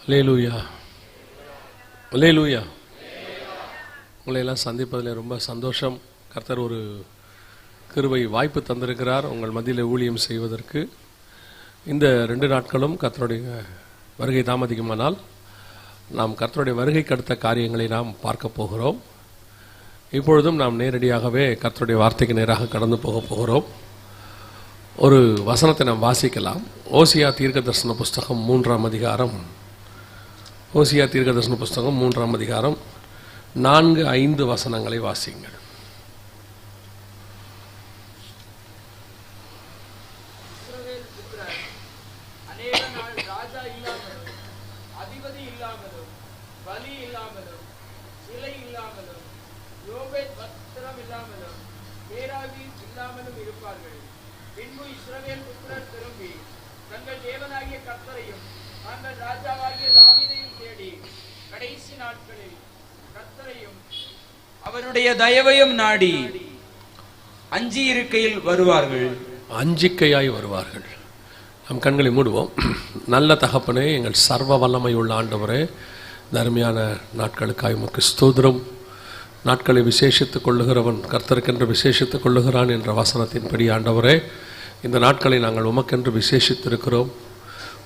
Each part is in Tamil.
அல்லேலூயா, அல்லேலூயா. உங்களை எல்லாம் சந்திப்பதில் ரொம்ப சந்தோஷம். கர்த்தர் ஒரு கிருபை வாய்ப்பு தந்திருக்கிறார் உங்கள் மத்தியில் ஊழியம் செய்வதற்கு. இந்த 2 நாட்களும் கர்த்தருடைய வருகை தாமதிக்குமானால் நாம் கர்த்தருடைய வருகைக்கு அடுத்த காரியங்களை நாம் பார்க்க போகிறோம். இப்பொழுதும் நாம் நேரடியாகவே கர்த்தருடைய வார்த்தைக்கு நேராக கடந்து போக போகிறோம். ஒரு வசனத்தை நாம் வாசிக்கலாம். ஓசியா தீர்க்கதரிசன புஸ்தகம் 3ஆம் அதிகாரம். ஓசியா தீர்க்கதரிசன புஸ்தகம் 3ஆம் அதிகாரம் 4-5 வசனங்களை வாசிங்கள். அவருடைய தயவையும் நாடி அஞ்சி இருக்கையில் வருவார்கள், அஞ்சிக்கையாய் வருவார்கள். நம் கண்களை மூடுவோம். நல்ல தகப்பனே, எங்கள் சர்வ வல்லமை உள்ள ஆண்டவரே, அருமையான நாட்களுக்காய் உமக்கு ஸ்தோத்திரம். நாட்களை விசேஷித்துக் கொள்ளுகிறவன் கர்த்தருக்கென்று விசேஷித்துக் கொள்ளுகிறான் என்ற வசனத்தின்படி ஆண்டவரே, இந்த நாட்களை நாங்கள் உமக்கென்று விசேஷித்திருக்கிறோம்.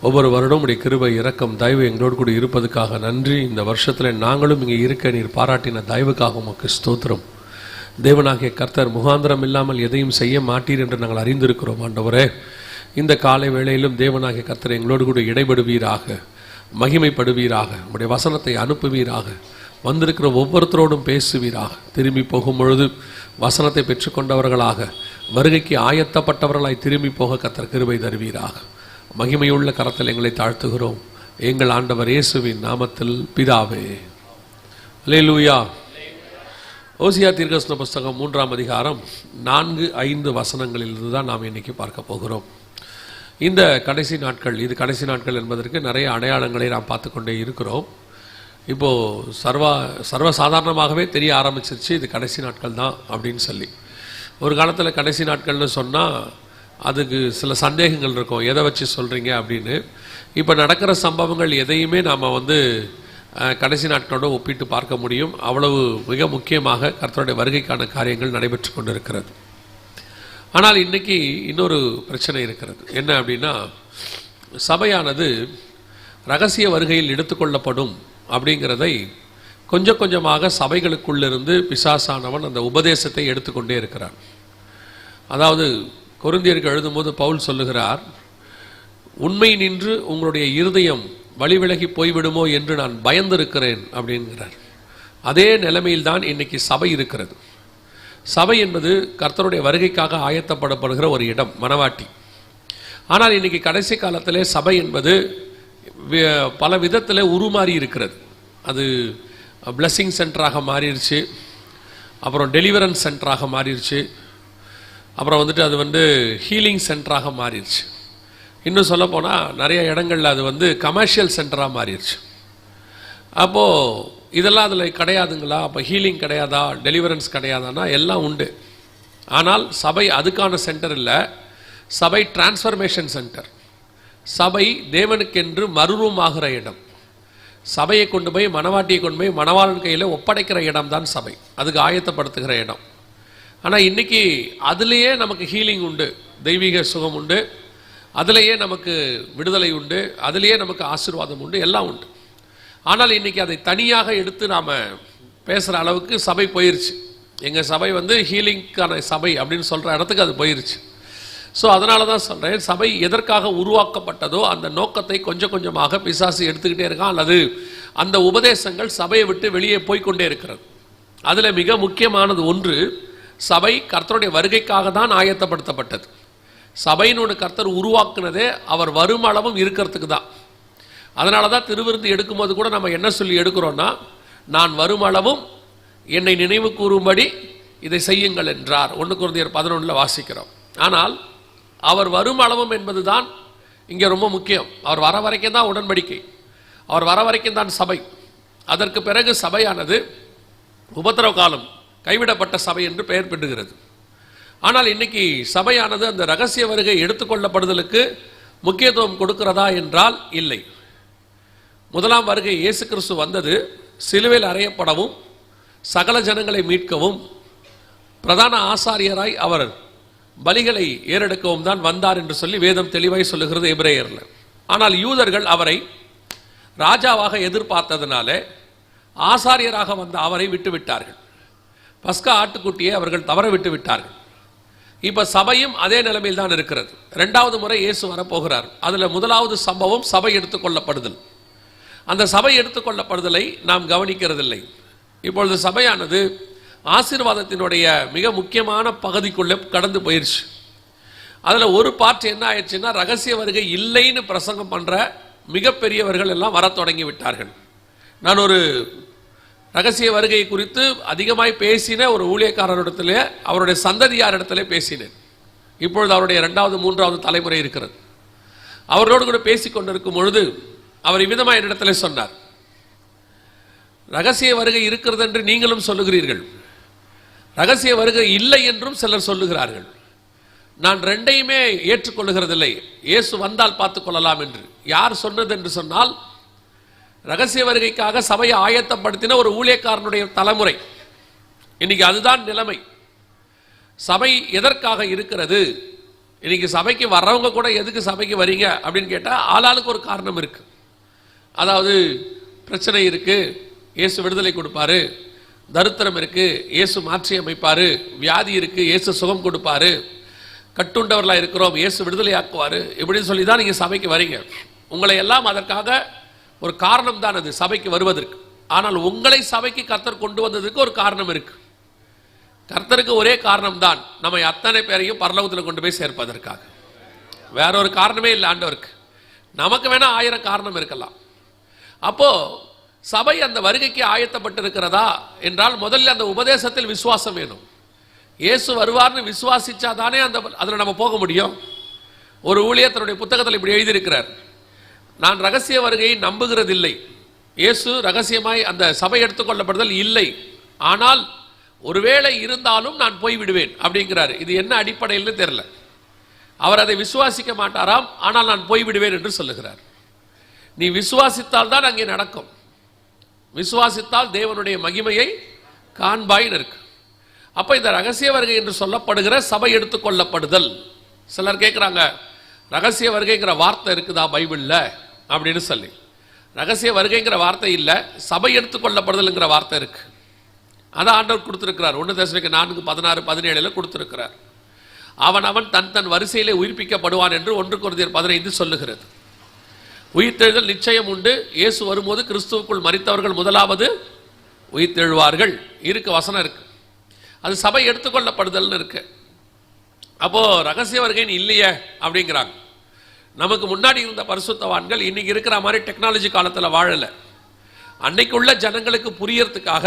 ஒவ்வொரு வருடம் உடைய கிருபை, இரக்கம், தயவு எங்களோடு கூட இருப்பதுக்காக நன்றி. இந்த வருஷத்தில் நாங்களும் இங்கே இருக்க நீர் பாராட்டின தயவுக்காக உமக்கு ஸ்தோத்திரம். தேவனாகிய கர்த்தர் முகாந்திரம் இல்லாமல் எதையும் செய்ய மாட்டீர் என்று நாங்கள் அறிந்திருக்கிறோம். ஆண்டவரே, இந்த காலை வேளையிலும் தேவனாகிய கர்த்தர் எங்களோடு கூட இடைபடுவீராக, மகிமைப்படுவீராக, உடைய வசனத்தை அனுப்புவீராக, வந்திருக்கிற ஒவ்வொருத்தரோடும் பேசுவீராக. திரும்பி போகும் பொழுது வசனத்தை பெற்றுக்கொண்டவர்களாக, வருகைக்கு ஆயத்தப்பட்டவர்களாய் திரும்பி போக கர்த்தர் கிருபை தருவீராக. மகிமையுள்ள கரத்தில் எங்களை தாழ்த்துகிறோம் எங்கள் ஆண்டவர் இயேசுவின் நாமத்தில் பிதாவே, அல்லேலூயா. ஓசியா தீர்க்கதரிசன புஸ்தகம் 3ஆம் அதிகாரம் 4-5 வசனங்களிலிருந்து தான் நாம் இன்னைக்கு பார்க்க போகிறோம். இந்த கடைசி நாட்கள், இது கடைசி நாட்கள் என்பதற்கு நிறைய அடையாளங்களை நாம் பார்த்து கொண்டே இருக்கிறோம். இப்போது சர்வசாதாரணமாகவே தெரிய ஆரம்பிச்சிருச்சு இது கடைசி நாட்கள் தான் அப்படின்னு சொல்லி. ஒரு காலத்தில் கடைசி நாட்கள்னு சொன்னால் அதுக்கு சில சந்தேகங்கள் இருக்கும், எதை வச்சு சொல்கிறீங்க அப்படின்னு. இப்போ நடக்கிற சம்பவங்கள் எதையுமே நாம் கடைசி நாட்களோடு ஒப்பிட்டு பார்க்க முடியும். அவ்வளவு மிக முக்கியமாக கர்த்தருடைய வருகைக்கான காரியங்கள் நடைபெற்று கொண்டிருக்கிறது. ஆனால் இன்றைக்கி இன்னொரு பிரச்சனை இருக்கிறது. என்ன அப்படின்னா, சபையானது இரகசிய வருகையில் எடுத்துக்கொள்ளப்படும் அப்படிங்கிறதை கொஞ்சம் கொஞ்சமாக சபைகளுக்குள்ளிருந்து பிசாசானவன் அந்த உபதேசத்தை எடுத்துக்கொண்டே இருக்கிறான். அதாவது கொரிந்தியருக்கு எழுதும்போது பவுல் சொல்லுகிறார், உண்மை நின்று உங்களுடைய இருதயம் வழிவிலகி போய்விடுமோ என்று நான் பயந்திருக்கிறேன் அப்படிங்கிறார். அதே நிலைமையில்தான் இன்னைக்கு சபை இருக்கிறது. சபை என்பது கர்த்தருடைய வருகைக்காக ஆயத்தப்படப்படுகிற ஒரு இடம், மனவாட்டி. ஆனால் இன்னைக்கு கடைசி காலத்திலே சபை என்பது பல விதத்தில் உருமாறி இருக்கிறது. அது பிளெஸிங் சென்டராக மாறிடுச்சு, அப்புறம் டெலிவரன்ஸ் சென்டராக மாறிடுச்சு, அப்புறம் அது ஹீலிங் சென்டராக மாறிடுச்சு. இன்னும் சொல்லப்போனால் நிறைய இடங்களில் அது கமர்ஷியல் சென்டராக மாறிடுச்சு. அப்போது இதெல்லாம் அதில் கிடையாதுங்களா? அப்போ ஹீலிங் கிடையாதா, டெலிவரன்ஸ் கிடையாதானா? எல்லாம் உண்டு. ஆனால் சபை அதுக்கான சென்டர் இல்லை. சபை டிரான்ஸ்ஃபர்மேஷன் சென்டர். சபை தேவனுக்கென்று மறுரூபமாகிற இடம். சபையை கொண்டு போய், மனவாட்டியை கொண்டு போய் மணவாளன் கையில் ஒப்படைக்கிற இடம் தான் சபை, அதுக்கு ஆயத்தப்படுத்துகிற இடம். ஆனால் இன்றைக்கி அதுலேயே நமக்கு ஹீலிங் உண்டு, தெய்வீக சுகம் உண்டு, அதுலேயே நமக்கு விடுதலை உண்டு, அதுலேயே நமக்கு ஆசீர்வாதம் உண்டு, எல்லாம் உண்டு. ஆனால் இன்றைக்கி அதை தனியாக எடுத்து நாம் பேசுகிற அளவுக்கு சபை போயிருச்சு. எங்கள் சபை ஹீலிங்க்கான சபை அப்படின்னு சொல்கிற இடத்துக்கு அது போயிருச்சு. ஸோ அதனால தான் சொல்கிறேன், சபை எதற்காக உருவாக்கப்பட்டதோ அந்த நோக்கத்தை கொஞ்சம் கொஞ்சமாக பிசாசு எடுத்துக்கிட்டே இருக்கான், அல்லது அந்த உபதேசங்கள் சபையை விட்டு வெளியே போய்கொண்டே இருக்கிறது. அதில் மிக முக்கியமானது ஒன்று, சபை கர்த்தருடைய வருகைக்காக தான் ஆயத்தப்படுத்தப்பட்டது. சபையினோட கர்த்தர் உருவாக்குனதே அவர் வரும் அளவும் இருக்கிறதுக்கு தான். அதனால தான் திருவிருந்து எடுக்கும்போது கூட நம்ம என்ன சொல்லி எடுக்கிறோன்னா, நான் வரும் அளவும் என்னை நினைவு கூறும்படி இதை செய்யுங்கள் என்றார். 1 கொரிந்தியர் 11 வாசிக்கிறோம். ஆனால் அவர் வரும் அளவும் என்பது தான் இங்கே ரொம்ப முக்கியம். அவர் வர வரைக்கும் தான் உடன்படிக்கை, அவர் வர வரைக்கும் தான் சபை. அதற்கு பிறகு சபையானது உபத்திரவ காலம், கைவிடப்பட்ட சபை என்று பெயர் பெறுகிறது. ஆனால் இன்னைக்கு சபையானது அந்த ரகசிய வருகை எடுத்துக்கொள்ளப்படுதலுக்கு முக்கியத்துவம் கொடுக்கிறதா என்றால் இல்லை. முதலாம் வருகை இயேசு கிறிஸ்து வந்தது சிலுவையில் அறையப்படவும் சகல ஜனங்களை மீட்கவும் பிரதான ஆசாரியராய் அவர் பலிகளை ஏறெடுக்கவும் தான் வந்தார் என்று சொல்லி வேதம் தெளிவாய் சொல்லுகிறது எபிரேயர்ல. ஆனால் யூதர்கள் அவரை ராஜாவாக எதிர்பார்த்ததுனால ஆசாரியராக வந்த அவரை விட்டுவிட்டார்கள். பஸ்கா ஆட்டுக்குட்டியை அவர்கள் தவற விட்டு விட்டார்கள். இப்ப சபையும் அதே நிலைமையில் தான் இருக்கிறது. இரண்டாவது முறை இயேசு வரப்போகிறார். அதுல முதலாவது சம்பவம் சபை எடுத்துக்கொள்ளப்படுதல். அந்த சபை எடுத்துக்கொள்ளப்படுதலை நாம் கவனிக்கிறதில்லை. இப்பொழுது சபையானது ஆசீர்வாதத்தினுடைய மிக முக்கியமான பகுதிக்குள்ளே கடந்து போயிடுச்சு. அதில் ஒரு பார்ட் என்ன ஆயிடுச்சுன்னா, ரகசிய வருகை இல்லைன்னு பிரசங்கம் பண்ணுற மிகப்பெரியவர்கள் எல்லாம் வர தொடங்கி விட்டார்கள். நான் ஒரு ரகசிய வருகை குறித்து அதிகமாய் பேசின ஒரு ஊழியக்காரரிடத்துல, அவருடைய சந்ததியாரிடத்துல பேசினேன். இப்பொழுது அவருடைய 2வது 3வது தலைமுறை இருக்கிறது. அவர்களோடு கூட பேசி கொண்டிருக்கும் பொழுது அவர் இவ்விதமாக என்னிடத்துல சொன்னார், ரகசிய வருகை இருக்கிறது என்று நீங்களும் சொல்லுகிறீர்கள், ரகசிய வருகை இல்லை என்றும் சிலர் சொல்லுகிறார்கள். நான் ரெண்டையுமே ஏற்றுக்கொள்ளுகிறதில்லை. இயேசு வந்தால் பார்த்துக் கொள்ளலாம் என்று யார் சொன்னது என்று சொன்னால், ரகசிய வருகைக்காக சபையை ஆயத்தப்படுத்தின ஒரு ஊழியக்காரனுடைய தலைமுறை. இன்னைக்கு அதுதான் நிலைமை. சபை எதற்காக இருக்கிறது? இன்னைக்கு சபைக்கு வர்றவங்க கூட எதுக்கு சபைக்கு வரீங்க அப்படின்னு கேட்டால் ஆளாளுக்கு ஒரு காரணம் இருக்கு. அதாவது பிரச்சனை இருக்கு, இயேசு விடுதலை கொடுப்பாரு, தரித்திரம் இருக்கு, இயேசு மாற்றி அமைப்பாரு, வியாதி இருக்கு, இயேசு சுகம் கொடுப்பாரு, கட்டுண்டவர்களாக இருக்கிறோம், இயேசு விடுதலை ஆக்குவாரு, இப்படின்னு சொல்லி தான் நீங்கள் சபைக்கு வரீங்க. உங்களை எல்லாம் அதற்காக ஒரு காரணம் தான் அது சபைக்கு வருவதற்கு. ஆனால் உங்களை சபைக்கு கர்த்தர் கொண்டு வந்ததுக்கு ஒரு காரணம் இருக்கு. கர்த்தருக்கு ஒரே காரணம் தான், நம்மை அத்தனை பேரையும் பரலோகத்தில் கொண்டு போய் சேர்ப்பதற்காக. வேற ஒரு காரணமே இல்லை ஆண்டவருக்கு. நமக்கு வேணா 1000 காரணம் இருக்கலாம். அப்போ சபை அந்த வருகைக்கு ஆயத்தப்பட்டிருக்கிறதா என்றால் முதல்ல அந்த உபதேசத்தில் விசுவாசம் வேணும். இயேசு வருவார்னு விசுவாசிச்சாதானே அதில் நம்ம போக முடியும். ஒரு ஊழியர் தன்னுடைய புத்தகத்தில் இப்படி எழுதியிருக்கிறார், நான் ரகசிய வருகையை நம்புகிறதில்லை, இயேசு ரகசியமாய் அந்த சபை எடுத்துக்கொள்ளப்படுதல் இல்லை, ஆனால் ஒருவேளை இருந்தாலும் நான் போய்விடுவேன் அப்படிங்கிறார். இது என்ன அடிப்படையில் தெரியல. அவர் அதை விசுவாசிக்க மாட்டாராம், ஆனால் நான் போய்விடுவேன் என்று சொல்லுகிறார். நீ விசுவாசித்தால் தான் அங்கே நடக்கும். விசுவாசித்தால் தேவனுடைய மகிமையை காண்பாய் இருக்கு. அப்ப இந்த ரகசிய வருகை என்று சொல்லப்படுகிற சபை எடுத்துக்கொள்ளப்படுதல். சிலர் கேட்கிறாங்க, ரகசிய வருகைங்கிற வார்த்தை இருக்குதா பைபிள்ல அப்படின்னு சொல்லி. ரகசிய வருகைங்கிற வார்த்தை இல்ல, சபை எடுத்துக்கொள்ளப்படுதல்ங்கிற வார்த்தை இருக்கு. அதான் ஆண்டவர் கொடுத்திருக்கிறார். 1 தெசலோனிக்கேயர் 4:16-17 கொடுத்திருக்கிறார். அவன் தன் தன் வரிசையிலே உயிர்ப்பிக்கப்படுவான் என்று 1 கொரிந்தியர் 15 சொல்லுகிறது. உயிர்த்தெழுதல் நிச்சயம் உண்டு. இயேசு வரும்போது கிறிஸ்துவுக்குள் மரித்தவர்கள் முதலாவது உயிர்த்தெழுவார்கள் இருக்கு, வசனம் இருக்கு. அது சபை எடுத்துக்கொள்ளப்படுதல் இருக்கு. அப்போ ரகசிய வருகைன்னு இல்லையே அப்படிங்கிறாங்க. நமக்கு முன்னாடி இருந்த பரிசுத்தவான்கள் இன்னைக்கு இருக்கிற மாதிரி டெக்னாலஜி காலத்தில் வாழல. அன்னைக்கு உள்ள ஜனங்களுக்கு புரியறதுக்காக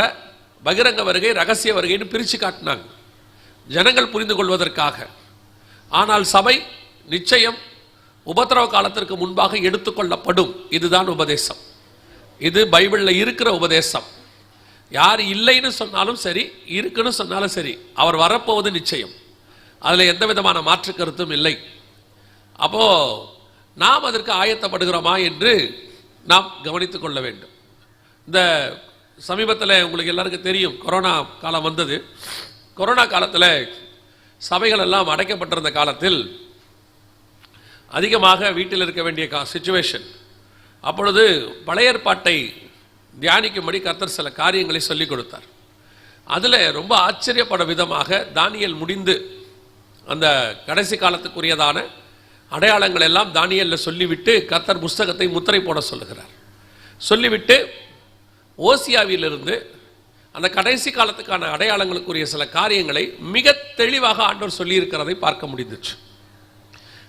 பகிரங்க வருகை ரகசிய வருகைன்னு பிரிச்சு காட்டினாங்க, ஜனங்கள் புரிந்து கொள்வதற்காக. ஆனால் சபை நிச்சயம் உபத்திரவ காலத்திற்கு முன்பாக எடுத்துக்கொள்ளப்படும். இதுதான் உபதேசம். இது பைபிள்ல இருக்கிற உபதேசம். யார் இல்லைன்னு சொன்னாலும் சரி, இருக்குன்னு சொன்னாலும் சரி, அவர் வரப்போவது நிச்சயம். அதுல எந்த விதமான மாற்று கருத்தும் இல்லை. அப்போ நாம் அதற்கு ஆயத்தப்படுகிறோமா என்று நாம் கவனித்துக் கொள்ள வேண்டும். இந்த சமீபத்தில் உங்களுக்கு எல்லாருக்கும் தெரியும், கொரோனா காலம் வந்தது. கொரோனா காலத்தில் சபைகள் எல்லாம் அடைக்கப்பட்டிருந்த காலத்தில் அதிகமாக வீட்டில் இருக்க வேண்டிய சிச்சுவேஷன். அப்பொழுது பழைய ஏற்பாட்டை தியானிக்கும்படி கர்த்தர் சில காரியங்களை சொல்லிக் கொடுத்தார். அதில் ரொம்ப ஆச்சரியப்பட விதமாக தானியேல் முடிந்து அந்த கடைசி காலத்துக்குரியதான அடையாளங்கள் எல்லாம் தானியேலில் சொல்லிவிட்டு கர்த்தர் புஸ்தகத்தை முத்திரை போட சொல்லுகிறார். சொல்லிவிட்டு ஓசியாவிலிருந்து அந்த கடைசி காலத்துக்கான அடையாளங்களுக்குரிய சில காரியங்களை மிக தெளிவாக ஆண்டவர் சொல்லியிருக்கிறதை பார்க்க முடிந்துச்சு.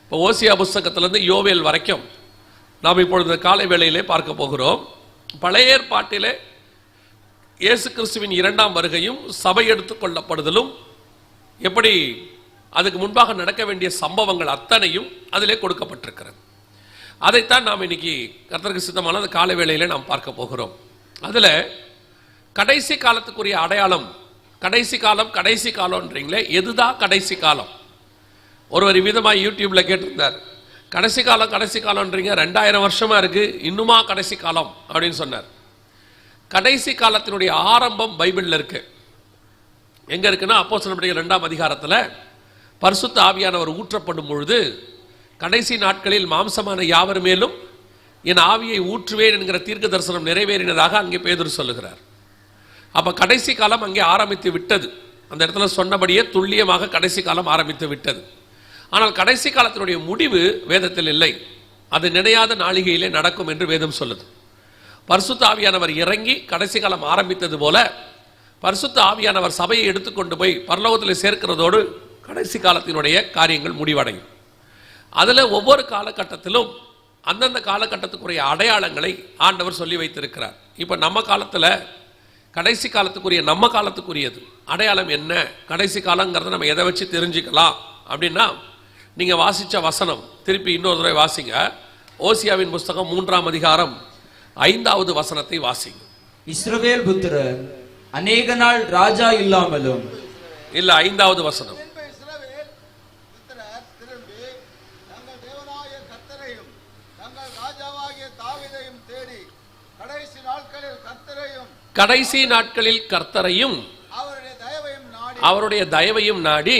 இப்போ ஓசியா புஸ்தகத்திலிருந்து யோவேல் வரைக்கும் நாம் இப்பொழுது காலை வேளையிலே பார்க்க போகிறோம். பழைய ஏற்பாட்டிலே இயேசு கிறிஸ்துவின் 2ஆம் வருகையும் சபை எடுத்துக்கொள்ளப்படுதலும் எப்படி அதுக்கு முன்பாக நடக்க வேண்டிய சம்பவங்கள் அத்தனையும் அதிலே கொடுக்கப்பட்டிருக்கிறது. அதைத்தான் நாம் இன்னைக்கு கர்த்தருக்கு சித்தமான அந்த காலை வேளையிலே நாம் பார்க்க போகிறோம். அதுல கடைசி காலத்துக்குரிய அடையாளம், கடைசி காலம் கடைசி காலம்ன்றீங்களே, எதுதான் கடைசி காலம்? ஒருவர் விதமாக யூடியூப்ல கேட்டிருந்தார், கடைசி காலம்ன்றீங்க, 2000 வருஷமா இருக்கு, இன்னுமா கடைசி காலம் அப்படின்னு சொன்னார். கடைசி காலத்தினுடைய ஆரம்பம் பைபிள்ல இருக்கு. எங்க இருக்குன்னா அப்போஸ்தலர் நடவடிக்கைகள் 2ஆம் அதிகாரத்தில் பரிசுத்த ஆவியானவர் ஊற்றப்படும் பொழுது கடைசி நாட்களில் மாம்சமான யாவர் மேலும் என் ஆவியை ஊற்றுவேன் என்கிற தீர்க்க தரிசனம் நிறைவேறினதாக அங்கே பேதுரு சொல்லுகிறார். அப்ப கடைசி காலம் அங்கே ஆரம்பித்து விட்டது. அந்த இடத்துல சொன்னபடியே துல்லியமாக கடைசி காலம் ஆரம்பித்து விட்டது. ஆனால் கடைசி காலத்தினுடைய முடிவு வேதத்தில் இல்லை. அது நினையாத நாளிகையிலே நடக்கும் என்று வேதம் சொல்லுது. பரிசுத்த ஆவியானவர் இறங்கி கடைசி காலம் ஆரம்பித்தது போல பரிசுத்த ஆவியானவர் சபையை எடுத்துக்கொண்டு போய் பரலோகத்தில் சேர்க்கிறதோடு கடைசி காலத்தினுடைய காரியங்கள் முடிவடையும். அதில் ஒவ்வொரு காலகட்டத்திலும் அந்தந்த காலகட்டத்துக்குரிய அடையாளங்களை ஆண்டவர் சொல்லி வைத்திருக்கிறார். இப்போ நம்ம காலத்தில் கடைசி காலத்துக்குரிய நம்ம காலத்துக்குரியது அடையாளம் என்ன, கடைசி காலங்கிறத நம்ம எதை வச்சு தெரிஞ்சுக்கலாம் அப்படின்னா, நீங்கள் வாசித்த வசனம் திருப்பி இன்னொரு தடவை வாசிங்க. ஓசியாவின் புஸ்தகம் 3ஆம் அதிகாரம் 5வது வசனத்தை வாசிங்க. இஸ்ரவேல் புத்திரர் அநேக நாள் ராஜா இல்லாமலும், இல்ல 5வது வசனம். கடைசி நாட்களில் கர்த்தரையும் அவருடைய தயவையும் நாடி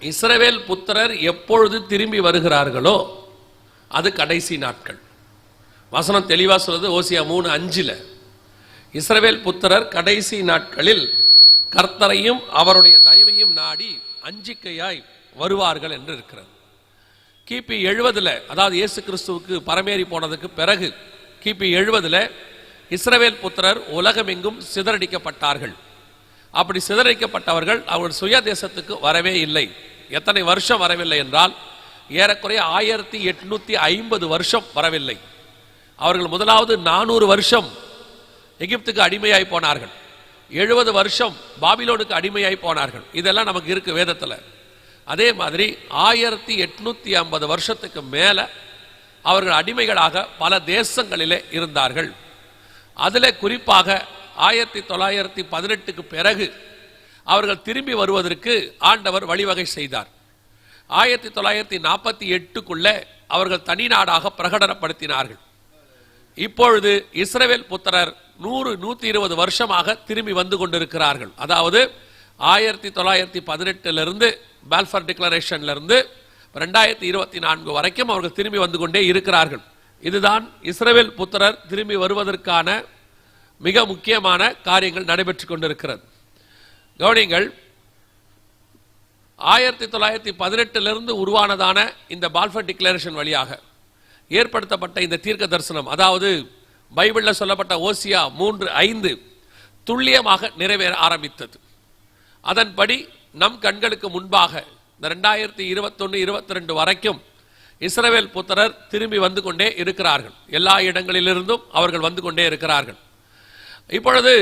இஸ்ரவேல் புத்திரர் எப்பொழுது திரும்பி வருகிறார்களோ அது கடைசி நாட்கள். வசனம் தெளிவா சொல்லுது. ஓசியா 3:5 இஸ்ரவேல் புத்திரர் கடைசி நாட்களில் கர்த்தரையும் அவருடைய தயவையும் நாடி அஞ்சிக்கையாய் வருவார்கள் என்று இருக்கிறது. கிபி 70 அதாவது இயேசு கிறிஸ்துவுக்கு பரமேறி போனதுக்கு பிறகு கிபி 70 இஸ்ரவேல் புத்திரர் உலகமெங்கும் சிதறடிக்கப்பட்டார்கள். அப்படி சிதறடிக்கப்பட்டவர்கள் அவர்கள் சுய தேசத்துக்கு வரவே இல்லை. எத்தனை வருஷம் வரவில்லை என்றால் ஏறக்குறைய 1850 வருஷம் வரவில்லை. அவர்கள் முதலாவது 400 வருஷம் எகிப்துக்கு அடிமையாய் போனார்கள். 70 வருஷம் பாபிலோனுக்கு அடிமையாய் போனார்கள். இதெல்லாம் நமக்கு இருக்கு வேதத்தில். அதே மாதிரி 1850 வருஷத்துக்கு மேல அவர்கள் அடிமைகளாக பல தேசங்களிலே இருந்தார்கள். அதில் குறிப்பாக 1918க்கு பிறகு அவர்கள் திரும்பி வருவதற்கு ஆண்டவர் வழிவகை செய்தார். 1948க்குள்ளே அவர்கள் தனி நாடாக பிரகடனப்படுத்தினார்கள். இப்பொழுது இஸ்ரவேல் புத்திரர் 100-120 வருஷமாக திரும்பி வந்து கொண்டிருக்கிறார்கள். அதாவது 1918 பால்ஃபர் டிக்ளரேஷன்ல இருந்து 2024 வரைக்கும் அவர்கள் திரும்பி வந்து கொண்டே இருக்கிறார்கள். இதுதான் இஸ்ரவேல் புத்திரர் திரும்பி வருவதற்கான மிக முக்கியமான காரியங்கள் நடைபெற்றுக் கொண்டிருக்கிறது. கவனிங்கள், 1918 உருவானதான இந்த பால்ஃபர் டிக்ளரேஷன் வழியாக ஏற்படுத்தப்பட்ட இந்த தீர்க்க தரிசனம், அதாவது பைபிள்ல சொல்லப்பட்ட ஓசியா 3:5 துல்லியமாக நிறைவேற ஆரம்பித்தது. அதன்படி நம் கண்களுக்கு முன்பாக இந்த 2021-22 வரைக்கும் இஸ்ரவேல் புத்திரர் திரும்பி வந்து கொண்டே இருக்கிறார்கள். எல்லா இடங்களிலிருந்தும் அவர்கள் வந்து கொண்டே இருக்கிறார்கள். இப்பொழுது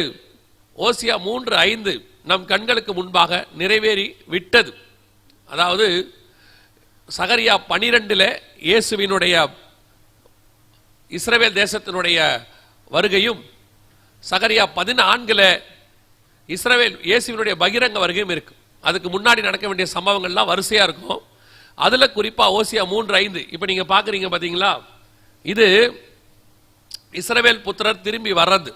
ஓசியா 3:5 நம் கண்களுக்கு முன்பாக நிறைவேறி விட்டது. அதாவது சகரியா 12 இயேசுவினுடைய இஸ்ரவேல் தேசத்தினுடைய வருகையும், சகரியா 14 இஸ்ரவேல் இயேசுவினுடைய பகிரங்க வருகையும் இருக்கு. அதுக்கு முன்னாடி நடக்க வேண்டிய சம்பவங்கள்லாம் வரிசையா இருக்கும். அதுல குறிப்பா ஓசியா 3:5 இப்ப நீங்க பாக்குறீங்க பாத்தீங்களா, இது இஸ்ரவேல் புத்திரர் திரும்பி வர்றது.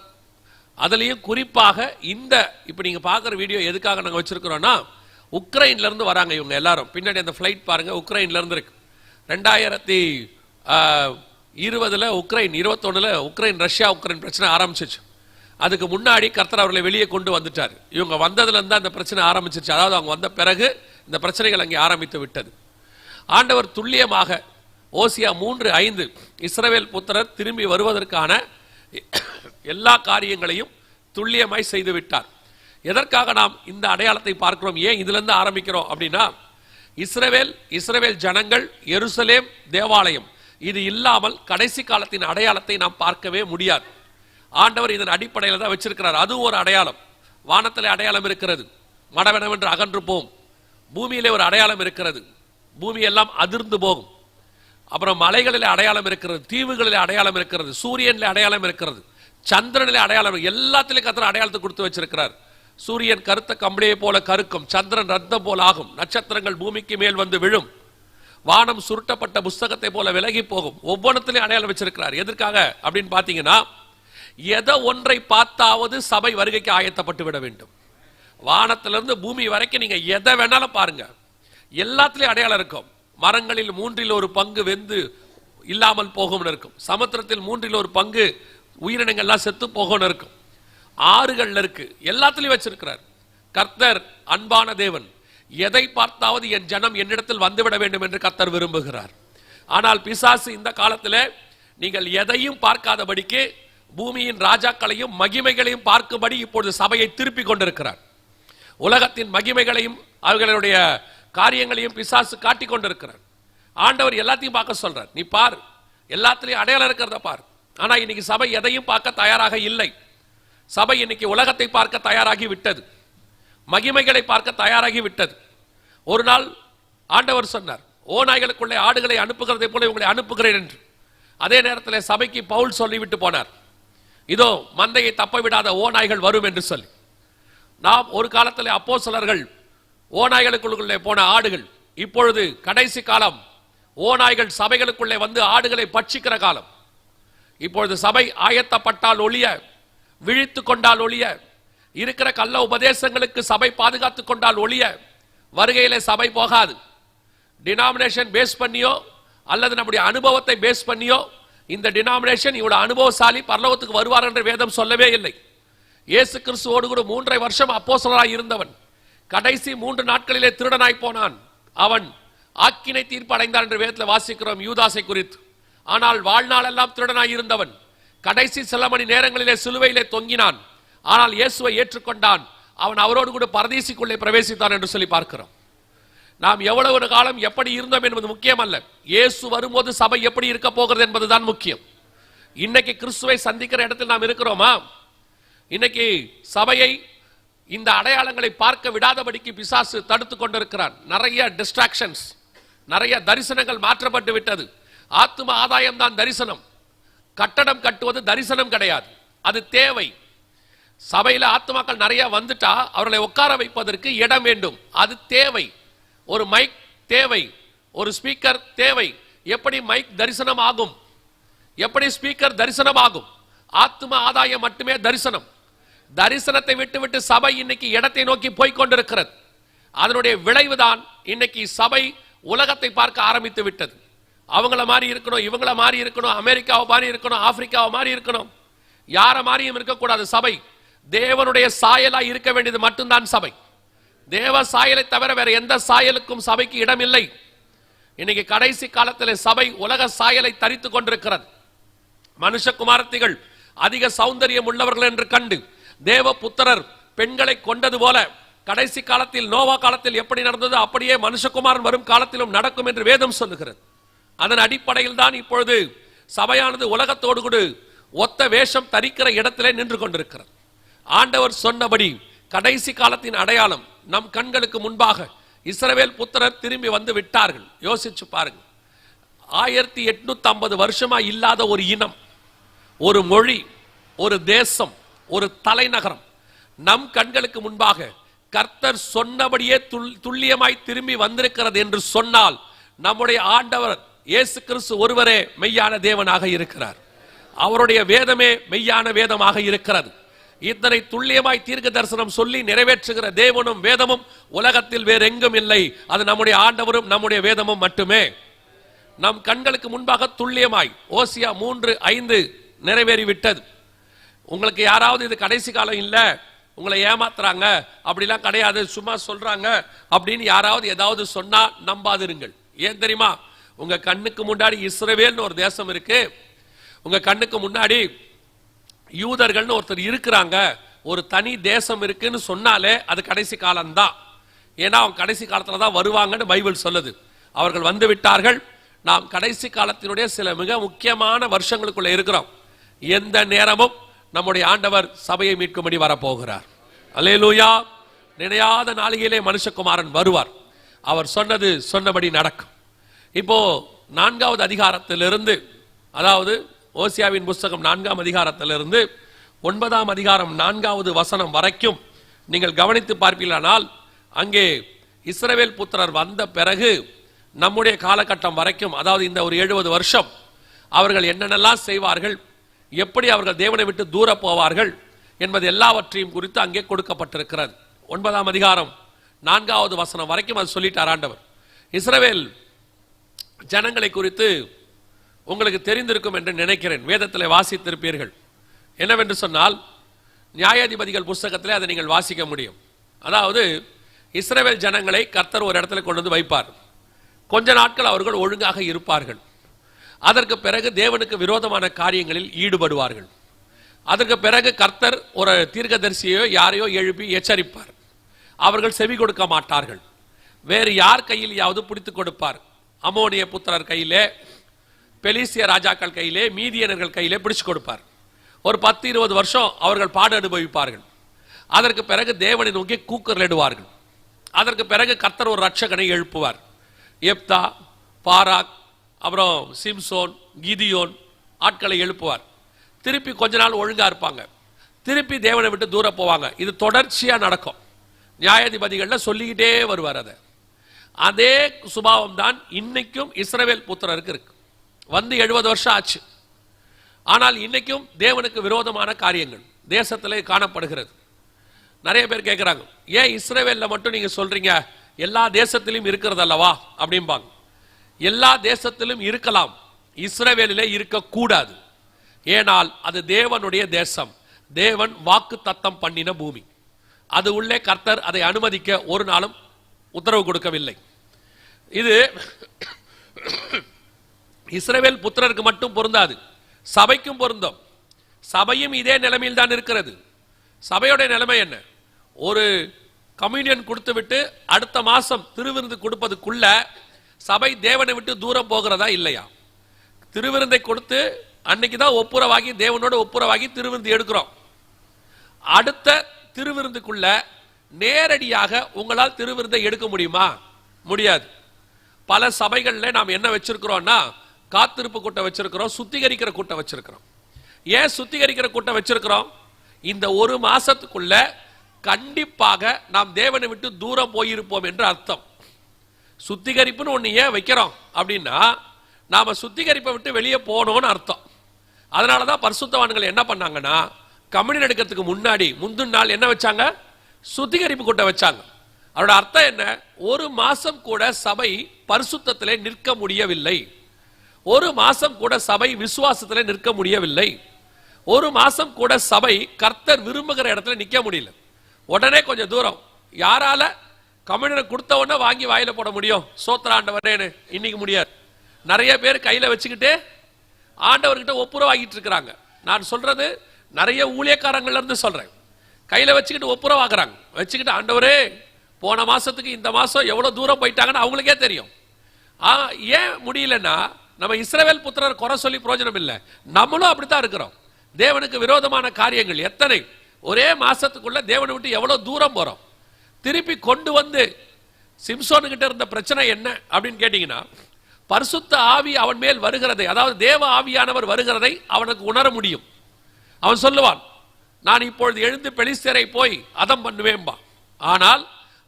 அதுலயும் குறிப்பாக இந்த இப்ப நீங்க பாக்குற வீடியோ எதுக்காக நாங்க வச்சிருக்கிறோம்னா, உக்ரைன்ல இருந்து வராங்க இவங்க எல்லாரும். பின்னாடி அந்த பிளைட் பாருங்க, உக்ரைன்ல இருந்து இருக்கு. 2020 உக்ரைன், 21 உக்ரைன் ரஷ்யா உக்ரைன் பிரச்சனை ஆரம்பிச்சிச்சு. அதுக்கு முன்னாடி கர்த்தர் அவர்களை வெளியே கொண்டு வந்துட்டார். இவங்க வந்ததுல இருந்து அந்த பிரச்சனை ஆரம்பிச்சிச்சு. அதாவது அவங்க வந்த பிறகு இந்த பிரச்சனைகள் அங்கே ஆரம்பித்து விட்டது. ஆண்டவர் துல்லியமாக ஓசியா 3:5 இஸ்ரவேல் புத்திரர் திரும்பி வருவதற்கான எல்லா காரியங்களையும் துல்லியமாய் செய்து விட்டார். எதற்காக நாம் இந்த அடையாளத்தை பார்க்கிறோம், ஏன் இதுல இருந்து ஆரம்பிக்கிறோம் அப்படின்னா, இஸ்ரவேல் ஜனங்கள், எருசலேம் தேவாலயம், இது இல்லாமல் கடைசி காலத்தின் அடையாளத்தை நாம் பார்க்கவே முடியாது. ஆண்டவர் இதன் அடிப்படையில் தான் வச்சிருக்கிறார். அதுவும் ஒரு அடையாளம். வானத்திலே அடையாளம் இருக்கிறது, மடவெனவென்று அகன்று போகும். பூமியிலே ஒரு அடையாளம் இருக்கிறது, பூமி எல்லாம் அதிர்ந்து போகும். அப்புறம் மலைகளிலே அடையாளம் இருக்கிறது, தீவுகளிலே அடையாளம் இருக்கிறது, சூரியனிலே அடையாளம் இருக்கிறது, சந்திரனிலே அடையாளம், எல்லாத்திலே கர்த்தர் அடையாளத்தை கொடுத்து வச்சிருக்கிறார். சூரியன் கருத்த கம்பளியை போல கருக்கும், சந்திரன் ரத்தம் போல ஆகும், நட்சத்திரங்கள் பூமிக்கு மேல் வந்து விழும், வானம் சுருட்டப்பட்ட புஸ்தகத்தை போல விலகி போகும். ஒவ்வொன்றத்திலையும் அடையாளம் வச்சிருக்கிறார். எதற்காக அப்படின்னு பார்த்தீங்கன்னா, எதை ஒன்றை பார்த்தாவது சபை வருகைக்கு ஆயத்தப்பட்டு விட வேண்டும். வானத்திலிருந்து பூமி வரைக்கும் நீங்க எதை வேணாலும் பாருங்க, எல்லாத்திலையும் அடையாளம் இருக்கும். மரங்களில் 1/3 வெந்து இல்லாமல் போகும் இருக்கும். சமுத்திரத்தில் 1/3 உயிரினங்கள்லாம் செத்து போகும் இருக்கும். ஆறுகள் இருக்கு, எல்லாத்திலையும் வச்சிருக்கிறார். கர்த்தர் அன்பான தேவன். எதை பார்த்தாவது என் ஜனம் என்னிடத்தில் வந்துவிட வேண்டும் என்று கர்த்தர் விரும்புகிறார். ஆனால் பிசாசு இந்த காலத்தில் நீங்கள் எதையும் பார்க்காதபடிக்கு பூமியின் ராஜாக்களையும் மகிமைகளையும் பார்க்கும்படி இப்பொழுது சபையை திருப்பி கொண்டிருக்கிறார். உலகத்தின் மகிமைகளையும் அவர்களுடைய காரியங்களையும் பிசாசு காட்டி கொண்டிருக்கிறார். ஆண்டவர் எல்லாத்தையும் பார்க்க சொல்றார். நீ பார், எல்லாத்திலையும் அடையாளம் இருக்கிறத பார். ஆனா இன்னைக்கு சபை எதையும் பார்க்க தயாராக இல்லை. சபை இன்னைக்கு உலகத்தை பார்க்க தயாராகி விட்டது, மகிமைகளை பார்க்க தயாராகி விட்டது. ஒரு நாள் ஆண்டவர் சொன்னார், ஓநாய்களுக்குள்ளே ஆடுகளை அனுப்புகிறதை போல உங்களை அனுப்புகிறேன் என்று. அதே நேரத்தில் சபைக்கு பவுல் சொல்லிவிட்டு போனார், இதோ மந்தையை தப்ப விடாத ஓநாய்கள் வரும் என்று சொல்லி. நாம் ஒரு காலத்தில் அப்போஸ்தலர்கள் ஓநாய்களுக்குள்ளே போன ஆடுகள். இப்பொழுது கடைசி காலம், ஓநாய்கள் சபைகளுக்குள்ளே வந்து ஆடுகளை பட்சிக்கிற காலம். இப்பொழுது சபை ஆயத்தப்பட்டால் ஒழிய, விழித்து கொண்டால் ஒழிய, இருக்கிற கள்ள உபதேசங்களுக்கு சபை பாதுகாத்துக் கொண்டால் ஒழிய வருகையிலே சபை போகாது. டினாமினேஷன் பேஸ் பண்ணியோ அல்லது நம்முடைய அனுபவத்தை பேஸ் பண்ணியோ இந்த டினாமினேஷன் இவ்வளவு அனுபவசாலி பரலோகத்துக்கு வருவார் என்று வேதம் சொல்லவே இல்லை. இயேசு கிறிஸ்துவோடு கூட 3.5 வருஷம் அப்போஸ்தலராய் இருந்தவன் கடைசி 3 நாட்களிலே திருடனாய் போனான். அவன் ஆக்கினை தீர்ப்பு அடைந்தான் என்று வேதத்தில் வாசிக்கிறோம் யூதாசை குறித்து. ஆனால் வாழ்நாள் எல்லாம் திருடனாய் இருந்தவன் கடைசி சில மணி நேரங்களிலே சிலுவையிலே தொங்கினான். ஆனால் இயேசுவை ஏற்றுக்கொண்டான். அவன் அவரோடு கூட பரதீசிக்குள்ளே பிரவேசித்தான் என்று சொல்லி பார்க்கிறோம். நாம் எவ்வளவு காலம் எப்படி இருந்தோம் என்பது முக்கியம் அல்ல, இயேசு வரும்போது சபை எப்படி இருக்க போகிறது என்பதுதான் முக்கியம். இன்னைக்கு கிறிஸ்துவை சந்திக்கிற இடத்தில் நாம் இருக்கிறோமா? இன்னைக்கு சபையை இந்த அடையாளங்களை பார்க்க விடாதபடிக்கு பிசாசு தடுத்து கொண்டிருக்கிறான். நிறைய டிஸ்ட்ராக்ஷன்ஸ், நிறைய தரிசனங்கள் மாற்றப்பட்டு விட்டது. ஆத்தும ஆதாயம் தான் தரிசனம். கட்டடம் கட்டுவது தரிசனம் கிடையாது, அது தேவை. சபையில ஆத்துமாக்கள் நிறைய வந்துட்டா அவர்களை உட்கார வைப்பதற்கு இடம் வேண்டும், அது தேவை. ஒரு மைக் தேவை, ஒரு ஸ்பீக்கர் தேவை. எப்படி மைக் தரிசனம் ஆகும்? எப்படி ஸ்பீக்கர் தரிசனம் ஆகும்? ஆத்தும ஆதாயம் மட்டுமே தரிசனம். தரிசனத்தை விட்டு சபை இன்னைக்கு இடத்தை நோக்கி போய்கொண்டிருக்கிறது. அதனுடைய விளைவுதான் இன்னைக்கு சபை உலகத்தை பார்க்க ஆரம்பித்து விட்டது. அவங்கள மாதிரி இருக்கணும், இவங்கள மாதிரி இருக்கணும், அமெரிக்காவை மாதிரி இருக்கணும், ஆப்பிரிக்காவை மாதிரி இருக்கணும், யார மாதிரியும் இருக்கக்கூடாது. சபை தேவனுடைய சாயலாய் இருக்க வேண்டியது மட்டும்தான் சபை. தேவ சாயலை தவிர வேற எந்த சாயலுக்கும் சபைக்கு இடம் இல்லை. இன்னைக்கு கடைசி காலத்தில் சபை உலக சாயலை தரித்து கொண்டிருக்கிறது. மனுஷகுமாரத்திகள் அதிக சௌந்தரியம் உள்ளவர்கள் என்று கண்டு தேவ புத்திரர் பெண்களை கொண்டது போல கடைசி காலத்தில் நோவா காலத்தில் எப்படி நடந்தது அப்படியே மனுஷகுமாரன் வரும் காலத்திலும் நடக்கும் என்று வேதம் சொல்லுகிறது. அதன் அடிப்படையில் தான் இப்பொழுது சபையானது உலகத்தோடு கூட ஒத்த வேஷம் தரிக்கிற இடத்திலே நின்று கொண்டிருக்கிறது. ஆண்டவர் சொன்னபடி கடைசி காலத்தின் அடையாளம் நம் கண்களுக்கு முன்பாக இஸ்ரவேல் புத்திரர் திரும்பி வந்து விட்டார்கள். யோசிச்சு பாருங்க, 1850 வருஷமா இல்லாத ஒரு இனம், ஒரு மொழி, ஒரு தேசம், ஒரு தலைநகரம் நம் கண்களுக்கு முன்பாக கர்த்தர் சொன்னபடியே துல்லியமாய் திரும்பி வந்திருக்கிறது என்று சொன்னால் நம்முடைய ஆண்டவர் இயேசு கிறிஸ்து ஒருவரே மெய்யான தேவனாக இருக்கிறார். அவருடைய வேதமே மெய்யான வேதமாக இருக்கிறது. இத்தனை துல்லியமாய் தீர்க்க தரிசனம் சொல்லி நிறைவேற்றுகிற தேவனும் வேதமும் உலகத்தில் வேற எங்கும் இல்லை. அது நம்முடைய ஆண்டவரும் நம்முடைய வேதமும் மட்டுமே. நம் கண்களுக்கு முன்பாக துல்லியமாய் ஓசியா 3:5 நிறைவேறிவிட்டது. உங்களுக்கு யாராவது இது கடைசி காலம் இல்ல, உங்களை ஏமாத்துறாங்க அப்படிலாம் கிடையாது, சும்மா சொல்றாங்க அப்படின்னு யாராவது ஏதாவது சொன்னா நம்பாதிருங்கள். ஏன் தெரியுமா? உங்க கண்ணுக்கு முன்னாடி இஸ்ரவேல்னு ஒரு தேசம் இருக்கு, உங்க கண்ணுக்கு முன்னாடி யூதர்கள்னு ஒருத்தர் இருக்கிறாங்க, ஒரு தனி தேசம் இருக்குன்னு சொன்னாலே அது கடைசி காலம்தான். ஏன்னா அவங்க கடைசி காலத்துல தான் வருவாங்கன்னு பைபிள் சொல்லுது. அவர்கள் வந்து விட்டார்கள். நாம் கடைசி காலத்தினுடைய சில மிக முக்கியமான வருஷங்களுக்குள்ள இருக்கிறோம். எந்த நேரமும் நம்முடைய ஆண்டவர் சபையை மீட்கும்படி வரப்போகிறார். அல்லேலூயா. நினையாத நாளிகையிலே மனுஷகுமாரன் வருவார். அவர் சொன்னது சொன்னபடி நடக்கும். இப்போ 4வது அதிகாரத்திலிருந்து, அதாவது ஓசியாவின் புஸ்தகம் 4ஆம் அதிகாரத்திலிருந்து 9ஆம் அதிகாரம் 4வது வசனம் வரைக்கும் நீங்கள் கவனித்து பார்ப்பீர்களானால் அங்கே இஸ்ரவேல் புத்திரர் வந்த பிறகு நம்முடைய காலகட்டம் வரைக்கும், அதாவது இந்த ஒரு 70 வருஷம் அவர்கள் என்னென்னலாம் செய்வார்கள், எப்படி அவர்கள் தேவனை விட்டு தூர போவார்கள் என்பது எல்லாவற்றையும் குறித்து அங்கே கொடுக்கப்பட்டிருக்கிறது. 9ஆம் அதிகாரம் 4வது வசனம் வரைக்கும் அது சொல்லிட்டார் ஆண்டவர். இஸ்ரவேல் ஜனங்களை குறித்து உங்களுக்கு தெரிந்திருக்கும் என்று நினைக்கிறேன், வேதத்தில் வாசித்திருப்பீர்கள். என்னவென்று சொன்னால், நியாயாதிபதிகள் புஸ்தகத்திலே அதை நீங்கள் வாசிக்க முடியும். அதாவது இஸ்ரவேல் ஜனங்களை கர்த்தர் ஒரு இடத்துல கொண்டு வந்து வைப்பார். கொஞ்ச நாட்கள் அவர்கள் ஒழுங்காக இருப்பார்கள். அதற்கு பிறகு தேவனுக்கு விரோதமான காரியங்களில் ஈடுபடுவார்கள். அதற்கு பிறகு கர்த்தர் ஒரு தீர்க்கதரிசியோ யாரையோ எழுப்பி எச்சரிப்பார். அவர்கள் செவி கொடுக்க மாட்டார்கள். வேறு யார் கையிலேயாவது பிடித்துக் கொடுப்பார். அமோனிய புத்திரர் கையிலே, பெலிசிய ராஜாக்கள் கையிலே, மீதியனர்கள் கையிலே பிடிச்சு கொடுப்பார். ஒரு 10-20 வருஷம் அவர்கள் பாடு அனுபவிப்பார்கள். அதற்கு பிறகு தேவனை நோக்கி கூக்குரலிடுவார்கள். அதற்கு பிறகு கர்த்தர் ஒரு ரட்சகனை எழுப்புவார். எப்தா, பாராக், அப்புறம் சிம்சோன், கிதியோன் ஆட்களை எழுப்புவார். திருப்பி கொஞ்ச நாள் ஒழுங்கா இருப்பாங்க, திருப்பி தேவனை விட்டு தூர போவாங்க. இது தொடர்ச்சியா நடக்கும். நியாயாதிபதிகள்ல சொல்லிக்கிட்டே வருவார். அதே சுபாவம் தான் இன்னைக்கும் இஸ்ரவேல் புத்திரருக்கு இருக்கு. வந்து 70 வருஷம் ஆச்சு. ஆனால் இன்னைக்கும் தேவனுக்கு விரோதமான காரியங்கள் தேசத்திலே காணப்படுகிறது. நிறைய பேர் கேட்கிறாங்க, ஏன் இஸ்ரவேல்ல மட்டும் நீங்க சொல்றீங்க, எல்லா தேசத்திலும் இருக்கிறது அல்லவா அப்படிம்பாங்க. எல்லா தேசத்திலும் இருக்கலாம், இஸ்ரவேலிலே இருக்கக்கூடாது. ஏனால் அது தேவனுடைய தேசம், தேவன் வாக்கு தத்தம் பண்ணின பூமி. அது உள்ளே கர்த்தர் அதை அனுமதிக்க ஒரு நாளும் உத்தரவு கொடுக்கவில்லை. இது இஸ்ரவேல் புத்திரருக்கு மட்டும் பொருந்தாது, சபைக்கும் பொருந்தும். சபையும் இதே நிலைமையில் தான் இருக்கிறது. சபையோட நிலைமை என்ன? ஒரு கம்யூனியன் கொடுத்து விட்டு அடுத்த மாசம் திருவிருந்து கொடுப்பதுக்குள்ள சபை தேவனை விட்டு தூரம் போகிறதா இல்லையா? திருவிருந்தை கொடுத்து அன்னைக்கு தான் ஒப்புரவாகி, தேவனோட ஒப்புரவாகி திருவிருந்து எடுக்கிறோம். அடுத்த திருவிருந்துக்குள்ள நேரடியாக உங்களால் திருவிருந்தை எடுக்க முடியுமா? முடியாது. பல சபைகளில் நாம் என்ன வச்சிருக்கிறோம்னா, காத்திருப்பு கூட்டம் வச்சிருக்கிறோம், சுத்திகரிக்கிற கூட்டம் வச்சிருக்கிறோம். ஏன் சுத்திகரிக்கிற கூட்டம் வச்சிருக்கிறோம்? இந்த ஒரு மாசத்துக்குள்ள கண்டிப்பாக நாம் தேவனை விட்டு தூரம் போயிருப்போம் என்று அர்த்தம். சுத்திகரிப்புன்னு ஒண்ணு ஏன் வைக்கிறோம் அப்படின்னா, நாம சுத்திகரிப்பை விட்டு வெளியே போனோம்னு அர்த்தம். அதனாலதான் பரிசுத்தவான்கள் என்ன பண்ணாங்கன்னா, கம்யூனியன் எடுக்கிறதுக்கு முன்னாடி முந்தின நாள் என்ன வச்சாங்க? சுத்திகரிப்பு கூட்டம் வச்சாங்க. அதோட அர்த்தம் என்ன? ஒரு மாசம் கூட சபை பரிசுத்தத்திலே நிற்க முடியவில்லை. ஒரு மாசம் கூட சபை விசுவாசத்திலே நிற்க முடியவில்லை. ஒரு மாசம் கூட சபை கர்த்தர் விரும்புகிற இடத்துல நிக்க முடியல. உடனே கொஞ்சம் தூரம் யாரால கம்யூனியன் கொடுத்த உடனே வாங்கி வாயில போட முடியும்? சோத்திர ஆண்டவரேன்னு இன்னைக்கு முடியாது. நிறைய பேர் கையில வச்சுக்கிட்டு ஆண்டவர்கிட்ட ஒப்புரவாகிட்டு இருக்கிறாங்க. நான் சொல்றது நிறைய ஊழியக்காரங்கள்ல இருந்து சொல்றேன். கையில வச்சுக்கிட்டு ஒப்புரவாக்குறாங்க. வச்சுக்கிட்டு ஆண்டவரே போன மாசத்துக்கு இந்த மாசம் எவ்வளவு தூரம் போயிட்டாங்கன்னு அவங்களுக்கே தெரியும். ஏன் முடியலன்னா, நம்ம இஸ்ரவேல் புத்திரர் குறை சொல்லி பிரயோஜனம் இல்லை. நம்மளும் அப்படித்தான் இருக்கிறோம். தேவனுக்கு விரோதமான காரியங்கள் எத்தனை! ஒரே மாசத்துக்குள்ள தேவனை விட்டு எவ்வளவு தூரம் போறோம். திருப்பி கொண்டு வந்து சிம்சோனுக்கிட்ட இருந்த பிரச்சனை என்ன அப்படின்னு கேட்டீங்கன்னா, பரிசுத்த ஆவி அவன் மேல் வருகிறதை, அதாவது தேவ ஆவியானவர் வருகிறதை அவனுக்கு உணர முடியும். அவன் சொல்லுவான், நான் இப்பொழுது எழுந்து பெலிஸ்தரை போய் அதம் பண்ணுவேன்பா. ஆனால்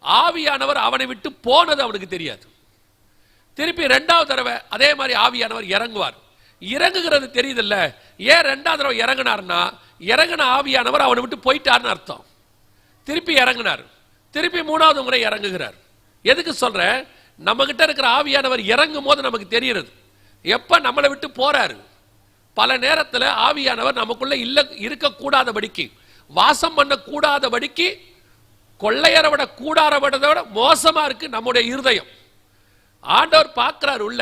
ஆவியானவர் அவனை விட்டு போனது அவனுக்கு தெரியாது. திருப்பி 2வது தடவை அதே மாதிரி ஆவியானவர் இறங்குவார். இறங்குகிறது தெரியுதில்ல. ஏன் 2வது தடவை இறங்கினார்னா, இறங்கின ஆவியானவர் அவனை விட்டு போயிட்டார்னு அர்த்தம். திருப்பி இறங்கினார். திருப்பி 3வது முறை இறங்குகிறார். எதுக்கு சொல்றேன்? நம்ம கிட்ட இருக்கிற ஆவியானவர் இறங்கும் போது நமக்கு தெரிகிறது எப்ப நம்மளை விட்டு போறாரு. பல நேரத்தில் ஆவியானவர் நமக்குள்ள இல்ல இருக்கக்கூடாதபடிக்கு, வாசம் பண்ண கூடாதபடிக்கு, கொள்ளையரை விட கூடார விட மோசமா இருக்கு நம்முடைய இருதயம். ஆண்டவர் பார்க்கிறார் உள்ள.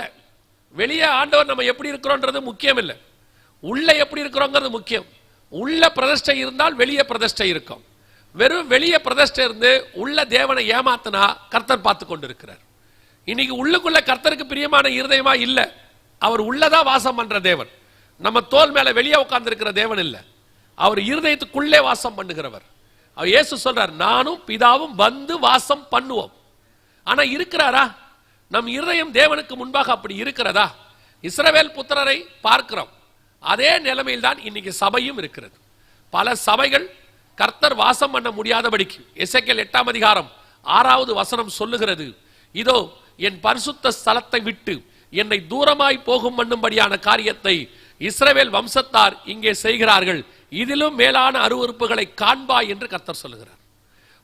வெளியே ஆண்டவர் நம்ம எப்படி இருக்கிறோன்றது முக்கியம் இல்லை, உள்ள எப்படி இருக்கிறோங்கிறது முக்கியம். உள்ள பிரதிஷ்டை இருந்தால் வெளியே பிரதிஷ்டை இருக்கும். வெறும் வெளியே பிரதிஷ்டை இருந்து உள்ள தேவனை ஏமாத்தினா கர்த்தர் பார்த்து கொண்டிருக்கிறார். இன்னைக்கு உள்ளுக்குள்ள கர்த்தருக்கு பிரியமான இருதயமா இல்ல. அவர் உள்ளதான் வாசம் பண்ற தேவன். நம்ம தோல் மேல வெளியே உட்கார்ந்து இருக்கிற தேவன் இல்ல. அவர் இருதயத்துக்குள்ளே வாசம் பண்ணுகிறவர். அவர் இயேசு சொல்றார், நானும் பிதாவும் வந்து வாசம் பண்ணுவோம். ஆனா இருக்கிறாரா? நம் இருதயம் தேவனுக்கு முன்பாக அப்படி இருக்கிறதா? இஸ்ரவேல் புத்திரரை பார்க்கிறோம். அதே நிலைமையில் தான் இன்னைக்கு சபையும் இருக்கிறது. பல சபைகள் கர்த்தர் வாசம் பண்ண முடியாதபடிக்கு, எசேக்கியேல் 8ஆம் அதிகாரம் 6வது வசனம் சொல்லுகிறது, இதோ என் பரிசுத்த ஸ்தலத்தை விட்டு என்னை தூரமாய் போகும் பண்ணும்படியான காரியத்தை இஸ்ரவேல் வம்சத்தார் இங்கே செய்கிறார்கள், இதிலும் மேலான அருவருப்புகளை காண்பாய் என்று கர்த்தர் சொல்லுகிறார்.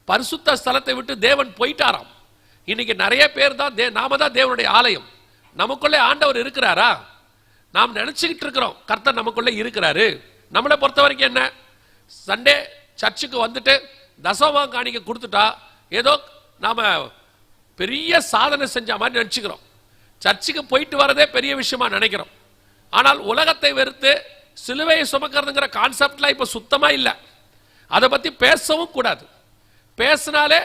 பரிசுத்த ஸ்தலத்தை விட்டு தேவன் போயிட்டாராம். இன்னைக்கு நிறைய பேர் தான் நாம தான் தேவனுடைய ஆலயம். நமக்குள்ளே ஆண்டவர் இருக்கிறாரா? நாம் நினைச்சுக்கிட்டு இருக்கிறோம் கர்த்தர் நமக்குள்ளே இருக்கிறாரு. நம்மளை பொறுத்த வரைக்கும் என்ன, சண்டே சர்ச்சுக்கு வந்துட்டு தசமபாகம் காணிக்கை கொடுத்துட்டா ஏதோ நாம பெரிய சாதனை செஞ்ச மாதிரி நினைச்சுக்கிறோம். சர்ச்சுக்கு போயிட்டு வரதே பெரிய விஷயமா நினைக்கிறோம். ஆனால் உலகத்தை வெறுத்து சிலுவையை சுமக்கிறதுங்கிற கான்செப்ட்லாம் இப்ப சுத்தமா இல்லை. அதை பத்தி பேசவும் கூடாது. பேசினாலே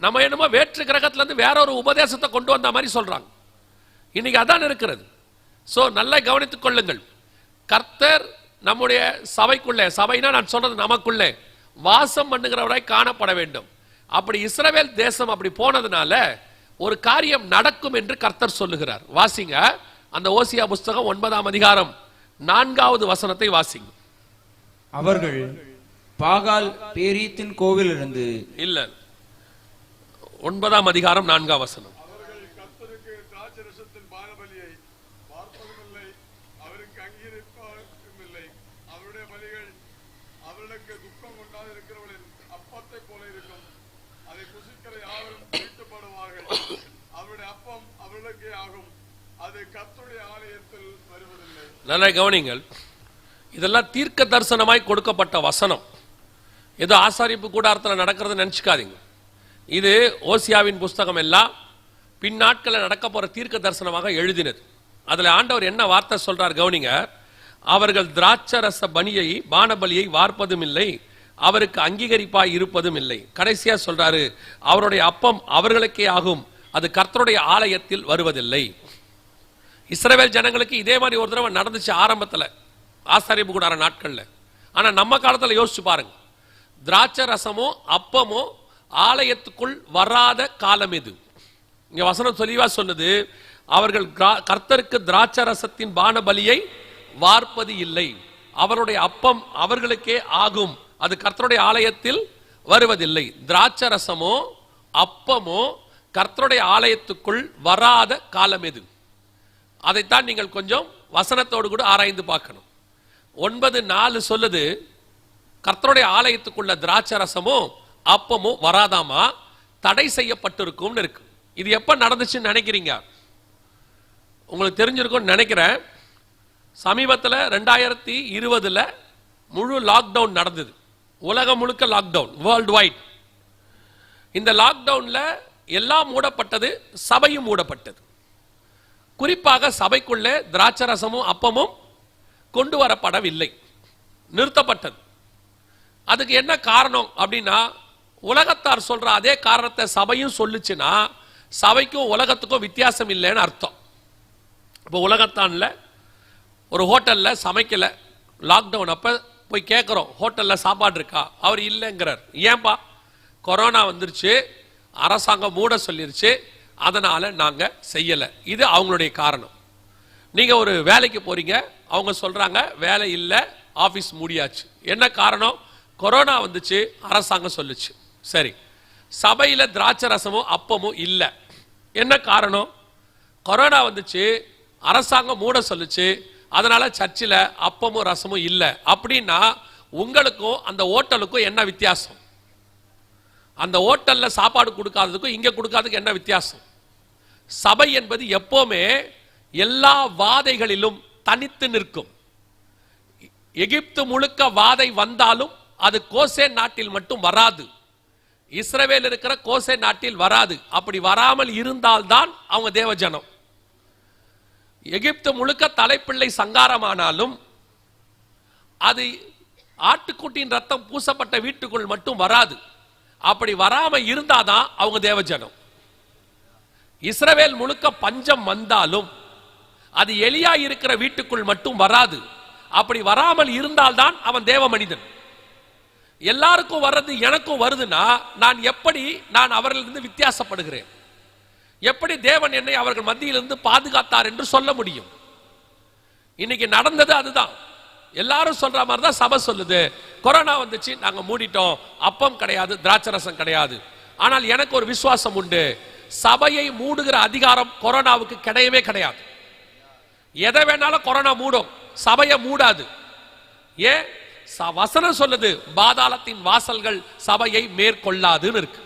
நம்ம என்னமோ வேற்று கிரகத்துல இருந்து வேற ஒரு உபதேசத்தை கொண்டு வந்த மாதிரி சொல்றாங்க. இன்னைக்கு அதான் இருக்கிறது. சோ நல்லா கவனித்துக் கொள்ளுங்கள். கர்த்தர் நம்முடைய சபைக்குள்ளே, சபைனா நான் சொல்றது நமக்குள்ளே வாசம் பண்ணுகிறவராய் காணப்பட வேண்டும். அப்படி இஸ்ரவேல் தேசம் அப்படி போனதுனால ஒரு காரியம் நடக்கும் என்று கர்த்தர் சொல்லுகிறார். வாசிங்க அந்த ஓசியா புஸ்தகம் 9ஆம் அதிகாரம் 4வது வசனத்தை வாசிங்க. அவர்கள் பாகால் பேரீத்தின் கோவிலிருந்து இல்ல 9ஆம் அதிகாரம் 4ஆம் வசனம். அவர்கள் கர்த்தருக்கு திராட்சரசத்தின் பானபலியை பார்ப்பதுமில்லை, அவருக்கு அங்கீகரிப்பதும் இல்லை. அவருடைய பலிகள் அவர்களுக்கு துக்கம் கொண்டாதிருக்கிறவர்களின் அப்பத்தை போல இருக்கும். அதை புசிக்கிற யாரும் வீழ்த்தப்படுவார்கள். அவருடைய அப்பம் அவர்களுக்கே ஆகும். அது கர்த்தருடைய ஆலயத்தில் வருவதில்லை. நல்லா கவனிங்கள். இதெல்லாம் தீர்க்க தரிசனமாய் கொடுக்கப்பட்ட வசனம். ஏதோ ஆசாரிப்பு கூடாரத்தில் நடக்கிறது நினைச்சுக்காதீங்க. இது ஓசியாவின் புஸ்தகம் எல்லாம் பின்னாட்களில் நடக்க போற தீர்க்க தரிசனமாக எழுதினது. அதுல ஆண்டவர் என்ன வார்த்தை சொல்றார் கவனிங்க. அவர்கள் திராட்சரச பானபலியை வார்ப்பதும் இல்லை, அவருக்கு அங்கீகரிப்பாய் இருப்பதும் இல்லை. கடைசியா சொல்றாரு, அவருடைய அப்பம் அவர்களுக்கே ஆகும், அது கர்த்தருடைய ஆலயத்தில் வருவதில்லை. இஸ்ரவேல் ஜனங்களுக்கு இதே மாதிரி ஒரு தடவை நடந்துச்சு ஆரம்பத்துல ஆசாரிப்பு கூடார நாட்கள்ல. ஆனா நம்ம காலத்துல யோசிச்சு பாருங்க, திராட்சை ரசமோ அப்பமோ ஆலயத்துக்குள் வராத காலம் இது. இங்க வசனம் தெளிவா சொன்னது, அவர்கள் கர்த்தருக்கு திராட்சை ரசத்தின் பானபலியை வார்ப்பது இல்லை, அவருடைய அப்பம் அவர்களுக்கே ஆகும், அது கர்த்தருடைய ஆலயத்தில் வருவதில்லை. திராட்சை ரசமோ அப்பமோ கர்த்தருடைய ஆலயத்துக்குள் வராத காலம் எது? அதைத்தான் நீங்கள் கொஞ்சம் வசனத்தோடு கூட ஆராய்ந்து பார்க்கணும். 9:4 சொல்லுது, கர்த்தருடைய ஆலயத்துக்குள்ள திராட்சை ரசமோ அப்பமோ வராதாமா, தடை செய்யப்பட்டிருக்கும் இருக்கு. இது எப்ப நடந்துச்சுன்னு நினைக்கிறீங்க? உங்களுக்கு தெரிஞ்சிருக்கும் நினைக்கிறேன். சமீபத்தில் 2020 முழு லாக்டவுன் நடந்தது. உலகம் முழுக்க லாக்டவுன், வேர்ல்டு வைட். இந்த லாக்டவுன்ல எல்லாம் மூடப்பட்டது, சபையும் மூடப்பட்டது. குறிப்பாக சபைக்குள்ளே திராட்சை ரசமும் அப்பமும் கொண்டு வரப்படவில்லை, நிறுத்தப்பட்டது. அதுக்கு என்ன காரணம் அப்படின்னா, உலகத்தார் சொல்ற அதே காரணத்தை சபையும் சொல்லுச்சுன்னா சபைக்கும் உலகத்துக்கும் வித்தியாசம் இல்லைன்னு அர்த்தம். இப்போ உலகத்தான்ல ஒரு ஹோட்டல்ல சமைக்கல, லாக்டவுன் அப்ப போய் கேட்கிறோம் ஹோட்டல்ல சாப்பாடு இருக்கா, அவர் இல்லைங்கிறார். ஏன்பா? கொரோனா வந்துருச்சு, அரசாங்கம் மூட சொல்லிருச்சு, அதனால நாங்க செய்யல. இது அவங்களுடைய காரணம். நீங்க ஒரு வேலைக்கு போறீங்க, அவங்க சொல்றாங்க வேலை இல்லை, ஆபீஸ் மூடியாச்சு. என்ன காரணம்? கொரோனா வந்துச்சு, அரசாங்கம் சொல்லுச்சு. சரி, சபையில திராட்சை ரசமும் அப்பமும் இல்ல, என்ன காரணம்? கொரோனா வந்துச்சு, அரசாங்கம் மூட சொல்லுச்சு, அதனால சர்ச்சில் அப்பமும் ரசமும் இல்ல. அப்படின்னா உங்களுக்கும் அந்த ஹோட்டலுக்கும் என்ன வித்தியாசம்? அந்த ஹோட்டல்ல சாப்பாடு கொடுக்காததுக்கும் இங்க கொடுக்காததுக்கு என்ன வித்தியாசம்? சபை என்பது எப்பவுமே எல்லா வாதைகளிலும் தனித்து நிற்கும். எகிப்து முழுக்க வாதை வந்தாலும் அது கோசேன் நாட்டில் மட்டும் வராது, இஸ்ரவேல் இருக்கிற கோசேன் நாட்டில் வராது. அப்படி வராமல் இருந்தால்தான் அவங்க தேவஜனம். எகிப்து முழுக்க தலைப்பிள்ளை சங்காரமானாலும் அது ஆட்டுக்குட்டியின் ரத்தம் பூசப்பட்ட வீட்டுக்குள் மட்டும் வராது. அப்படி வராம இருந்தாதான் அவங்க தேவஜனம். இஸ்ரவேல் முழுக்க பஞ்சம் வந்தாலும் அது எலியா இருக்கிற வீட்டுக்குள் மட்டும் வராது. அப்படி வராமல் இருந்தால்தான் அவன் தேவ மனிதன். எல்லாருக்கும் வர்றது எனக்கும் வருதுன்னா நான் அவர்களிருந்து வித்தியாசப்படுகிறேன்? எப்படி தேவன் என்னை அவர்கள் மத்தியிலிருந்து பாதுகாத்தார் என்று சொல்ல முடியும்? இன்னைக்கு நடந்தது அதுதான். எல்லாரும் சொல்ற மாதிரி தான் சபை சொல்லுது. கொரோனா வந்துச்சு, நாங்க மூடிட்டோம், அப்பம் கிடையாது, திராட்சை ரசம் கிடையாது. ஆனால் எனக்கு ஒரு விசுவாசம் உண்டு, சபையை மூடுகிற அதிகாரம் கொரோனாவுக்கு கிடையவே கிடையாது. எதை வேணாலும் கொரோனா மூடும், சபையை மூடாது. ஏன்? வசனம் சொல்லுது, பாதாளத்தின் வாசல்கள் சபையை மேற்கொள்ளாதுன்னு இருக்கு.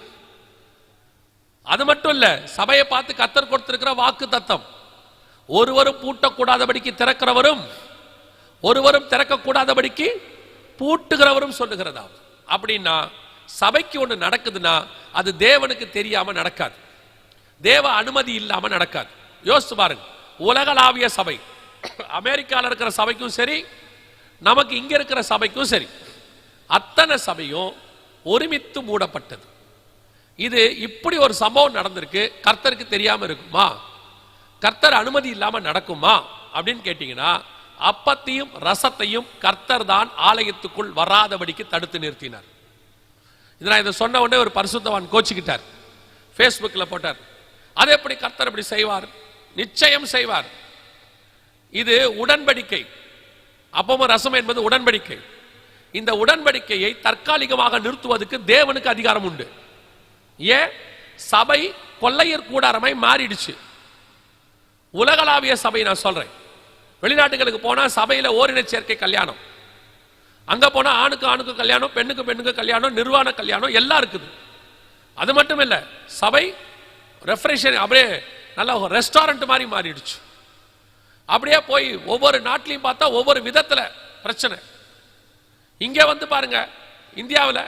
அது மட்டும் இல்ல, சபையை பார்த்து கர்த்தர் கொடுத்திருக்கிற வாக்கு தத்தம், ஒருவரும் பூட்டக்கூடாதபடிக்கு திறக்கிறவரும் ஒருவரும் திறக்கக்கூடாதபடிக்கு பூட்டுகிறவரும் சொல்லுகிறதா. அப்படின்னா சபைக்கு ஒண்ணு நடக்குதுன்னா அது தேவனுக்கு தெரியாம நடக்காது, தேவ அனுமதி இல்லாம நடக்காது. யோசிச்சு பாருங்க, உலகளாவிய சபை, அமெரிக்காவில் இருக்கிற சபைக்கும் சரி, நமக்கு இங்க இருக்கிற சபைக்கும் சரி, அத்தனை சபையும் ஒருமித்து மூடப்பட்டது. இது இப்படி ஒரு சம்பவம் நடந்திருக்கு, கர்த்தருக்கு தெரியாம இருக்குமா? கர்த்தர் அனுமதி இல்லாம நடக்குமா அப்படின்னு கேட்டீங்கன்னா, அப்பத்தையும் ரசத்தையும் கர்த்தர் தான் ஆலயத்துக்குள் வராதபடிக்கு தடுத்து நிறுத்தினார். இதை சொன்ன உடனே ஒரு பரிசுத்தவான் கோச்சிக்கிட்டார், ஃபேஸ்புக்கில் போட்டார். அது எப்படி கர்த்தர் இப்படி செய்வார்? நிச்சயம் செய்வார். இது உடன்படிக்கை, அப்பமும் ரசம் என்பது உடன்படிக்கை. இந்த உடன்படிக்கையை தற்காலிகமாக நிறுத்துவதற்கு தேவனுக்கு அதிகாரம் உண்டு. ஏன்? சபை கொள்ளையர் கூடாரமாய் மாறிடுச்சு. உலகளாவிய சபை நான் சொல்றேன். வெளிநாட்டுகளுக்கு போனா சபையில ஓரின சேர்க்கை கல்யாணம், அங்க போனா ஆணுக்கு ஆணுக்கு கல்யாணம், பெண்ணுக்கு பெண்ணுக்கு கல்யாணம், நிர்வாண கல்யாணம் எல்லாம் இருக்குது. அது மட்டும் இல்ல, சபை ரெஃப்ரெஷன் அப்படியே நல்ல ரெஸ்டாரண்ட் மாதிரி மாறிடுச்சு. அப்படியே போய் ஒவ்வொரு நாட்டிலையும் பார்த்தா ஒவ்வொரு விதத்துல பிரச்சனை. இங்க வந்து பாருங்க, இந்தியாவில்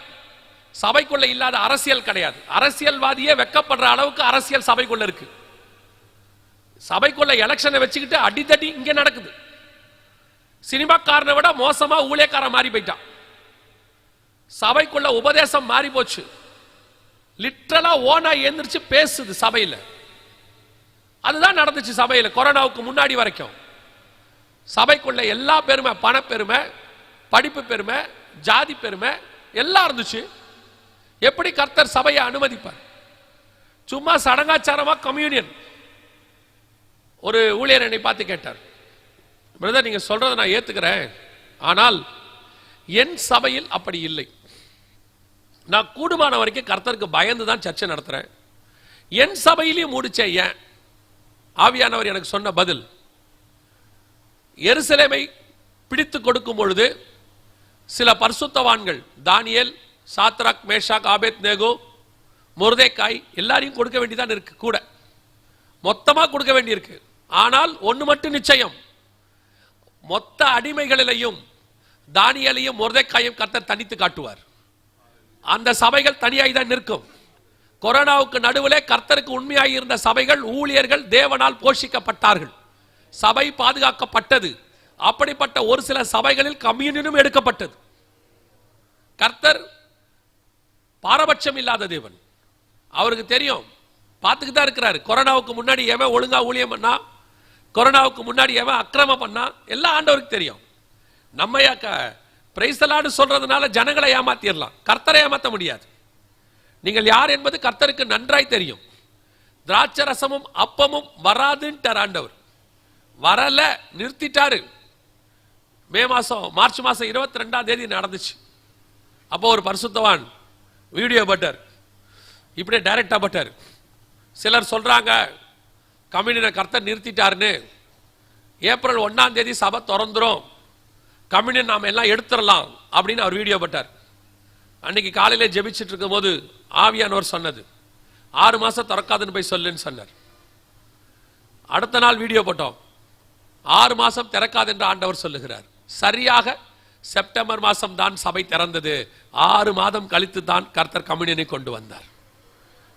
சபைக்குள்ள இல்லாத அரசியல் கிடையாது. அரசியல்வாதியே வெக்கப்படுற அளவுக்கு அரசியல் சபைக்குள்ள இருக்கு. சபைக்குள்ள எலெக்ஷனை வச்சுக்கிட்டு அடித்தடி இங்க நடக்குது. சினிமாக்காரனை விட மோசமா ஊழியக்காரன் மாறி போயிட்டான். சபைக்குள்ள உபதேசம் மாறி போச்சு. லிட்டரலா ஓனா எந்திரிச்சு பேசுது சபையில. அதுதான் நடந்துச்சு சபையில கொரோனாவுக்கு முன்னாடி வரைக்கும். சபைக்குள்ள எல்லா பெருமை, பண பெருமை, படிப்பு பெருமை, ஜாதி பெருமை எல்லாம் இருந்துச்சு. எப்படி கர்த்தர் சபையை அனுமதிப்பார்? சும்மா சடங்காச்சாரமா கம்யூனியன். ஒரு ஊழியர் என்னை பார்த்து கேட்டார், பிரதர் நீங்க சொல்றதை நான் ஏத்துக்கிறேன், ஆனால் என் சபையில் அப்படி இல்லை. நான் கூடுமான வரைக்கும் கர்த்தருக்கு பயந்து தான் சர்ச்சை நடத்துறேன். என் சபையிலையும் மூடிச்சேன். ஏன்? ஆவியானவர் எனக்கு சொன்ன பதில், எருசலேமை பிடித்து கொடுக்கும் பொழுது சில பரிசுத்தவான்கள், தானியேல், சாத்ராக், மேஷாக், ஆபேத்நேகோ, மொர்தெக்காய் எல்லாரையும் கொடுக்க வேண்டியதான் இருக்கு, கூட மொத்தமா கொடுக்க வேண்டியிருக்கு. ஆனால் ஒன்று மட்டும் நிச்சயம், மொத்த அடிமைகளிலையும் தானியேலையும் மொர்தெக்காயும் கர்த்தர் தனித்து காட்டுவார். அந்த சபைகள் தனியாய் தான் நிற்கும். கொரோனாவுக்கு நடுவிலே கர்த்தருக்கு உண்மையாய் இருந்த சபைகள், ஊழியர்கள் தேவனால் போஷிக்கப்பட்டார்கள், சபை பாதுகாக்கப்பட்டது. அப்படிப்பட்ட ஒரு சில சபைகளில் கம்யூனியனும் எடுக்கப்பட்டது. கர்த்தர் பாரபட்சம் இல்லாத தேவன். அவருக்கு தெரியும், பார்த்துக்கு தான் இருக்கிறாரு. கொரோனாவுக்கு முன்னாடி எவன் ஒழுங்கா ஊழியம் பண்ணா, கொரோனாவுக்கு முன்னாடி எவன் அக்கிரமம் பண்ணா, எல்லாம் ஆண்டவருக்கு தெரியும். நம்ம பிரைஸ் தி லார்ட் சொல்றதுனால ஜனங்களை ஏமாத்திடலாம், கர்த்தரை ஏமாற்ற முடியாது. நீங்கள் யார் என்பது கர்த்தருக்கு நன்றாய் தெரியும். திராட்சை ரசமும் அப்பமும் வராதுன்ட்டார் ஆண்டவர். வரல, நிறுத்திட்டாரு. மார்ச் மாசம் 22ஆம் தேதி நடந்துச்சு. அப்போ ஒரு பரிசுத்தவான் வீடியோ பட்டார், இப்படியே டைரக்டா பட்டார். சிலர் சொல்றாங்க கம்யூனியனை கர்த்தர் நிறுத்திட்டாருன்னு. ஏப்ரல் 1ஆம் தேதி சபை திறந்துரும், கம்யூனியன் நாம எல்லாம் எடுத்துடலாம் அப்படின்னு அவர் வீடியோ பட்டார். அன்னைக்கு காலையில ஜெபிச்சுட்டு இருக்கும் போது ஆவியானவர் சொன்னது, 6 மாசம் திறக்காதுன்னு போய் சொல்லுன்னு சொன்னார். அடுத்த நாள் வீடியோ போட்டோம், 6 மாசம் திறக்காது என்று ஆண்டவர் சொல்லுகிறார். சரியாக செப்டம்பர் மாசம் தான் சபை திறந்தது. 6 மாதம் கழித்து தான் கர்த்தர் கம்யூனியனை கொண்டு வந்தார்.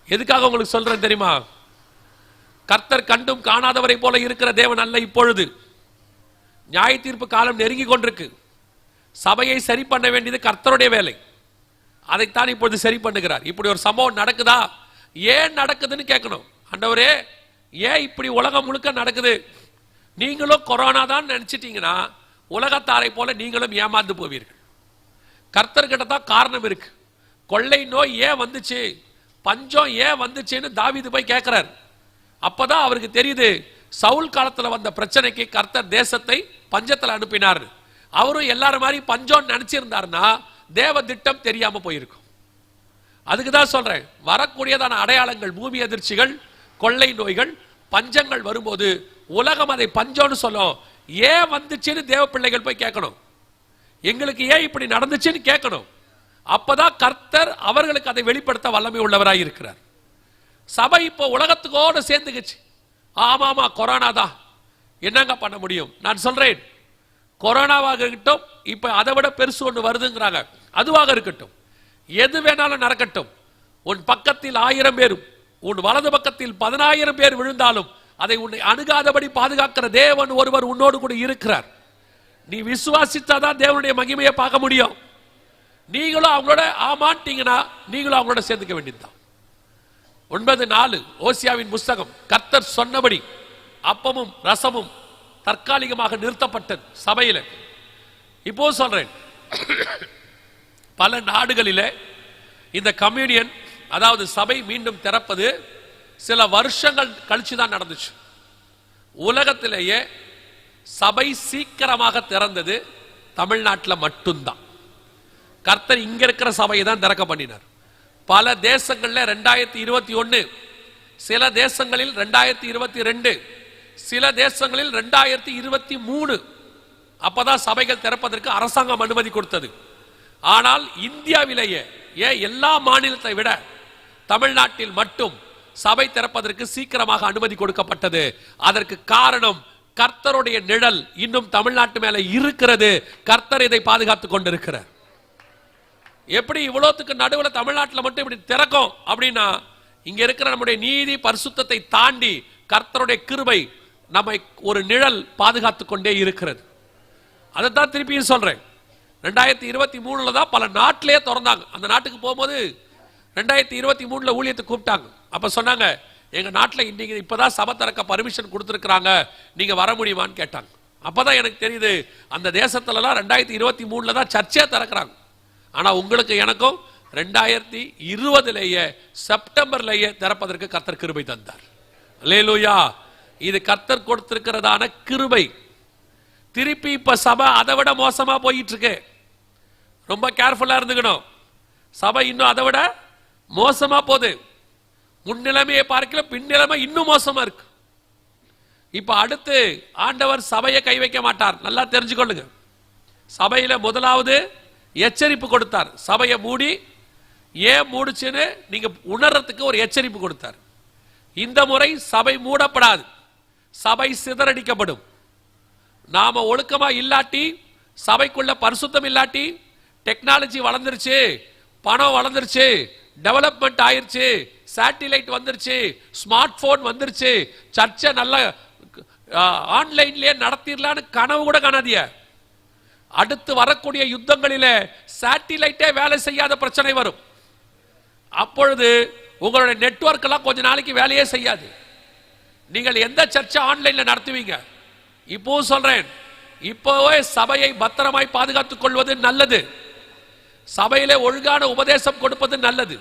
எதுக்காக உங்களுக்கு சொல்றேன் தெரியுமா? கர்த்தர் கண்டும் காணாதவரை போல இருக்கிற தேவன் அல்ல. இப்பொழுது நியாய தீர்ப்பு காலம் நெருங்கி கொண்டிருக்கு. சபையை சரி பண்ண வேண்டியது கர்த்தருடைய வேலை. அதைத்தான் இப்பொழுது சரி பண்ணுகிறார். இப்படி ஒரு சம்பவம் நடக்குதா, ஏன் நடக்குதுன்னு கேட்கணும். ஆண்டவரே, ஏன் இப்படி உலகம் முழுக்க நடக்குது? நீங்களும் கொரோனா தான் நினைச்சிட்டீங்கன்னா உலகத்தாரை போல நீங்களும் ஏமாந்து போவீர்கள். கர்த்தர்கிட்ட தான் காரணம் இருக்கு. கொள்ளை நோய் ஏன் வந்துச்சு, பஞ்சம் ஏன் வந்துச்சுன்னு தாவீது போய் கேட்கிறார். அப்பதான் அவருக்கு தெரியுது, சவுல் காலத்துல வந்த பிரச்சனைக்கு கர்த்தர் தேசத்தை பஞ்சத்துல அனுப்பினார். அவரும் எல்லாரும் மாதிரி பஞ்சம் நினைச்சிருந்தாருன்னா தேவ திட்டம் தெரியாம போயிருக்கும். அதுக்குதான் சொல்றேன், வரக்கூடியதான அடையாளங்கள், பூமி அதிர்ச்சிகள், கொள்ளை நோய்கள், பஞ்சங்கள் வரும்போது உலகம் அதை பஞ்சம்னு சொல்லும். ஏன் வந்துச்சுன்னு தேவ பிள்ளைகள் போய் கேட்கணும். எங்களுக்கு ஏன் இப்படி நடந்துச்சுன்னு கேட்கணும். அப்பதான் கர்த்தர் அவர்களுக்கு அதை வெளிப்படுத்த வல்லமை உள்ளவராய் இருக்கிறார். சபை இப்போ உலகத்துக்கோடு சேர்ந்துக்குச்சு. ஆமாமா கொரோனா தான், என்னங்க பண்ண முடியும்? நான் சொல்றேன், கொரோனாவாக இருக்கட்டும், இப்ப அதை விட பெருசு ஒன்று வருதுங்கிறாங்க, அதுவாக இருக்கட்டும், எது வேணாலும் நடக்கட்டும். உன் பக்கத்தில் 1000 பேரும் உன் வலது பக்கத்தில் 10,000 பேர் விழுந்தாலும் அதை உன்னை அணுகாதபடி பாதுகாக்கிற தேவன் ஒருவர் உன்னோடு கூட இருக்கிறார். நீ விசுவாசித்தாதான் தேவனுடைய மகிமையை பார்க்க முடியும். நீங்களும் அவங்களோட ஆமாட்டீங்கன்னா நீங்களும் அவங்களோட சேர்ந்துக்க வேண்டியதுதான். 9:4 ஓசியாவின் புஸ்தகம். கர்த்தர் சொன்னபடி அப்பமும் ரசமும் தற்காலிகமாக நிறுத்தப்பட்டது சபையில. இப்போ சொல்றேன், பல நாடுகளிலே இந்த கம்யூனியன், அதாவது சபை மீண்டும் திறப்பது சில வருஷங்கள் கழிச்சுதான் நடந்துச்சு. உலகத்திலேயே சபை சீக்கிரமாக திறந்தது தமிழ்நாட்டில் மட்டும்தான். கர்த்தர் இங்க இருக்கிற சபையை தான் திறக்க பண்ணினார். பல தேசங்கள்ல 2021, சில தேசங்களில் 2022, சில தேசங்களில் 2023 அப்பதான் சபைகள் திறப்பதற்கு அரசாங்கம் அனுமதி கொடுத்தது. ஆனால் இந்தியாவிலேயே எல்லா மாநிலத்தை விட தமிழ்நாட்டில் மட்டும் சபை திறப்பதற்கு சீக்கிரமாக அனுமதி கொடுக்கப்பட்டது. அதற்கு காரணம் கர்த்தருடைய நிழல் இன்னும் தமிழ்நாட்டு மேல இருக்கிறது. கர்த்தர் இதை பாதுகாத்துக் கொண்டிருக்கிறார். எப்படி இவ்வளவுக்கு நடுவில் தமிழ்நாட்டில் மட்டும் இப்படி திறக்கும் அப்படின்னா, இங்க இருக்கிற நம்முடைய நீதி பரிசுத்தத்தை தாண்டி கர்த்தருடைய கிருபை நம்மை ஒரு நிழல் பாதுகாத்துக் கொண்டே இருக்கிறது. அதைத்தான் திருப்பியும் சொல்றேன். 2023 தான் பல நாட்டிலே திறந்தாங்க. அந்த நாட்டுக்கு போகும்போது 2023 ஊழியத்தை கூப்பிட்டாங்க. அப்ப சொன்னாங்க, எங்க நாட்டில் இன்னைக்கு இப்பதான் சபை திறக்க பர்மிஷன் கொடுத்துருக்காங்க, நீங்க வர முடியுமான்னு கேட்டாங்க. அப்பதான் எனக்கு தெரியுது, அந்த தேசத்துலலாம் 2023 தான் சர்ச்சே திறக்கிறாங்க. ஆனா உங்களுக்கு எனக்கும் 2020 செப்டம்பர்லேயே திறப்பதற்கு கர்த்தர் கிருபை தந்தார். அல்லேலூயா. இது கர்த்தர் கொடுத்திருக்கிறதான கிருபை. திருப்பி இப்ப சபை அதை விட மோசமா போயிட்டு இருக்கு. ரொம்ப கேர்ஃபுல்லா இருந்துக்கணும். சபை இன்னும் அதை விட மோசமா போகுது. முன்னிலைமையை பார்க்கல, பின்னிலைமை இன்னும் மோசமா இருக்கு. இப்ப அடுத்து ஆண்டவர் சபையை கை வைக்க மாட்டார். நல்லா தெரிஞ்சுக்கொள்ளுங்க. சபையில முதலாவது எச்சரிப்பு கொடுத்தார். சபையை மூடி, ஏன் மூடுச்சுன்னு நீங்க உணர்றதுக்கு ஒரு எச்சரிப்பு கொடுத்தார். இந்த முறை சபை மூடப்படாது, சபை சிதறடிக்கப்படும். நாம ஒழுக்கமா இல்லாட்டி, சபைக்குள்ள பரிசுத்தம் இல்லாட்டி, டெக்னாலஜி வளர்ந்துருச்சு, பணம் வளர்ந்துருச்சு, டெவலப்மெண்ட் ஆயிருச்சு, சேட்டிலைட் வந்துருச்சு, ஸ்மார்ட் போன் வந்துருச்சு, சர்ச்சை நல்ல ஆன்லைன்லயே நடத்திடலான்னு கனவு கூட காணாதிய. அடுத்து வரக்கூடிய யுத்தங்களிலே சேட்டிலைட்டே வேலை செய்யாத பிரச்சனை வரும். அப்பொழுது உங்களுடைய நெட்வொர்க் எல்லாம் கொஞ்ச நாளைக்கு வேலையே செய்யாது. நீங்கள் எந்த சர்ச்சை ஆன்லைன்ல நடத்துவீங்க? இப்போ சொல்றேன், இப்போவே சபையை பத்திரமாய் பாதுகாத்துக் கொள்வது நல்லது. சபையிலே ஒழுங்கான உபதேசம் கொடுப்பது நல்லது.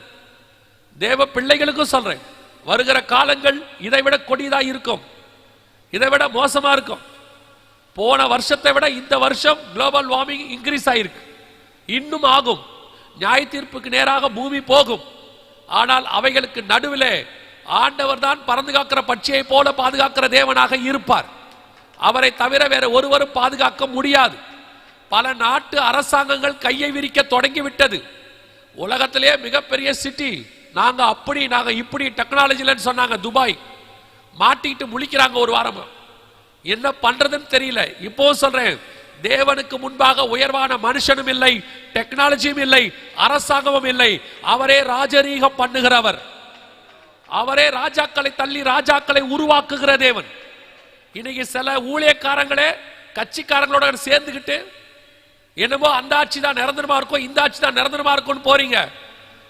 தேவ பிள்ளைகளுக்கும் சொல்றேன், வருகிற காலங்கள் இதை விட கொடியதா இருக்கும், இதை விட மோசமா இருக்கும். போன வருஷத்தை விட இந்த வருஷம் குளோபல் வார்மிங் இன்க்ரீஸ் ஆயிருக்கு, இன்னும் ஆகும். நியாய தீர்ப்புக்கு நேராக பூமி போகும். ஆனால் அவைகளுக்கு நடுவிலே ஆண்டவர் தான் பறந்து காக்கிற பட்சியை போல பாதுகாக்கிற தேவனாக இருப்பார். அவரை தவிர வேற ஒருவரும் பாதுகாக்க முடியாது. பல நாட்டு அரசாங்கங்கள் கையை விரிக்க தொடங்கிவிட்டது. உலகத்திலே மிகப்பெரிய சிட்டி, நாங்க அப்படி நாங்க இப்படி டெக்னாலஜிலன்னு சொன்னாங்க. துபாய் மாட்டிட்டு முழிக்கிறாங்க ஒரு வாரமா. என்ன பண்றதுன்னு தெரியல. இப்போ சொல்றேன், தேவனுக்கு முன்பாக உயர்வான மனுஷனும் இல்லை, டெக்னாலஜியும் இல்லை, அரசாங்கமும் இல்லை. அவரே ராஜரீகம் பண்ணுகிறவர். அவரே ராஜாக்களை தள்ளி ராஜாக்களை உருவாக்குகிற தேவன். இன்னைக்கு சில ஊழியக்காரங்களே கட்சிக்காரங்களோட சேர்ந்துக்கிட்டு என்னமோ அந்த ஆட்சி தான் நிரந்தரமா இருக்கும், இந்த ஆட்சி தான் நிரந்தரமா இருக்கும்னு போறீங்க.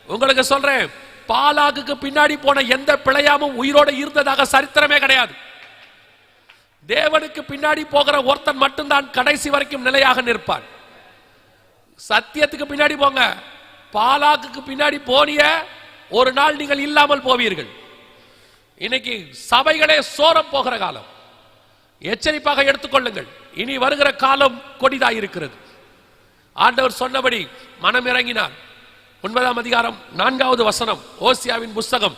உங்களுக்கு சொல்றேன், பாலாகுக்கு பின்னாடி போன எந்த பிழையாமும் உயிரோட இருந்ததாக சரித்திரமே கிடையாது. தேவனுக்கு பின்னாடி போகிற ஒருத்தன் மட்டும்தான் கடைசி வரைக்கும் நிலையாக நிற்பான். சத்தியத்துக்கு பின்னாடி போங்க. பாலாகுக்கு பின்னாடி போனிய ஒரு நாள் நீங்கள் இல்லாமல் போவீர்கள். இன்னைக்கு சபைகளே சோரம் போகிற காலம். எச்சரிப்பாக எடுத்துக்கொள்ளுங்கள். இனி வருகிற காலம் கொடிதாய் இருக்கிறது. ஆண்டவர் சொன்னபடி மனம் இறங்கினார். 9ஆம் அதிகாரம் 4வது வசனம், ஓசியாவின் புஸ்தகம்.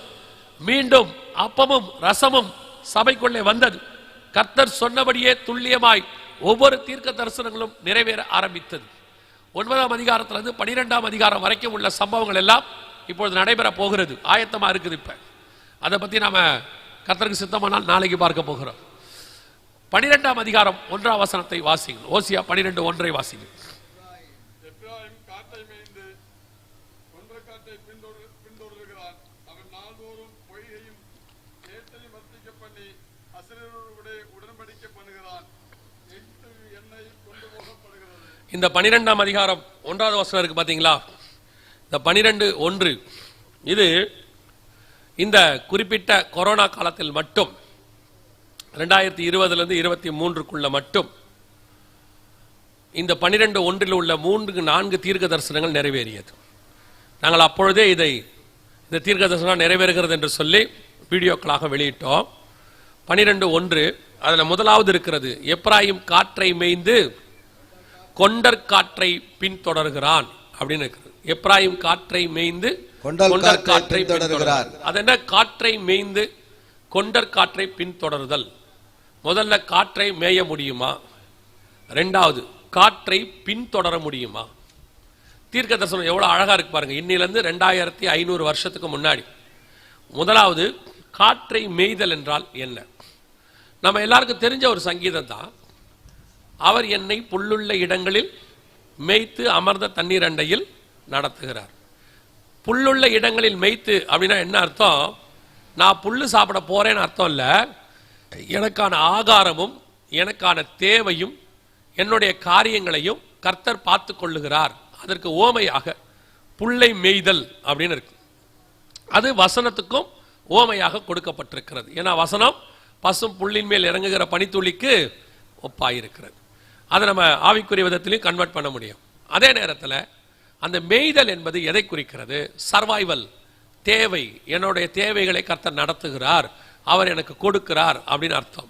மீண்டும் அப்பமும் ரசமும் சபைக்குள்ளே வந்தது. கர்த்தர் சொன்னபடியே துல்லியமாய் ஒவ்வொரு தீர்க்க தரிசனங்களும் நிறைவேற ஆரம்பித்தது. 9ஆம் அதிகாரத்திலிருந்து 12ஆம் அதிகாரம் வரைக்கும் உள்ள சம்பவங்கள் எல்லாம் இப்பொழுது நடைபெற போகிறது, ஆயத்தமா இருக்குது. இப்ப அதை பத்தி நாம கர்த்தருக்கு சித்தமானால் நாளைக்கு பார்க்க போகிறோம். 12ஆம் அதிகாரம் 1ஆம் வசனத்தை வாசிங்க. ஓசியா 12:1 வாசிங்க. எப்ராயிம் காட்டை மேய்ந்து கொன்றக்காட்டை பின்தொடர்கிறான். அவன் நாள்தோறும் பொய்யையும் ஏற்றையும் வர்த்திக்க பண்ணி அசிரியரோடு உடன்படிக்கை பண்ணுகிறான். எண்ணெய் கொண்டு போகப்படுகிறது. இந்த 12ஆம் அதிகாரம் 1வது வசனம் இருக்கு பாத்தீங்களா? இந்த 12:1 இது இந்த குறிப்பிட்ட கொரோனா காலத்தில் மட்டும் 2020 23 மட்டும் இந்த 12:1 உள்ள 3-4 தீர்க்க தரிசனங்கள் நிறைவேறியது. நாங்கள் அப்பொழுதே இந்த தீர்க்க தரிசனம் நிறைவேறுகிறது என்று சொல்லி வீடியோக்களாக வெளியிட்டோம். 12:1 அதுல முதலாவது இருக்கிறது, எப்ராயிம் காற்றை மேய்ந்து கொண்டற் காற்றை பின்தொடர்கிறான் அப்படின்னு இருக்குது. எப்ராயிம் காற்றை மேய்ந்து கொண்டற் காற்றை பின்தொடர்கிறார். அது என்ன? காற்றை மேய்ந்து கொண்டற் காற்றை பின்தொடர்தல். முதல்ல காற்றை மேய முடியுமா? இரண்டாவது காற்றை பின்தொடர முடியுமா? தீர்க்க தரிசனம் எவ்வளவு அழகா இருக்கு பாருங்க. இன்னிலிருந்து 2500 வருஷத்துக்கு முன்னாடி முதலாவது காற்றை மேய்தல் என்றால் என்ன? நம்ம எல்லாருக்கும் தெரிஞ்ச ஒரு சங்கீதம் தான். அவர் என்னை புல்லுள்ள இடங்களில் மேய்த்து அமர்ந்த தண்ணீர் அண்டையில் நடத்துகிறார். புல்லுள்ள இடங்களில் மேய்த்து அப்படின்னா என்ன அர்த்தம்? நான் புல்லு சாப்பிட போறேன்னு அர்த்தம் இல்ல. எனக்கான ஆகாரமும் எனக்கான தேவையும் என்னுடைய காரியங்களையும் கர்த்தர் பார்த்து கொள்ளுகிறார். அதற்கு ஓமையாக புல்லை மேய்தல் அப்படின்னு இருக்கு. அது வசனத்துக்கும் ஓமையாக கொடுக்கப்பட்டிருக்கிறது. ஏன்னா வசனம் பசும் புல்லின் மேல் இறங்குகிற பனித்துளிக்கு ஒப்பாயிருக்கிறது. அதை நம்ம ஆவிக்குரிய விதத்திலையும் கன்வெர்ட் பண்ண முடியும். அதே நேரத்தில் அந்த மேய்தல் என்பது எதை குறிக்கிறது? சர்வைவல், தேவை. என்னுடைய தேவைகளை கர்த்தர் நடத்துகிறார், அவர் எனக்கு கொடுக்கிறார் அப்படின்னு அர்த்தம்.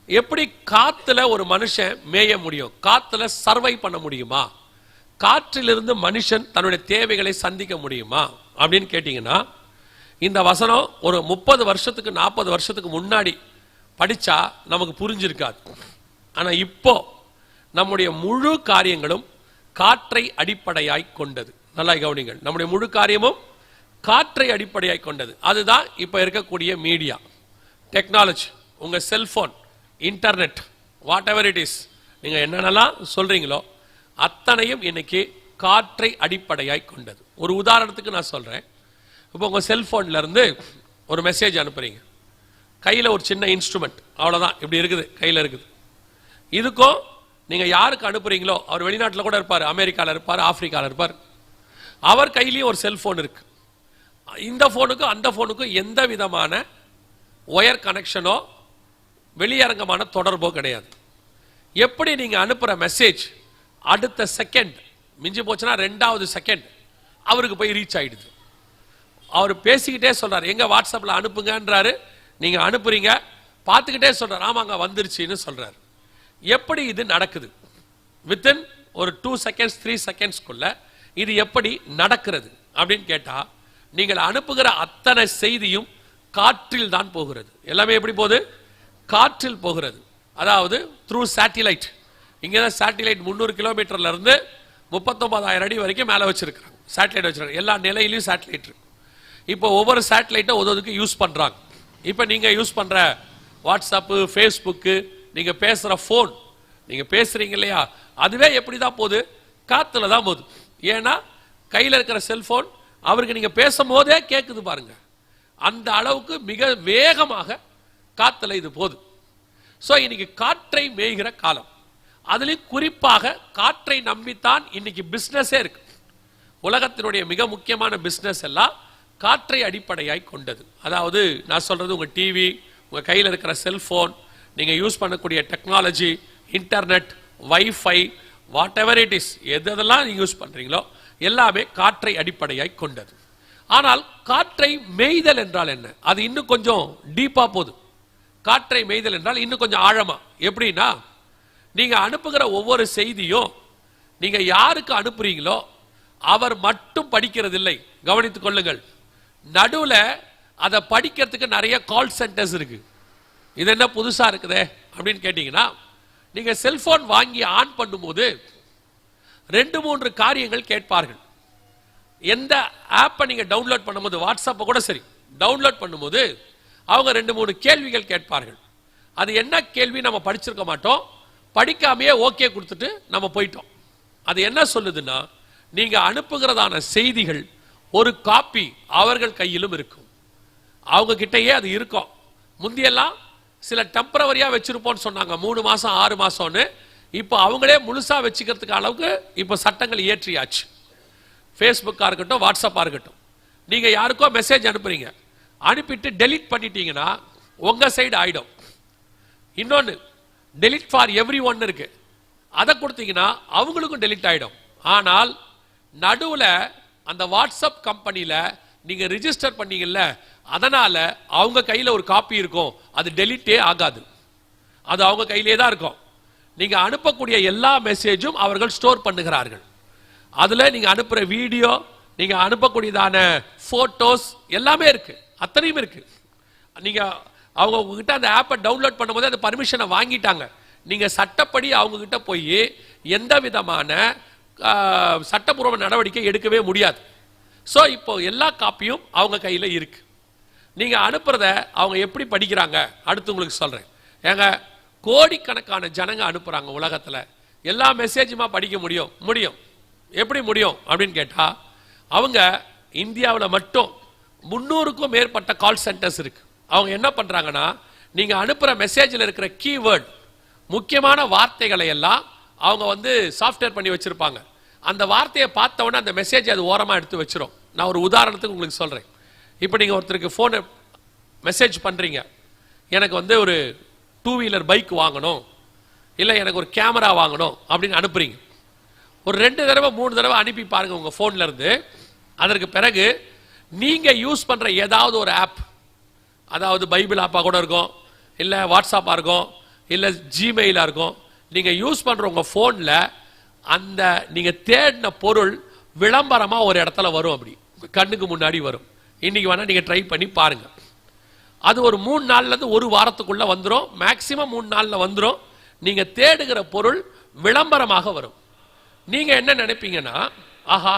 எப்படி காத்துல ஒரு மனுஷன் மேய முடியும்? காத்துல சர்வை பண்ண முடியுமா? காற்றிலிருந்து மனுஷன் தன்னுடைய தேவைகளை சந்திக்க முடியுமா அப்படின்னு கேட்டீங்கன்னா, இந்த வசனம் ஒரு 30 வருஷத்துக்கு 40 வருஷத்துக்கு முன்னாடி படிச்சா நமக்கு புரிஞ்சிருக்காது. ஆனா இப்போ நம்முடைய முழு காரியங்களும் காற்றை அடிப்படையாய் கொண்டது. நல்லா கவனிங்கள், நம்முடைய முழு காரியமும் காற்றை அடிப்படையாய் கொண்டது. அதுதான் இப்ப இருக்கக்கூடிய மீடியா, டெக்னாலஜி, உங்க cellphone, internet, what ever it is, நீங்க என்னென்னலாம் சொல்றீங்களோ அத்தனையும் இன்னைக்கு காற்றை அடிப்படையாய் கொண்டது. ஒரு உதாரணத்துக்கு நான் சொல்றேன். இப்போ உங்க செல்போன்ல இருந்து ஒரு மெசேஜ் அனுப்புறீங்க. கையில ஒரு சின்ன இன்ஸ்ட்ருமெண்ட், அவ்வளவுதான், இப்படி இருக்குது, கையில இருக்குது. இதுக்கும் நீங்க யாருக்கு அனுப்புறீங்களோ, அவர் வெளிநாட்டில் கூட இருப்பார், அமெரிக்கால இருப்பார், ஆப்பிரிக்கால இருப்பார், அவர் கையிலேயும் ஒரு செல்போன் இருக்கு. இந்த போனுக்கும் அந்த போனுக்கும் எந்த விதமான ஒயர் கனெக்ஷனோ வெளியரங்கமான தொடர்போ கிடையாது. எப்படி நீங்க அனுப்புற மெசேஜ் அடுத்த செகண்ட், மிஞ்சி போச்சுன்னா 2வது செகண்ட் அவருக்கு போய் ரீச் ஆயிடுது. அவர் பேசிக்கிட்டே சொல்றாரு, எங்க வாட்ஸ்அப்ல அனுப்புங்கன்றாரு, நீங்க அனுப்புறீங்க, பார்த்துக்கிட்டே சொல்றாரு, ஆமாங்க வந்துருச்சுன்னு சொல்றாரு. எப்படி இது நடக்குது? வித்தின் ஒரு 2 செகண்ட்ஸ் 3 செகண்ட்ஸ்க்குள்ள இது எப்படி நடக்கிறது அப்படின்னு கேட்டா, நீங்கள் அனுப்புகிற அத்தனை செய்தியும் காற்றில் தான் போகிறது. எல்லாமே எப்படி போகுது? காற்றில் போகிறது. அதாவது த்ரூ சேட்டிலைட். இங்கதான் சேட்டிலைட் 300 கிலோமீட்டர்ல இருந்து 39,000 அடி வரைக்கும் மேல வச்சிருக்காங்க. சேட்டிலைட் வச்சிருக்காங்க, எல்லா நிலையிலையும் சேட்டிலைட் இருக்கு. இப்போ ஒவ்வொரு சேட்டிலைட்டை ஒவ்வொருக்கு யூஸ் பண்றாங்க. இப்போ நீங்க யூஸ் பண்ற வாட்ஸ்அப், ஃபேஸ்புக், நீங்க பேசுற போன், நீங்க பேசுறீங்க இல்லையா, அதுவே எப்படிதான் போகுது? காத்துல தான் போகுது. ஏன்னா கையில இருக்கிற செல்போன் அவருக்கு நீங்க பேசும் போதே கேட்குது பாருங்க. அந்த அளவுக்கு மிக வேகமாக காத்துல இது போகுது. சோ இன்னைக்கு காற்றை மேய்கிற காலம். அதுலயும் குறிப்பாக காற்றை நம்பித்தான் இன்னைக்கு பிசினஸே இருக்கு. உலகத்தினுடைய மிக முக்கியமான பிசினஸ் எல்லாம் காற்றை அடிப்படையாய் கொண்டது. அதாவது நான் சொல்றது உங்க டிவி, உங்க கையில் இருக்கிற செல்போன், நீங்க யூஸ் பண்ணக்கூடிய technology, internet, wifi, what ever it is, எதெல்லாம் நீங்க யூஸ் பண்றீங்களோ எல்லாமே காற்றை அடிப்படையாய் கொண்டது. ஆனால் காற்றை மேய்தல் என்றால் என்ன? அது இன்னும் கொஞ்சம் டீப்பா போகுது. காற்றை மேய்தல் என்றால் இன்னும் கொஞ்சம் ஆழமா. எப்படின்னா, நீங்க அனுப்புகிற ஒவ்வொரு செய்தியும் நீங்க யாருக்கு அனுப்புறீங்களோ அவர் மட்டும் படிக்கிறது இல்லை. கவனித்துக் கொள்ளுங்கள். நடுவுல அதை படிக்கிறதுக்கு நிறைய கால் சென்டர்ஸ் இருக்கு. இது என்ன புதுசா இருக்குதே அப்படின்னு கேட்டீங்கன்னா, நீங்க செல்போன் வாங்கி ஆன் பண்ணும்போது 2-3 காரியங்கள் கேட்பார்கள். எந்த ஆப்பை நீங்க டவுன்லோட் பண்ணும்போது, வாட்ஸ்அப்பை கூட சரி டவுன்லோட் பண்ணும்போது அவங்க 2-3 கேள்விகள் கேட்பார்கள். அது என்ன கேள்வி நம்ம படிச்சிருக்க மாட்டோம், படிக்காமையே ஓகே கொடுத்துட்டு நம்ம போயிட்டோம். அது என்ன சொல்லுதுன்னா, நீங்க அனுப்புகிறதான செய்திகள் ஒரு காப்பி அவர்கள் கையிலும் இருக்கும், அவங்க கிட்டயே அது இருக்கும். முந்தியெல்லாம் சில டெம்பரவரியா வச்சிருப்போம்னு சொன்னாங்க, 3 மாசம் 6 மாசம்னு. இப்போ அவங்களே முழுசா வச்சுக்கிறதுக்கு அளவுக்கு இப்போ சட்டங்கள் இயற்றியாச்சு. ஃபேஸ்புக்கா இருக்கட்டும், வாட்ஸ்அப்பா இருக்கட்டும், நீங்க யாருக்கோ மெசேஜ் அனுப்புறீங்க, அனுப்பிட்டு டெலீட் பண்ணிட்டீங்கன்னா உங்க சைடு ஆயிடும். இன்னொன்னு டெலீட் ஃபார் எவ்ரி ஒன் இருக்கு, அதை கொடுத்தீங்கன்னா அவங்களுக்கும் டெலீட் ஆயிடும். ஆனால் நடுவுல அந்த வாட்ஸ்அப் கம்பெனியில நீங்க ரிஜிஸ்டர் பண்ணீங்கல்ல, அதனால அவங்க கையில ஒரு காப்பி இருக்கும், அது டெலீட்டே ஆகாது, அது அவங்க கையிலே தான் இருக்கும். நீங்க அனுப்பக்கூடிய எல்லா மெசேஜும் அவர்கள் ஸ்டோர் பண்ணுகிறார்கள். அதுல நீங்க அனுப்புற வீடியோ, நீங்க அனுப்பக்கூடியதான போட்டோஸ் எல்லாமே இருக்கு, அத்தனையும் இருக்கு. நீங்க அவங்க உங்ககிட்ட அந்த ஆப்பை டவுன்லோட் பண்ணும்போது அந்த பர்மிஷனை வாங்கிட்டாங்க. நீங்க சட்டப்படி அவங்க கிட்ட போய் எந்த விதமான சட்டப்பூர்வ நடவடிக்கை எடுக்கவே முடியாது. ஸோ இப்போ எல்லா காப்பியும் அவங்க கையில் இருக்கு. நீங்க அனுப்புறத அவங்க எப்படி படிக்கிறாங்க அடுத்து உங்களுக்கு சொல்றேன். ஏங்க, கோடிக்கணக்கான ஜனங்க அனுப்புறாங்க உலகத்துல, எல்லா மெசேஜுமா படிக்க முடியும்? எப்படி முடியும் அப்படின்னு கேட்டா, அவங்க இந்தியாவில் மட்டும் 300க்கும் மேற்பட்ட கால் சென்டர்ஸ் இருக்கு. அவங்க என்ன பண்றாங்கன்னா, நீங்க அனுப்புற மெசேஜில் இருக்கிற கீவேர்ட், முக்கியமான வார்த்தைகளை எல்லாம் அவங்க வந்து சாஃப்ட்வேர் பண்ணி வச்சிருப்பாங்க. அந்த வார்த்தையை பார்த்த உடனே அந்த மெசேஜ் அது ஓரமா எடுத்து வச்சிரும். நான் ஒரு உதாரணத்துக்கு உங்களுக்கு சொல்றேன். இப்போ நீங்க ஒருத்தருக்கு போன் மெசேஜ் பண்றீங்க, எனக்கு வந்து ஒரு 2 வீலர் பைக் வாங்கணும், இல்லை எனக்கு ஒரு கேமரா வாங்கணும் அப்படின்னு அனுப்புறீங்க. ஒரு 2 தடவை 3 தடவை அனுப்பி பாருங்க உங்க போன்ல இருந்து. அதற்கு பிறகு நீங்க யூஸ் பண்ற ஏதாவது ஒரு ஆப், அதாவது பைபிள் ஆப்பா கூட இருக்கும், இல்ல வாட்ஸ்அப்பா இருக்கும், இல்ல ஜிமெயிலா இருக்கும், நீங்க யூஸ் பண்ற உங்க போன்ல அந்த நீங்க தேடின பொருள் விளம்பரமா ஒரு இடத்துல வரும், அப்படி கண்ணுக்கு முன்னாடி வரும். இன்னைக்கு வேணா நீங்க ட்ரை பண்ணி பாருங்க. அது ஒரு 3 நாள்ல இருந்து 1 வாரத்துக்குள்ள வந்துடும், மேக்சிமம் 3 நாள்ல வந்துடும். நீங்க தேடுகிற பொருள் விளம்பரமாக வரும். நீங்க என்ன நினைப்பீங்கன்னா, ஆஹா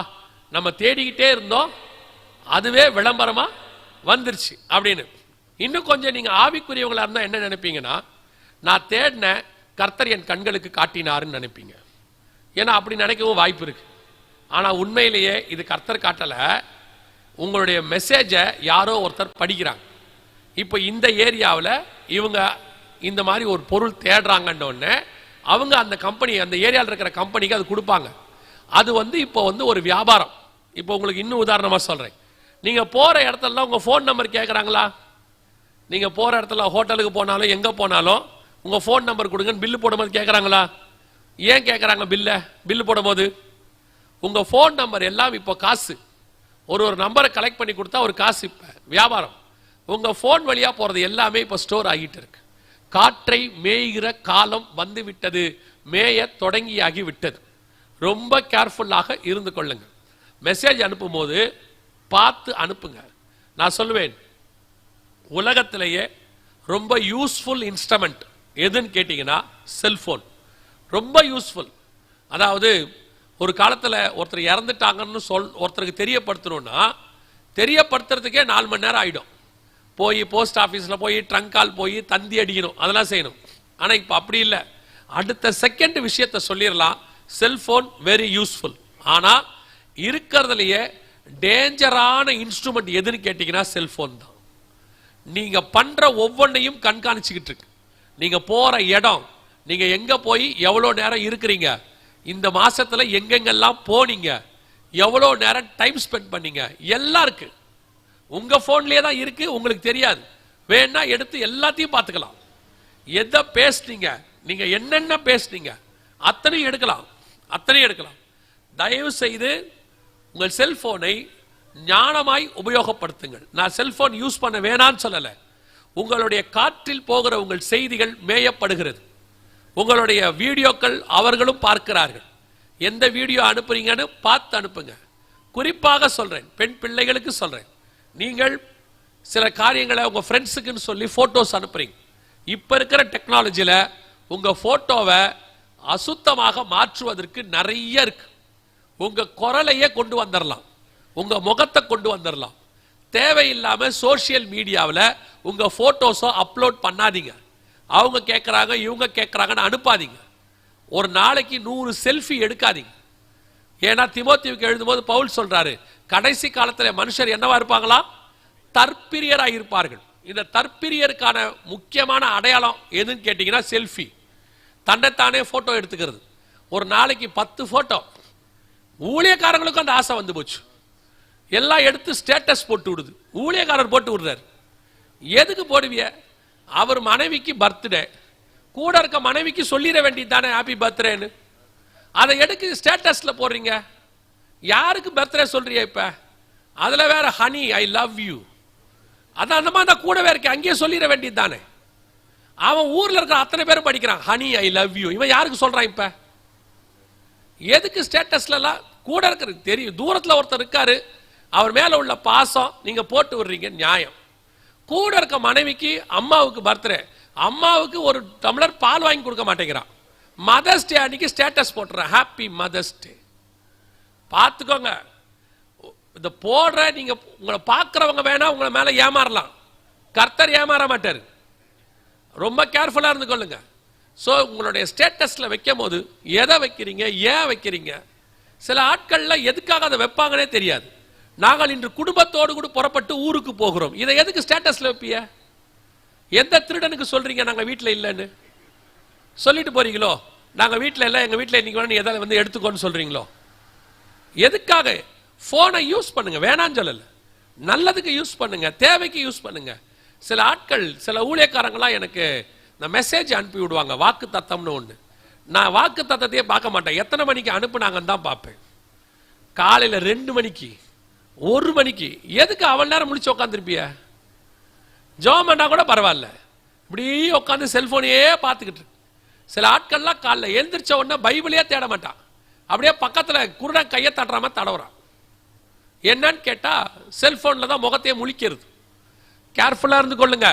நம்ம தேடிக்கிட்டே இருந்தோம், அதுவே விளம்பரமா வந்துருச்சு அப்படின்னு. இன்னும் கொஞ்சம் நீங்க ஆவிக்குரியவங்களா இருந்தா என்ன நினைப்பீங்கன்னா, நான் தேடின கர்த்தர் என் கண்களுக்கு காட்டினாருன்னு நினைப்பீங்க. ஏன்னா அப்படி நினைக்கவும் வாய்ப்பு இருக்கு. ஆனா உண்மையிலேயே இது கர்த்தர் காட்டல, உங்களுடைய மெசேஜை யாரோ ஒருத்தர் படிக்கிறாங்க. இப்போ இந்த ஏரியாவில் இவங்க இந்த மாதிரி ஒரு பொருள் தேடுறாங்கன்னு உடனே அவங்க அந்த கம்பெனி, அந்த ஏரியாவில் இருக்கிற கம்பெனிக்கு அது கொடுப்பாங்க. அது வந்து இப்போ வந்து ஒரு வியாபாரம். இப்போ உங்களுக்கு இன்னும் உதாரணமா சொல்றேன். நீங்க போற இடத்துல உங்க போன் நம்பர் கேட்கறாங்களா? நீங்க போற இடத்துல ஹோட்டலுக்கு போனாலும் எங்க போனாலும் உங்க போன் நம்பர் கொடுங்கன்னு பில்லு போடும்போது கேட்கறாங்களா? ஏன் கேட்கறாங்க? பில்லு போடும்போது உங்க போன் நம்பர் எல்லாம் இப்போ காசு. ஒரு நம்பரை கலெக்ட் பண்ணி கொடுத்தா ஒரு காசு. இப்ப வியாபாரம். உங்க போன் வழியா போறது எல்லாமே இப்ப ஸ்டோர் ஆகிட்டு இருக்கு. காற்றை மேய்கிற காலம் வந்து விட்டது, மேய தொடங்கியாகி விட்டது. ரொம்ப கேர்ஃபுல்லாக இருந்து கொள்ளுங்க. மெசேஜ் அனுப்பும் போது பார்த்து அனுப்புங்க. நான் சொல்லுவேன், உலகத்திலேயே ரொம்ப யூஸ்ஃபுல் இன்ஸ்ட்ருமெண்ட் எதுன்னு கேட்டீங்கன்னா செல்போன். ரொம்ப யூஸ்ஃபுல். அதாவது ஒரு காலத்துல ஒருத்தர் இறந்துட்டாங்கன்னு ஒருத்தருக்கு தெரியப்படுத்தணும்னா தெரியப்படுத்துறதுக்கே 4 மணி நேரம் ஆயிடும். போய் போஸ்ட் ஆபீஸ்ல போய் ட்ரங்க் கால் போய் தந்தி அடிக்கணும், அதெல்லாம் செய்யணும். ஆனா இப்ப அப்படி இல்லை, அடுத்த செகண்ட் விஷயத்தை சொல்லிடலாம். Cellphone very useful. ஆனா இருக்கிறதுலயே டேஞ்சரான இன்ஸ்ட்ருமெண்ட் எதுன்னு கேட்டீங்கன்னா செல்போன் தான். நீங்க பண்ற ஒவ்வொன்றையும் கண்காணிச்சுக்கிட்டு இருக்கு. நீங்க போற இடம், நீங்க எங்க போய் எவ்வளவு நேரம் இருக்கிறீங்க, இந்த மாசத்துல எங்கெங்கெல்லாம் போனீங்க, எவ்வளவு நேரம் டைம் ஸ்பெண்ட் பண்ணீங்க, எல்லாம் இருக்கு. உங்க போன்லயே தான் இருக்கு, உங்களுக்கு தெரியாது. வேணா எடுத்து எல்லாத்தையும் பார்த்துக்கலாம். எதை பேசுனீங்க, நீங்க என்னென்ன பேசுனீங்க அத்தனையும் எடுக்கலாம். தயவு செய்து உங்கள் செல்போனை ஞானமாய் உபயோகப்படுத்துங்கள். நான் செல்போன் யூஸ் பண்ண வேணான்னு சொல்லல. உங்களுடைய காற்றில் போகிற உங்கள் செய்திகள் மேயப்படுகிறது. உங்களுடைய வீடியோக்கள் அவர்களும் பார்க்கிறார்கள். எந்த வீடியோ அனுப்புறீங்கன்னு பார்த்து அனுப்புங்க. குறிப்பாக சொல்றேன், பெண் பிள்ளைகளுக்கு சொல்றேன், நீங்கள் சில காரியங்களை உங்கள் ஃப்ரெண்ட்ஸுக்குன்னு சொல்லி ஃபோட்டோஸ் அனுப்புறீங்க. இப்போ இருக்கிற டெக்னாலஜியில் உங்கள் ஃபோட்டோவை அசுத்தமாக மாற்றுவதற்கு நிறைய இருக்கு. உங்கள் குரலையே கொண்டு வந்துடலாம், உங்கள் முகத்தை கொண்டு வந்துடலாம். தேவையில்லாமல் சோஷியல் மீடியாவில் உங்கள் ஃபோட்டோஸோ அப்லோட் பண்ணாதீங்க. அவங்க கேட்குறாங்க இவங்க கேட்குறாங்கன்னு அனுப்பாதீங்க. ஒரு நாளைக்கு 100 செல்ஃபி எடுக்காதீங்க. ஏன்னா தீமோத்தேயுவுக்கு எழுதும்போது பவுல் சொல்றாரு, கடைசி காலத்தில் மனுஷர் என்னவா இருப்பாங்களா? தற்பிரியராக இருப்பார்கள். இந்த தற்பிரியருக்கான முக்கியமான அடையாளம் எதுன்னு கேட்டீங்கன்னா செல்ஃபி, தன்னைத்தானே போட்டோ எடுத்துக்கிறது. ஒரு நாளைக்கு 10 போட்டோ. ஊழியக்காரங்களுக்கும் அந்த ஆசை வந்து போச்சு. எல்லாம் எடுத்து ஸ்டேட்டஸ் போட்டு விடுது. ஊழியக்காரர் போட்டு விடுறாரு. எதுக்கு போடுவிய? அவர் மனைவிக்கு பர்த்டே, கூட இருக்க மனைவிக்கு சொல்லிட வேண்டியது தானே ஹாப்பி பர்த்டேன்னு. அதை எடுக்க ஸ்டேட்டஸ்ல போடுறீங்க. யாருக்கு பர்த்டே சொல்றீங்க? இப்ப அதுல வேற ஹனி ஐ லவ் யூ, அதான் அந்த மாதிரி தான் கூடவே இருக்கு, அங்கேயே சொல்லிட வேண்டியது தானே. அவன் ஊர்ல இருக்கிற அத்தனை பேரும் படிக்கிறான் ஹனி ஐ லவ் யூ. இவன் யாருக்கு சொல்றான்? இப்ப எதுக்கு ஸ்டேட்டஸ்ல எல்லாம் கூட இருக்கிறது தெரியும். தூரத்துல ஒருத்தர் இருக்காரு, அவர் மேல உள்ள பாசம் நீங்க போட்டு விடுறீங்க, நியாயம். கூட இருக்க மனைவிக்கு அம்மாவுக்கு பர்த்டே, அம்மாவுக்கு ஒரு டம்ளர் பால் வாங்கி கொடுக்க மாட்டேங்கிறான். மதர்ஸ் டே அன்னைக்கு ஸ்டேட்டஸ் போட்டுறான் ஹாப்பி மதர்ஸ் டே. பார்த்துக்கோங்க, இந்த போடுற நீங்க உங்களை பார்க்கிறவங்க வேணா உங்களை மேல ஏமாறலாம், கர்த்தர் ஏமாற மாட்டாரு. ரொம்ப கேர்ஃபுல்லா இருந்து கொள்ளுங்க. ஸோ உங்களுடைய ஸ்டேட்டஸ்ல வைக்கும் போது எதை வைக்கிறீங்க, ஏன் வைக்கிறீங்க? சில ஆட்கள்ல எதுக்காக அதை வைப்பாங்கன்னே தெரியாது. நாங்கள் இன்று குடும்பத்தோடு கூட புறப்பட்டு ஊருக்கு போகிறோம், இதை எதுக்கு ஸ்டேட்டஸ்ல வைப்பிய? எந்த திருடனுக்கு சொல்றீங்க நாங்க வீட்டில் இல்லைன்னு சொல்லிட்டு போறீங்களோ? நாங்க வீட்டில் இல்லை, எங்க வீட்டில் இன்னைக்கு எதை வந்து எடுத்துக்கோன்னு சொல்றீங்களோ? எதுக்காக? போனை யூஸ் பண்ணுங்க, வேணான்னு சொல்லல, நல்லதுக்கு யூஸ் பண்ணுங்க, தேவைக்கு யூஸ் பண்ணுங்க. சில ஆட்கள், சில ஊழியக்காரங்களாம் எனக்கு இந்த மெசேஜ் அனுப்பி விடுவாங்க, வாக்கு தத்தம்னு ஒன்று. நான் வாக்கு தத்தத்தையே பார்க்க மாட்டேன், எத்தனை மணிக்கு அனுப்புனாங்கன்னு தான் பார்ப்பேன். காலையில் 2 மணிக்கு 1 மணிக்கு. எதுக்கு அவள் நேரம் முடிச்சு உட்காந்துருப்பிய? ஜெபம் பண்ணா கூட பரவாயில்ல, இப்படி உட்காந்து செல்போனையே பார்த்துக்கிட்டு. சில ஆட்கள்லாம் காலைல எழுந்திரிச்ச உடனே பைபிளையே தேட மாட்டான், அப்படியே பக்கத்தில் குருடன் கையை தட்டுறாம தடவுறான். என்னன்னு கேட்டா செல்போன்ல தான் முகத்தையே முழிக்கிறது. கேர்ஃபுல்லா இருந்து கொள்ளுங்க.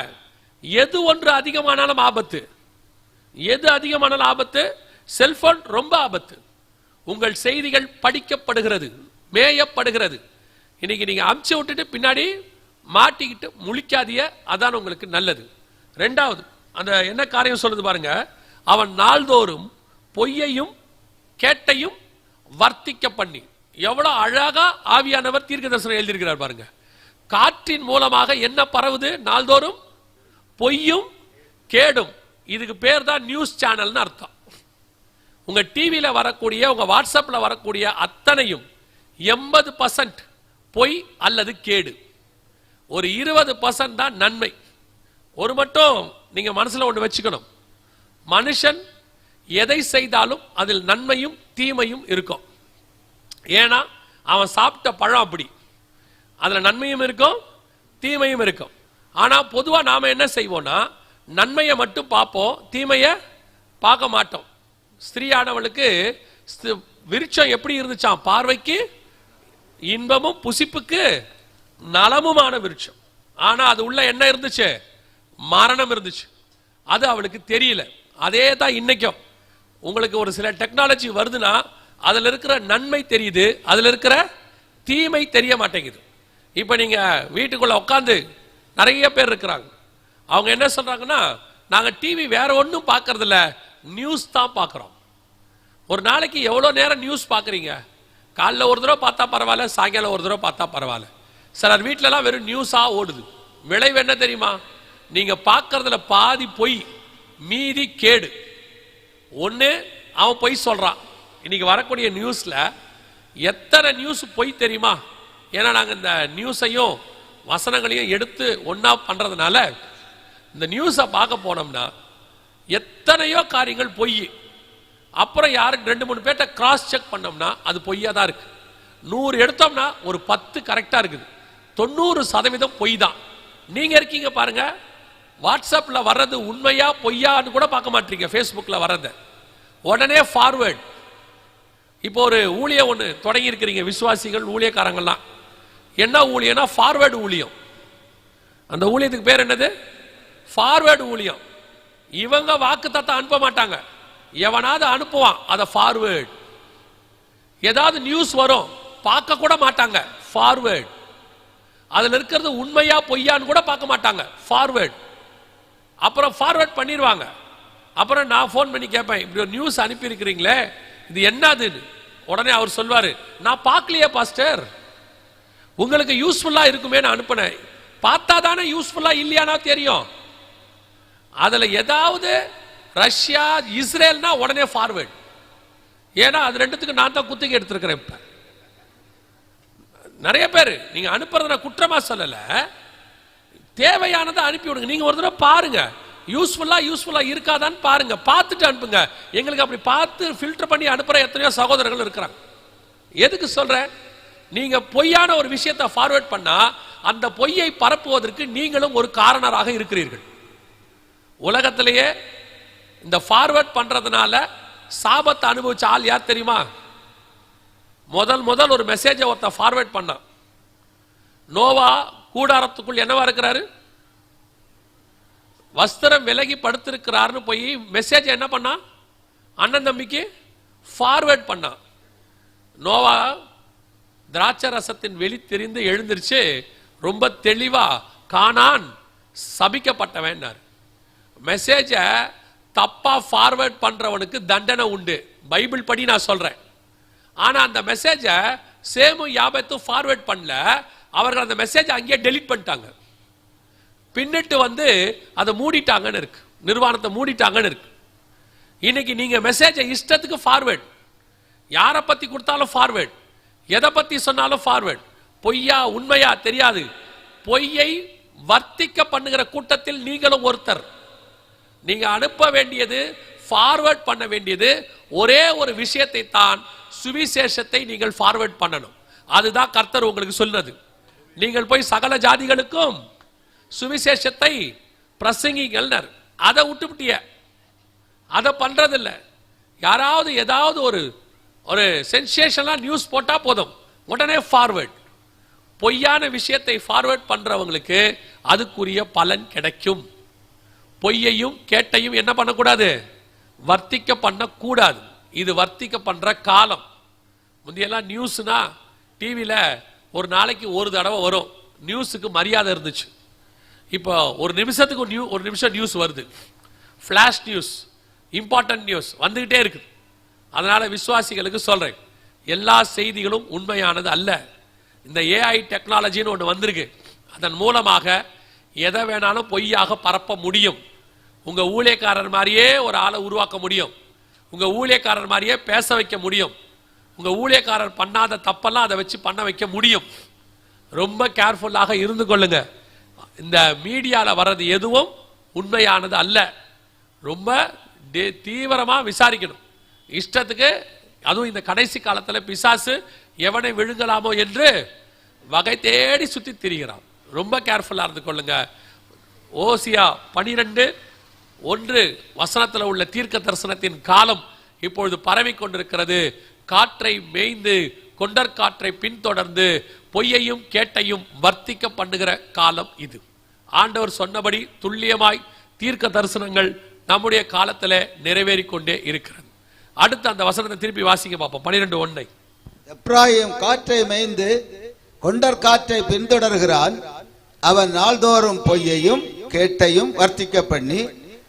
எது ஒன்று அதிகமானாலும் ஆபத்து. எது அதிகமானாலும் ஆபத்து? செல்போன் ரொம்ப ஆபத்து. உங்கள் செய்திகள் படிக்கப்படுகிறது, மேயப்படுகிறது. இன்னைக்கு நீங்க அமுச்சு விட்டுட்டு பின்னாடி மாட்டிக்கிட்டு முழிக்காதிய, அதான் உங்களுக்கு நல்லது. 2வது அந்த என்ன காரியம் சொல்லுது பாருங்க, அவன் நாள்தோறும் பொய்யையும் கேட்டையும் வர்த்திக்க பண்ணி. எவ்வளவு அழகா ஆவியானவர் தீர்க்க தரிசனம் எழுதியிருக்கிறார் பாருங்க. காற்றின் மூலமாக என்ன பரவுது? நாள்தோறும் பொய்யும் கேடும். இதுக்கு பேர் தான் நியூஸ் சேனல்னு அர்த்தம். உங்க டிவியில வரக்கூடிய, உங்க வாட்ஸ்அப்ல வரக்கூடிய அத்தனையும் 80% பொய் அல்லது கேடு, ஒரு 20% தான் நன்மை. ஒரு மட்டும் நீங்க மனசுல ஒன்று வச்சுக்கணும், மனுஷன் எதை செய்தாலும் அதில் நன்மையும் தீமையும் இருக்கும். ஏன்னா அவன் சாப்பிட்ட பழம் அப்படி, அதுல நன்மையும் இருக்கும் தீமையும் இருக்கும். ஆனா பொதுவா நாம என்ன செய்வோம்னா, நன்மையை மட்டும் பார்ப்போம், தீமையை பார்க்க மாட்டோம். ஸ்திரீயானவளுக்கு விருட்சம் எப்படி இருந்துச்சாம்? பார்வைக்கு இன்பமும் புசிப்புக்கு நலமுமான விருட்சம். ஆனா அது உள்ள என்ன இருந்துச்சு? மரணம் இருந்துச்சு. அது அவளுக்கு தெரியல. அதே தான் இன்னைக்கும் உங்களுக்கு ஒரு சில டெக்னாலஜி வருதுன்னா அதுல இருக்கிற நன்மை தெரியுது, அதுல இருக்கிற தீமை தெரிய மாட்டேங்குது. இப்ப நீங்க வீட்டுக்குள்ள உட்காந்து நிறைய பேர் இருக்கிறாங்க, அவங்க என்ன சொல்றாங்கன்னா, நாங்க டிவி வேற ஒன்றும் பார்க்கறது இல்ல, நியூஸ் தான் பார்க்கிறோம். ஒரு நாளைக்கு எவ்வளவு நேரம் நியூஸ் பார்க்குறீங்க? காலைல ஒரு தடவை பார்த்தா பரவாயில்ல, சாயங்காலம் ஒரு தடவை பார்த்தா பரவாயில்ல. சிலர் வீட்டிலலாம் வெறும் நியூஸா ஓடுது. விளைவு என்ன தெரியுமா? நீங்க பார்க்கறதுல பாதி பொய், மீதி கேடு. ஒன்னு அவன் பொய் சொல்றான். இன்னைக்கு வரக்கூடிய நியூஸ்ல எத்தனை நியூஸ் பொய் தெரியுமா? ஏன்னா நாங்க இந்த நியூஸையும் வசனங்களையும் எடுத்து ஒன்னா பண்றதுனால இந்த நியூஸை பார்க்க போனோம்னா எத்தனையோ காரியங்கள் பொய். அப்புறம் யாருக்கு 2-3 பேர்ட்ட கிராஸ் செக் பண்ணோம்னா அது பொய்யா தான் இருக்கு. 100 எடுத்தோம்னா ஒரு 10 கரெக்டா இருக்குது, 90% பொய் தான். நீங்க இருக்கீங்க பாருங்க, வாட்ஸ்அப்ல வர்றது உண்மையா பொய்யான்னு கூட பார்க்க மாட்டீங்க. ஃபேஸ்புக்ல வர்றது உடனே ஃபார்வேர்ட். இப்போ ஒரு ஊழியம் ஒன்று தொடங்கி இருக்கிறீங்க, விசுவாசிகள் ஊழியக்காரங்கள்லாம். என்ன ஊழியம்னா ஃபார்வேர்டு ஊழியம். அந்த ஊழியத்துக்கு பேர் என்னது? ஃபார்வேர்டு ஊழியம். இவங்க வாக்கு தத்தம் அனுப்ப மாட்டாங்க, எவனாவது அனுப்புவான், அதை ஃபார்வேர்டு. ஏதாவது நியூஸ் வரும், பார்க்க கூட மாட்டாங்க, ஃபார்வேர்டு. அதுல இருக்கிறது உண்மையா பொய்யான்னு கூட பார்க்க மாட்டாங்க, ஃபார்வேர்டு. அப்புறம் ஃபார்வேர்ட் பண்ணிடுவாங்க. அப்புறம் நான் ஃபோன் பண்ணி கேட்பேன், இப்படி ஒரு நியூஸ் அனுப்பி இருக்கிறீங்களே, இது என்னதுன்னு. உடனே அவர் சொல்வாரு, நான் பார்க்கலையே பாஸ்டர், உங்களுக்கு யூஸ்ஃபுல்லா இருக்குமே நான் அனுப்பினேன். பார்த்தா தானே யூஸ்ஃபுல்லா இல்லையானா தெரியும். அதுல ஏதாவது ரஷ்யா இஸ்ரேல்னா உடனே ஃபார்வேர்ட். ஏன்னா அது ரெண்டுத்துக்கு நான் தான் குத்திக்கு எடுத்திருக்கிறேன். இப்ப நிறைய பேர் நீங்க அனுப்புறத நான் குற்றமா சொல்லல, தேவையானதை அனுப்பி விடுங்க. நீங்க ஒரு தடவை பாருங்க, யூஸ்ஃபுல்லா இருக்காதான்னு பாருங்க, பார்த்துட்டு அனுப்புங்க. எங்களுக்கு அப்படி பார்த்து ஃபில்டர் பண்ணி அனுப்புற எத்தனையோ சகோதரர்கள் இருக்கிறாங்க. எதுக்கு சொல்றேன்? நீங்க பொய்யான ஒரு விஷயத்தை ஃபார்வர்ட் பண்ணா அந்த பொய்யை பரப்புவதற்கு நீங்களும் ஒரு காரணராக இருக்கிறீர்கள். உலகத்திலேயே இந்த ஃபார்வர்ட் பண்றதுனால சாபத்தை அனுபவிச்ச ஆள் யார் தெரியுமா? முதல் ஒரு மெசேஜை ஒருத்த ஃபார்வர்ட் பண்ணான். நோவா கூடாரத்துக்குள் என்னவா இருக்கிறாரு? வஸ்திரம் விலகி படுத்திருக்கிறார்னு போய் மெசேஜ் என்ன பண்ணா? அண்ணன் தம்பிக்கு ஃபார்வர்ட் பண்ணான். நோவா திராட்சை ரசத்தின் வெளி தெரிந்து எழுந்திருச்சு ரொம்ப தெளிவா கானான் சபிக்கப்பட்டவன். மெசேஜ தப்பா ஃபார்வர்ட் பண்றவனுக்கு தண்டனை உண்டு, பைபிள் படி நான் சொல்றேன். ஆனா அந்த மெசேஜ சேமும் யாபேத்தும் ஃபார்வர்ட் பண்ணல, அவர்கள் அந்த மெசேஜ் அங்கேயே டெலீட் பண்ணிட்டாங்க. பின்னிட்டு அதை மூடிட்டாங்கன்னு இருக்கு, நிர்வாணத்தை மூடிட்டாங்கன்னு இருக்கு. இன்னைக்கு நீங்க மெசேஜை இஷ்டத்துக்கு ஃபார்வர்ட், யாரை பத்தி கொடுத்தாலும் ஃபார்வர்ட், எதை பத்தி சொன்னாலும் ஃபார்வர்ட். பொய்யா உண்மையா தெரியாது. பொய்யை வர்த்திக்க பண்ணுகிற கூட்டத்தில் நீங்களும் ஒருத்தர். நீங்க அனுப்ப வேண்டியது, ஃபார்வர்ட் பண்ண வேண்டியது ஒரே ஒரு விஷயத்தை தான், சுவிசேஷத்தை நீங்கள் ஃபார்வர்ட் பண்ணணும். அதுதான் கர்த்தர் உங்களுக்கு சொன்னது. நீங்கள் போய் சகல ஜாதிகளுக்கும் சுவிசேஷத்தை பிரசங்கிங்கள். அதை விட்டுவிட்டிய, அதை பண்றதில்லை. யாராவது ஏதாவது ஒரு சென்சேஷனலா நியூஸ் போட்டா போதும், உடனே ஃபார்வர்ட். பொய்யான விஷயத்தை ஃபார்வர்ட் பண்றவங்களுக்கு அதுக்குரிய பலன் கிடைக்கும். பொய்யையும் கேட்டையும் என்ன பண்ணக்கூடாது? வர்த்திக்க பண்ணக்கூடாது. இது வர்த்திக்க பண்ற காலம். முந்தையெல்லாம் நியூஸ்னா டிவியில ஒரு நாளைக்கு ஒரு தடவை வரும், நியூஸுக்கு மரியாதை இருந்துச்சு. இப்போ ஒரு நிமிஷத்துக்கு ஒரு நிமிஷம் நியூஸ் வருது, ஃபிளாஷ் நியூஸ், இம்பார்ட்டன்ட் நியூஸ் வந்துகிட்டே இருக்கு. அதனால விசுவாசிகளுக்கு சொல்றேன், எல்லா செய்திகளும் உண்மையானது அல்ல. இந்த ஏஐ டெக்னாலஜின்னு ஒன்று வந்திருக்கு, அதன் மூலமாக எதை வேணாலும் பொய்யாக பரப்ப முடியும். உங்க ஊழியக்காரர் மாதிரியே ஒரு ஆளை உருவாக்க முடியும், உங்க ஊழியக்காரர் மாதிரியே பேச வைக்க முடியும், உங்க ஊழியக்காரர் பண்ணாத தப்பெல்லாம் அதை வச்சு பண்ண வைக்க முடியும். ரொம்ப கேர்ஃபுல்லாக இருந்து கொள்ளுங்க. இந்த மீடியால வர்றது எதுவும் உண்மையானது அல்ல. ரொம்ப தீவிரமா விசாரிக்கணும். இஷ்டத்துக்கு, அதுவும் இந்த கடைசி காலத்தில் பிசாசு எவனை விழுங்கலாமோ என்று வகை தேடி சுத்தி திரிகிறான். ரொம்ப கேர்ஃபுல்லா இருந்து கொள்ளுங்க. ஓசியா 12:1 வசனத்தில் உள்ள தீர்க்க தரிசனத்தின் காலம் இப்பொழுது பரவி கொண்டிருக்கிறது. காற்றை மேய்ந்து கொண்டற்காற்றை பின்தொடர்ந்து பொய்யையும் கேட்டையும் வர்த்திக்க பண்ணுகிற காலம் இது. ஆண்டவர் சொன்னபடி துல்லியமாய் தீர்க்க தரிசனங்கள் நம்முடைய காலத்தில் நிறைவேறிக்கொண்டே இருக்கிறது. அடுத்து அந்த வசனத்தை திருப்பி வாசிக்க பார்ப்போம். 12:1. எப்ராயிம் காற்றை மேய்ந்து கொண்டற்காற்றை பின்தொடர்கிறான், அவன் நாள்தோறும் பொய்யையும் கேட்டையும் வர்த்திக்க பண்ணி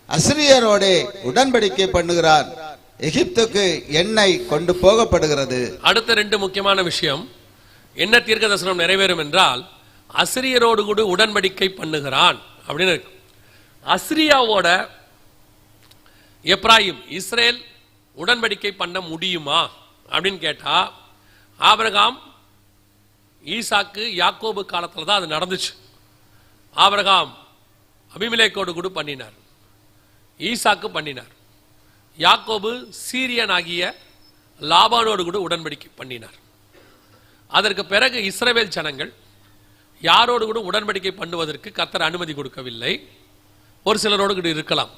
அசிரியரோடே உடன்படிக்கை பண்ணுகிறான், எகிப்துக்கு எண்ணெய் கொண்டு போகப்படுகிறது. அடுத்த 2 முக்கியமான விஷயம். என்ன தீர்க்க தரிசனம் நிறைவேறும் என்றால், அசிரியரோடு கூட உடன்படிக்கை பண்ணுகிறான் அப்படின்னு இருக்கு. அசிரியாவோட எப்ராயிம் இஸ்ரேல் உடன்படிக்கை பண்ண முடியுமா அப்படின்னு கேட்டா, ஆபிரகாம் ஈசாக்கு யாக்கோபு காலத்துல தான் அது நடந்துச்சு. ஆபிரகாம் அபிமெலேக்கோடு கூட பண்ணினார், ஈசாக்கு பண்ணினார். யாக்கோபு சீரியன் ஆகிய லாபானோடு கூட உடன்படிக்கை பண்ணினார். அதற்கு பிறகு இஸ்ரவேல் ஜனங்கள் யாரோடு கூட உடன்படிக்கை பண்ணுவதற்கு கர்த்தர் அனுமதி கொடுக்கவில்லை. ஒரு சிலரோடு கூட இருக்கலாம்.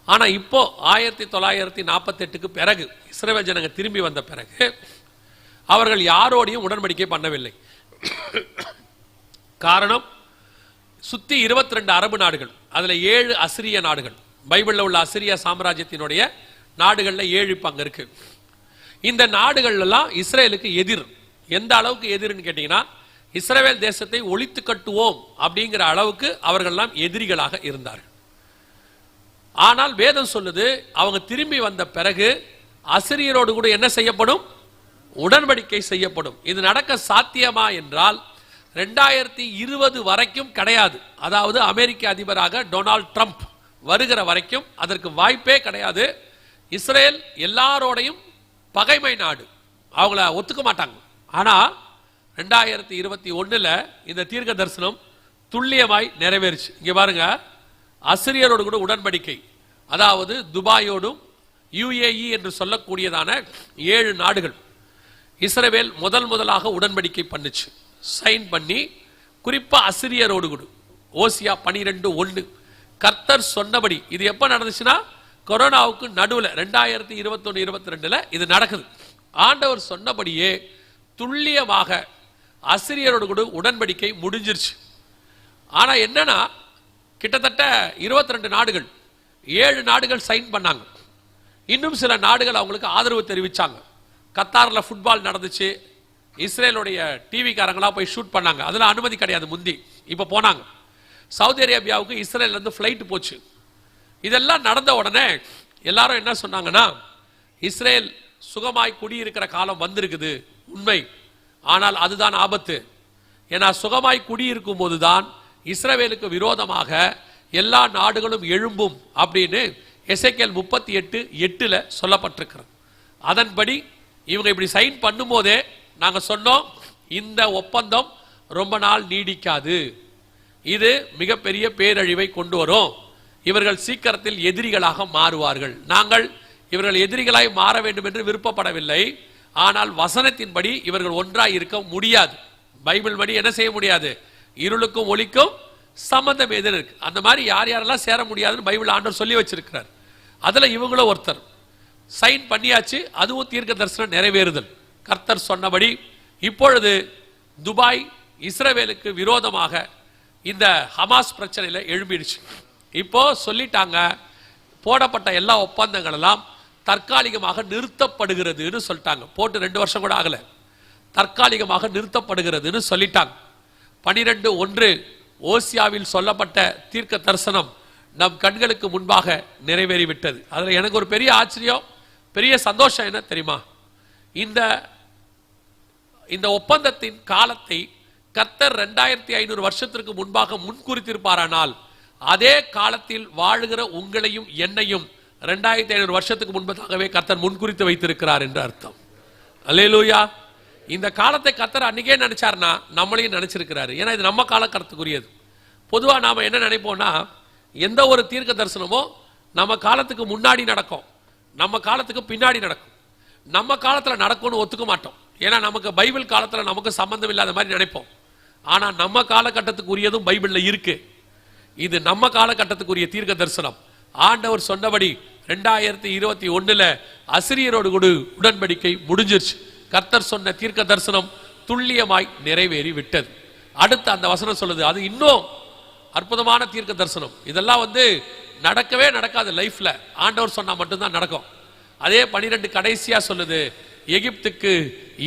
ஆனா இப்போ 1948க்கு பிறகு இஸ்ரவேல் ஜனங்க திரும்பி வந்த பிறகு அவர்கள் யாரோடையும் உடன்படிக்கை பண்ணவில்லை. காரணம், சுத்தி 22 அரபு நாடுகள், அதுல 7 அசிரிய நாடுகள். பைபிள்ல உள்ள அசிரிய சாம்ராஜ்யத்தினுடைய நாடுகள்ல 7 இப்ப அங்க இருக்கு. இந்த நாடுகள் எல்லாம் இஸ்ரேலுக்கு எதிர். எந்த அளவுக்கு எதிர்னு கேட்டீங்கன்னா, இஸ்ரேல் தேசத்தை ஒழித்து கட்டுவோம் அப்படிங்கிற அளவுக்கு அவர்கள்லாம் எதிரிகளாக இருந்தார்கள். ஆனால் வேதம் சொல்லுது, அவங்க திரும்பி வந்த பிறகு அசிரியரோடு கூட என்ன செய்யப்படும்? உடன்படிக்கை செய்யப்படும். இது நடக்க சாத்தியமா என்றால் 2020 வரைக்கும் கிடையாது. அதாவது அமெரிக்க அதிபராக டொனால்ட் ட்ரம்ப் வருகிற வரைக்கும் அதற்கு வாய்ப்பே கிடையாது. இஸ்ரேல் எல்லாரோடையும் பகைமை நாடு, அவங்கள ஒத்துக்க மாட்டாங்க. ஆனா 2021 இந்த தீர்க்க தரிசனம் துல்லியமாய் நிறைவேறுச்சு. இங்க பாருங்க, அசிரியரோடு கூட உடன்படிக்கை, அதாவது துபாயோடும் UAE என்று சொல்லக்கூடியதான 7 நாடுகள் இஸ்ரவேல் முதலாக உடன்படிக்கை பண்ணுச்சு, சைன் பண்ணி. குறிப்பா அசிரியரோடு கூட ஓசியா 12:1 கர்த்தர் சொன்னபடி. இது எப்ப நடந்துச்சுன்னா, கொரோனாவுக்கு நடுவில் 2021-22 இது நடக்குது. ஆண்டவர் சொன்னபடியே துல்லியமாக அசிரியரோடு கூட உடன்படிக்கை முடிஞ்சிருச்சு. ஆனா என்னன்னா, கிட்டத்தட்ட 22 நாடுகள் 7 நாடுகள் சைன் பண்ணாங்க. இன்னும் சில நாடுகள் அவங்களுக்கு ஆதரவு தெரிவிச்சாங்க. கத்தார்ல ஃபுட்பால் நடந்துச்சு, இஸ்ரேலுடைய டிவி காரங்களா போய் ஷூட் பண்ணாங்க. அதுல அனுமதி கிடையாது முந்தி, இப்ப போனாங்க. சவுதி அரேபியாவுக்கு இஸ்ரேல்ல இருந்து ஃபிளைட் போச்சு. இதெல்லாம் நடந்த உடனே எல்லாரும் என்ன சொன்னாங்கன்னா, இஸ்ரேல் சுகமாய் குடியிருக்கிற காலம் வந்திருக்குது, உண்மை. ஆனால் அதுதான் ஆபத்து. ஏன்னா சுகமாய் குடியிருக்கும் போதுதான் இஸ்ரவேலுக்கு விரோதமாக எல்லா நாடுகளும் எழும்பும் அப்படின்னு எசேக்கியேல் 38:8 சொல்லப்பட்டிருக்கிறது. அதன்படி இவங்க இப்படி சைன் பண்ணும் போதே நாங்க சொன்னோம், இந்த ஒப்பந்தம் ரொம்ப நாள் நீடிக்காது, இது மிகப்பெரிய பேரழிவை கொண்டு வரும், இவர்கள் சீக்கிரத்தில் எதிரிகளாக மாறுவார்கள். நாங்கள் இவர்கள் எதிரிகளாய் மாற வேண்டும் என்று விருப்பப்படவில்லை. ஆனால் வசனத்தின்படி இவர்கள் ஒன்றாய் இருக்க முடியாது. பைபிள் படி என்ன செய்ய முடியாது? இருளுக்கும் ஒளிக்கும் சம்பந்தம் எதிர் இருக்கு. அந்த மாதிரி யார் யாரெல்லாம் சேர முடியாதுன்னு பைபிள் ஆண்டவர் சொல்லி வச்சிருக்கிறார். அதுல இவங்களும் ஒருத்தர். சைன் பண்ணியாச்சு, அதுவும் தீர்க்க தரிசனம் நிறைவேறுதல். கர்த்தர் சொன்னபடி இப்பொழுது துபாய் இஸ்ரவேலுக்கு விரோதமாக இந்த ஹமாஸ் பிரச்சனையில எழும்பிடுச்சு. இப்போ சொல்லிட்டாங்க, போடப்பட்ட எல்லா ஒப்பந்தங்கள் எல்லாம் தற்காலிகமாக நிறுத்தப்படுகிறதுன்னு சொல்லிட்டாங்க. போட்டு 2 வருஷம் கூட ஆகல, தற்காலிகமாக நிறுத்தப்படுகிறதுன்னு சொல்லிட்டாங்க. 12:1 ஓசியாவில் சொல்லப்பட்ட தீர்க்க தரிசனம் நம் கண்களுக்கு முன்பாக நிறைவேறிவிட்டது. அதுல எனக்கு ஒரு பெரிய ஆச்சரியம், பெரிய சந்தோஷம் என்ன தெரியுமா? இந்த ஒப்பந்தத்தின் காலத்தை கர்த்தர் 2500 வருஷத்திற்கு முன்பாக முன்குறித்திருப்பாரானால், அதே காலத்தில் வாழுகிற உங்களையும் என்னையும் 2500 வருஷத்துக்கு முன்பதாகவே கர்த்தர் முன்குறித்து வைத்திருக்கிறார் என்று அர்த்தம். அல்லேலூயா. இந்த காலத்தை கர்த்தர் அன்னைக்கே நினைச்சார்னா நம்மளையும் நினைச்சிருக்கிறாரு. ஏன்னா இது நம்ம காலகட்டத்துக்குரியது. பொதுவா நாம என்ன நினைப்போம்னா, எந்த ஒரு தீர்க்க தரிசனமோ நம்ம காலத்துக்கு முன்னாடி நடக்கும், நம்ம காலத்துக்கு பின்னாடி நடக்கும். நம்ம காலத்துல நடக்கும்னு ஒத்துக்க மாட்டோம். ஏன்னா நமக்கு பைபிள் காலத்துல நமக்கு சம்பந்தம் இல்லாத மாதிரி நினைப்போம். ஆனா நம்ம காலகட்டத்துக்குரியதும் பைபிள்ல இருக்கு. இது நம்ம காலகட்டத்துக்குரிய தீர்க்க தரிசனம். ஆண்டவர் சொன்னபடி 2021 அசிரியரோடு கூட உடன்படிக்கை முடிஞ்சிருச்சு. கர்த்தர் சொன்ன தீர்க்க தரிசனம் துல்லியமாய் நிறைவேறி விட்டது. அடுத்து அந்த வசனம் சொல்லுது, அது இன்னும் அற்புதமான தீர்க்க தரிசனம். இதெல்லாம் நடக்கவே நடக்காது லைஃப்ல, ஆண்டவர் சொன்னா மட்டும்தான் நடக்கும். அதே 12 கடைசியா சொல்லுது, எகிப்துக்கு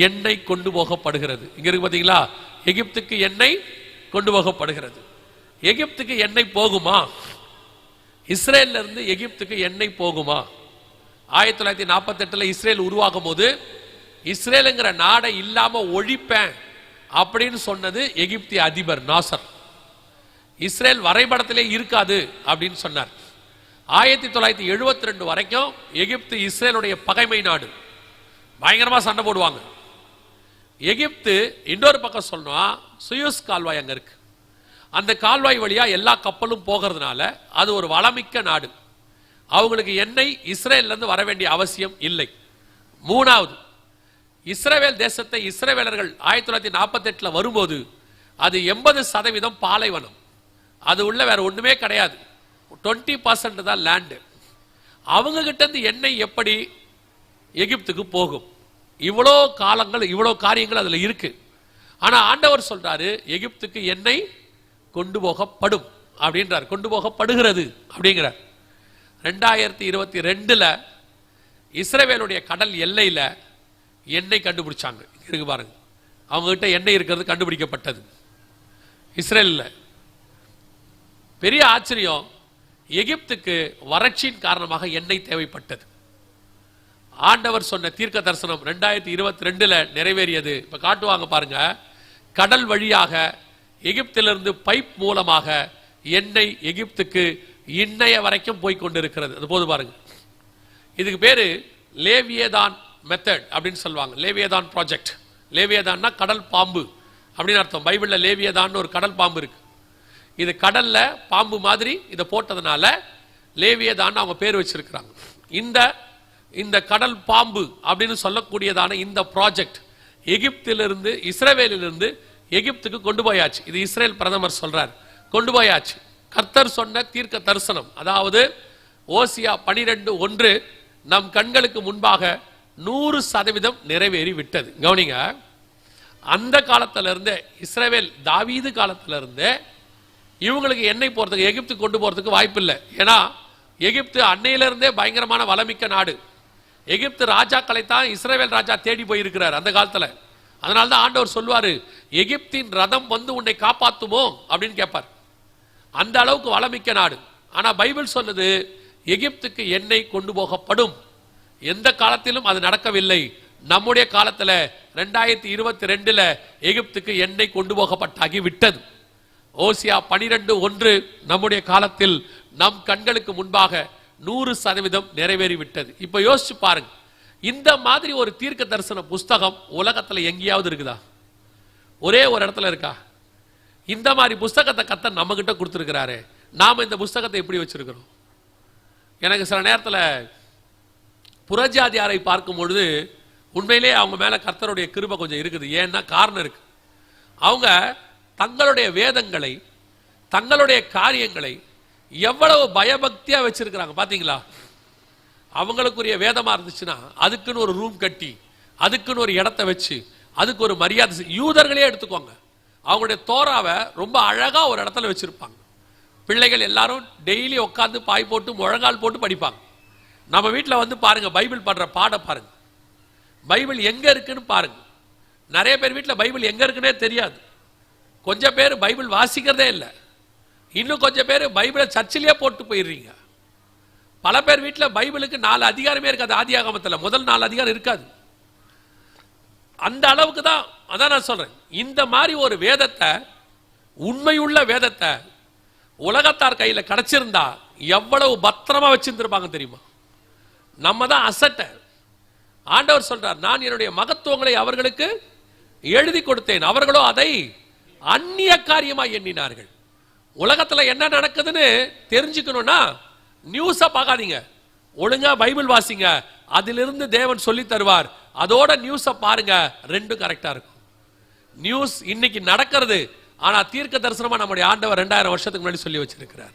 எண்ணெய் கொண்டு போகப்படுகிறது. இங்க இருக்கு பாத்தீங்களா, எகிப்துக்கு எண்ணெய் கொண்டு போகப்படுகிறது. எகிப்துக்கு எண்ணெய் போகுமா? இஸ்ரேல்ல இருந்து எகிப்துக்கு எண்ணெய் போகுமா? 1948 இஸ்ரேல் உருவாகும் போது இஸ்ரேலுங்கிற நாடை இல்லாம ஒழிப்பேன் அப்படின்னு சொன்னது எகிப்திய அதிபர் நாசர். இஸ்ரேல் வரைபடத்திலே இருக்காது அப்படின்னு சொன்னார். 1972 வரைக்கும் எகிப்து இஸ்ரேலுடைய பகைமை நாடு, பயங்கரமா சண்டை போடுவாங்க. எகிப்து இன்னொரு பக்கம் சொன்னா சுயஸ் கால்வாய் அங்க இருக்கு. அந்த கால்வாய் வழியா எல்லா கப்பலும் போகிறதுனால அது ஒரு வளமிக்க நாடு. அவங்களுக்கு எண்ணெய் இஸ்ரேல்ல இருந்து வர வேண்டிய அவசியம் இல்லை. மூணாவது, இஸ்ரவேல் தேசத்தை இஸ்ரவேலர்கள் 1948 வரும்போது அது 80% பாலைவனம். அது உள்ள வேற ஒண்ணுமே கிடையாது. 20% தான் லேண்டு. அவங்க கிட்ட இருந்து எண்ணெய் எப்படி எகிப்துக்கு போகும்? இவ்வளோ காலங்கள், இவ்வளோ காரியங்கள் அதுல இருக்கு. ஆனா ஆண்டவர் சொல்றாரு, எகிப்துக்கு எண்ணெய் கொண்டு போகப்படும் அப்படின்றார். கொண்டு போகப்படுகிறது அப்படிங்கிறார். 2022 இஸ்ரவேலுடைய கடல் எல்லையில் எண்ணெய் கண்டுபிடிச்சாங்க. இருக்கு பாருங்க, அவங்ககிட்ட எண்ணெய் இருக்கிறது கண்டுபிடிக்கப்பட்டது இஸ்ரேலில். பெரிய ஆச்சரியம், எகிப்துக்கு வறட்சியின் காரணமாக எண்ணெய் தேவைப்பட்டது. ஆண்டவர் சொன்ன தீர்க்க தரிசனம் 2022 நிறைவேறியது. இப்ப காட்டுவாங்க பாருங்க, கடல் வழியாக எகிப்திலிருந்து பைப் மூலமாக எண்ணெய் எகிப்துக்கு இன்னைய வரைக்கும் போய் கொண்டிருக்கிறது. அது போது பாருங்க. இதுக்கு பேரு லேவியதான் மெத்தட் அப்படின்னு சொல்லுவாங்க. லேவியதான் ப்ராஜெக்ட். லேவியதான்னா கடல் பாம்பு அப்படின்னு அர்த்தம். பைபிள்ல லேவியதான் ஒரு கடல் பாம்பு இருக்கு. இது கடல்ல பாம்பு மாதிரி இதை போட்டதுனால லேவியதான் அவங்க பேர் வச்சிருக்கிறாங்க. இந்த கடல் பாம்பு அப்படின்னு சொல்லக்கூடியதான இந்த ப்ராஜெக்ட் எகிப்திலிருந்து இஸ்ரவேலிலிருந்து எகிப்துக்கு கொண்டு போயாச்சு. இது இஸ்ரேல் பிரதமர் சொல்றார், கொண்டு போயாச்சு. கர்த்தர் சொன்ன தீர்க்க தரிசனம், அதாவது ஓசியா 12:1 நம் கண்களுக்கு முன்பாக 100% நிறைவேறி விட்டது. கவனிங்க, அந்த காலத்துல இருந்தே இஸ்ரவேல் தாவீது காலத்துல இருந்தே இவங்களுக்கு எண்ணெய் போறதுக்கு எகிப்துக்கு கொண்டு போறதுக்கு வாய்ப்பு இல்லை. ஏன்னா எகிப்து அன்னையிலிருந்தே பயங்கரமான வளமிக்க நாடு. எகிப்து ராஜாக்களை தான் இஸ்ரவேல் ராஜா தேடி போயிருக்கிறார் அந்த காலத்துல. அதனால்தான் ஆண்டவர் சொல்லுவாரு, எகிப்தின் ரதம் வந்து உன்னை காப்பாத்துமோ அப்படின்னு கேட்பார். அந்த அளவுக்கு வளமிக்க நாடு. ஆனா பைபிள் சொல்லுது எகிப்துக்கு எண்ணெய் கொண்டு போகப்படும். எந்த காலத்திலும் அது நடக்கவில்லை. நம்முடைய காலத்துல 2022 எகிப்துக்கு எண்ணெய் கொண்டு போகப்பட்டாகி விட்டது. ஓசியா 12:1 நம்முடைய காலத்தில் நம் கண்களுக்கு முன்பாக 100% நிறைவேறி விட்டது. இப்ப யோசிச்சு பாருங்க, இந்த மாதிரி ஒரு தீர்க்க தரிசன புஸ்தகம் உலகத்துல எங்கேயாவது இருக்குதா? ஒரே ஒரு இடத்துல இருக்கா? இந்த மாதிரி புஸ்தகத்தை கர்த்தர் நம்ம கிட்ட கொடுத்திருக்கிறாரு. நாம இந்த புஸ்தகத்தை எப்படி வச்சிருக்கிறோம்? எனக்கு சில நேரத்தில் புறஜாதியாரை பார்க்கும் பொழுது உண்மையிலே அவங்க மேல கர்த்தருடைய கிருபை கொஞ்சம் இருக்குது. ஏன்னா காரணம் இருக்கு. அவங்க தங்களுடைய வேதங்களை, தங்களுடைய காரியங்களை எவ்வளவு பயபக்தியா வச்சிருக்கிறாங்க பாத்தீங்களா? அவங்களுக்குரிய வேதமா இருந்துச்சுன்னா அதுக்குன்னு ஒரு ரூம் கட்டி, அதுக்குன்னு ஒரு இடத்தை வச்சு, அதுக்கு ஒரு மரியாதை. யூதர்களே எடுத்துக்கோங்க, அவங்களுடைய தோராவை ரொம்ப அழகா ஒரு இடத்துல வச்சிருப்பாங்க. பிள்ளைகள் எல்லாரும் டெய்லி உட்காந்து பாய் போட்டு முழங்கால் போட்டு படிப்பாங்க. நம்ம வீட்டில் வந்து பாருங்க, பைபிள் படுற பாட பாருங்க, பைபிள் எங்க இருக்குன்னு பாருங்க. நிறைய பேர் வீட்டில் பைபிள் எங்க இருக்குன்னே தெரியாது. கொஞ்சம் பேர் பைபிள் வாசிக்கிறதே இல்லை. இன்னும் கொஞ்சம் பேர் பைபிளை சர்ச்சிலேயே போட்டு போயிடுறீங்க. பல பேர் வீட்டில் பைபிளுக்கு 4 அதிகாரமே இருக்காது. ஆதியாகமத்தில் முதல் 4 அதிகாரம் இருக்காது. அந்த அளவுக்கு தான். அதான் நான் சொல்றேன், இந்த மாதிரி ஒரு வேதத்தை, உண்மையுள்ள வேதத்தை உலகத்தார் கையில கிடைச்சிருந்தா எவ்வளவு பத்திரமா வச்சிருந்திருப்பாங்க தெரியுமா? நம்ம தான் அசட்ட. ஆண்டவர் சொல்றார், நான் என்னுடைய மகத்துவங்களை அவர்களுக்கு எழுதி கொடுத்தேன், அவர்களோ அதை அந்நிய காரியமா எண்ணினார்கள். உலகத்துல என்ன நடக்குதுன்னு தெரிஞ்சுக்கணும்னா நியூஸ பார்க்காதீங்க, ஒழுங்கா பைபிள் வாசிங்க. அதிலிருந்து தேவன் சொல்லி தருவார். அதோட நியூஸ பாருங்க, ரெண்டும் கரெக்டா இருக்கும். நியூஸ் இன்னைக்கு நடக்கிறது, ஆனா தீர்க்க தரிசனமா நம்முடைய ஆண்டவர் 2000 வருஷத்துக்கு முன்னாடி சொல்லி வச்சிருக்கிறார்.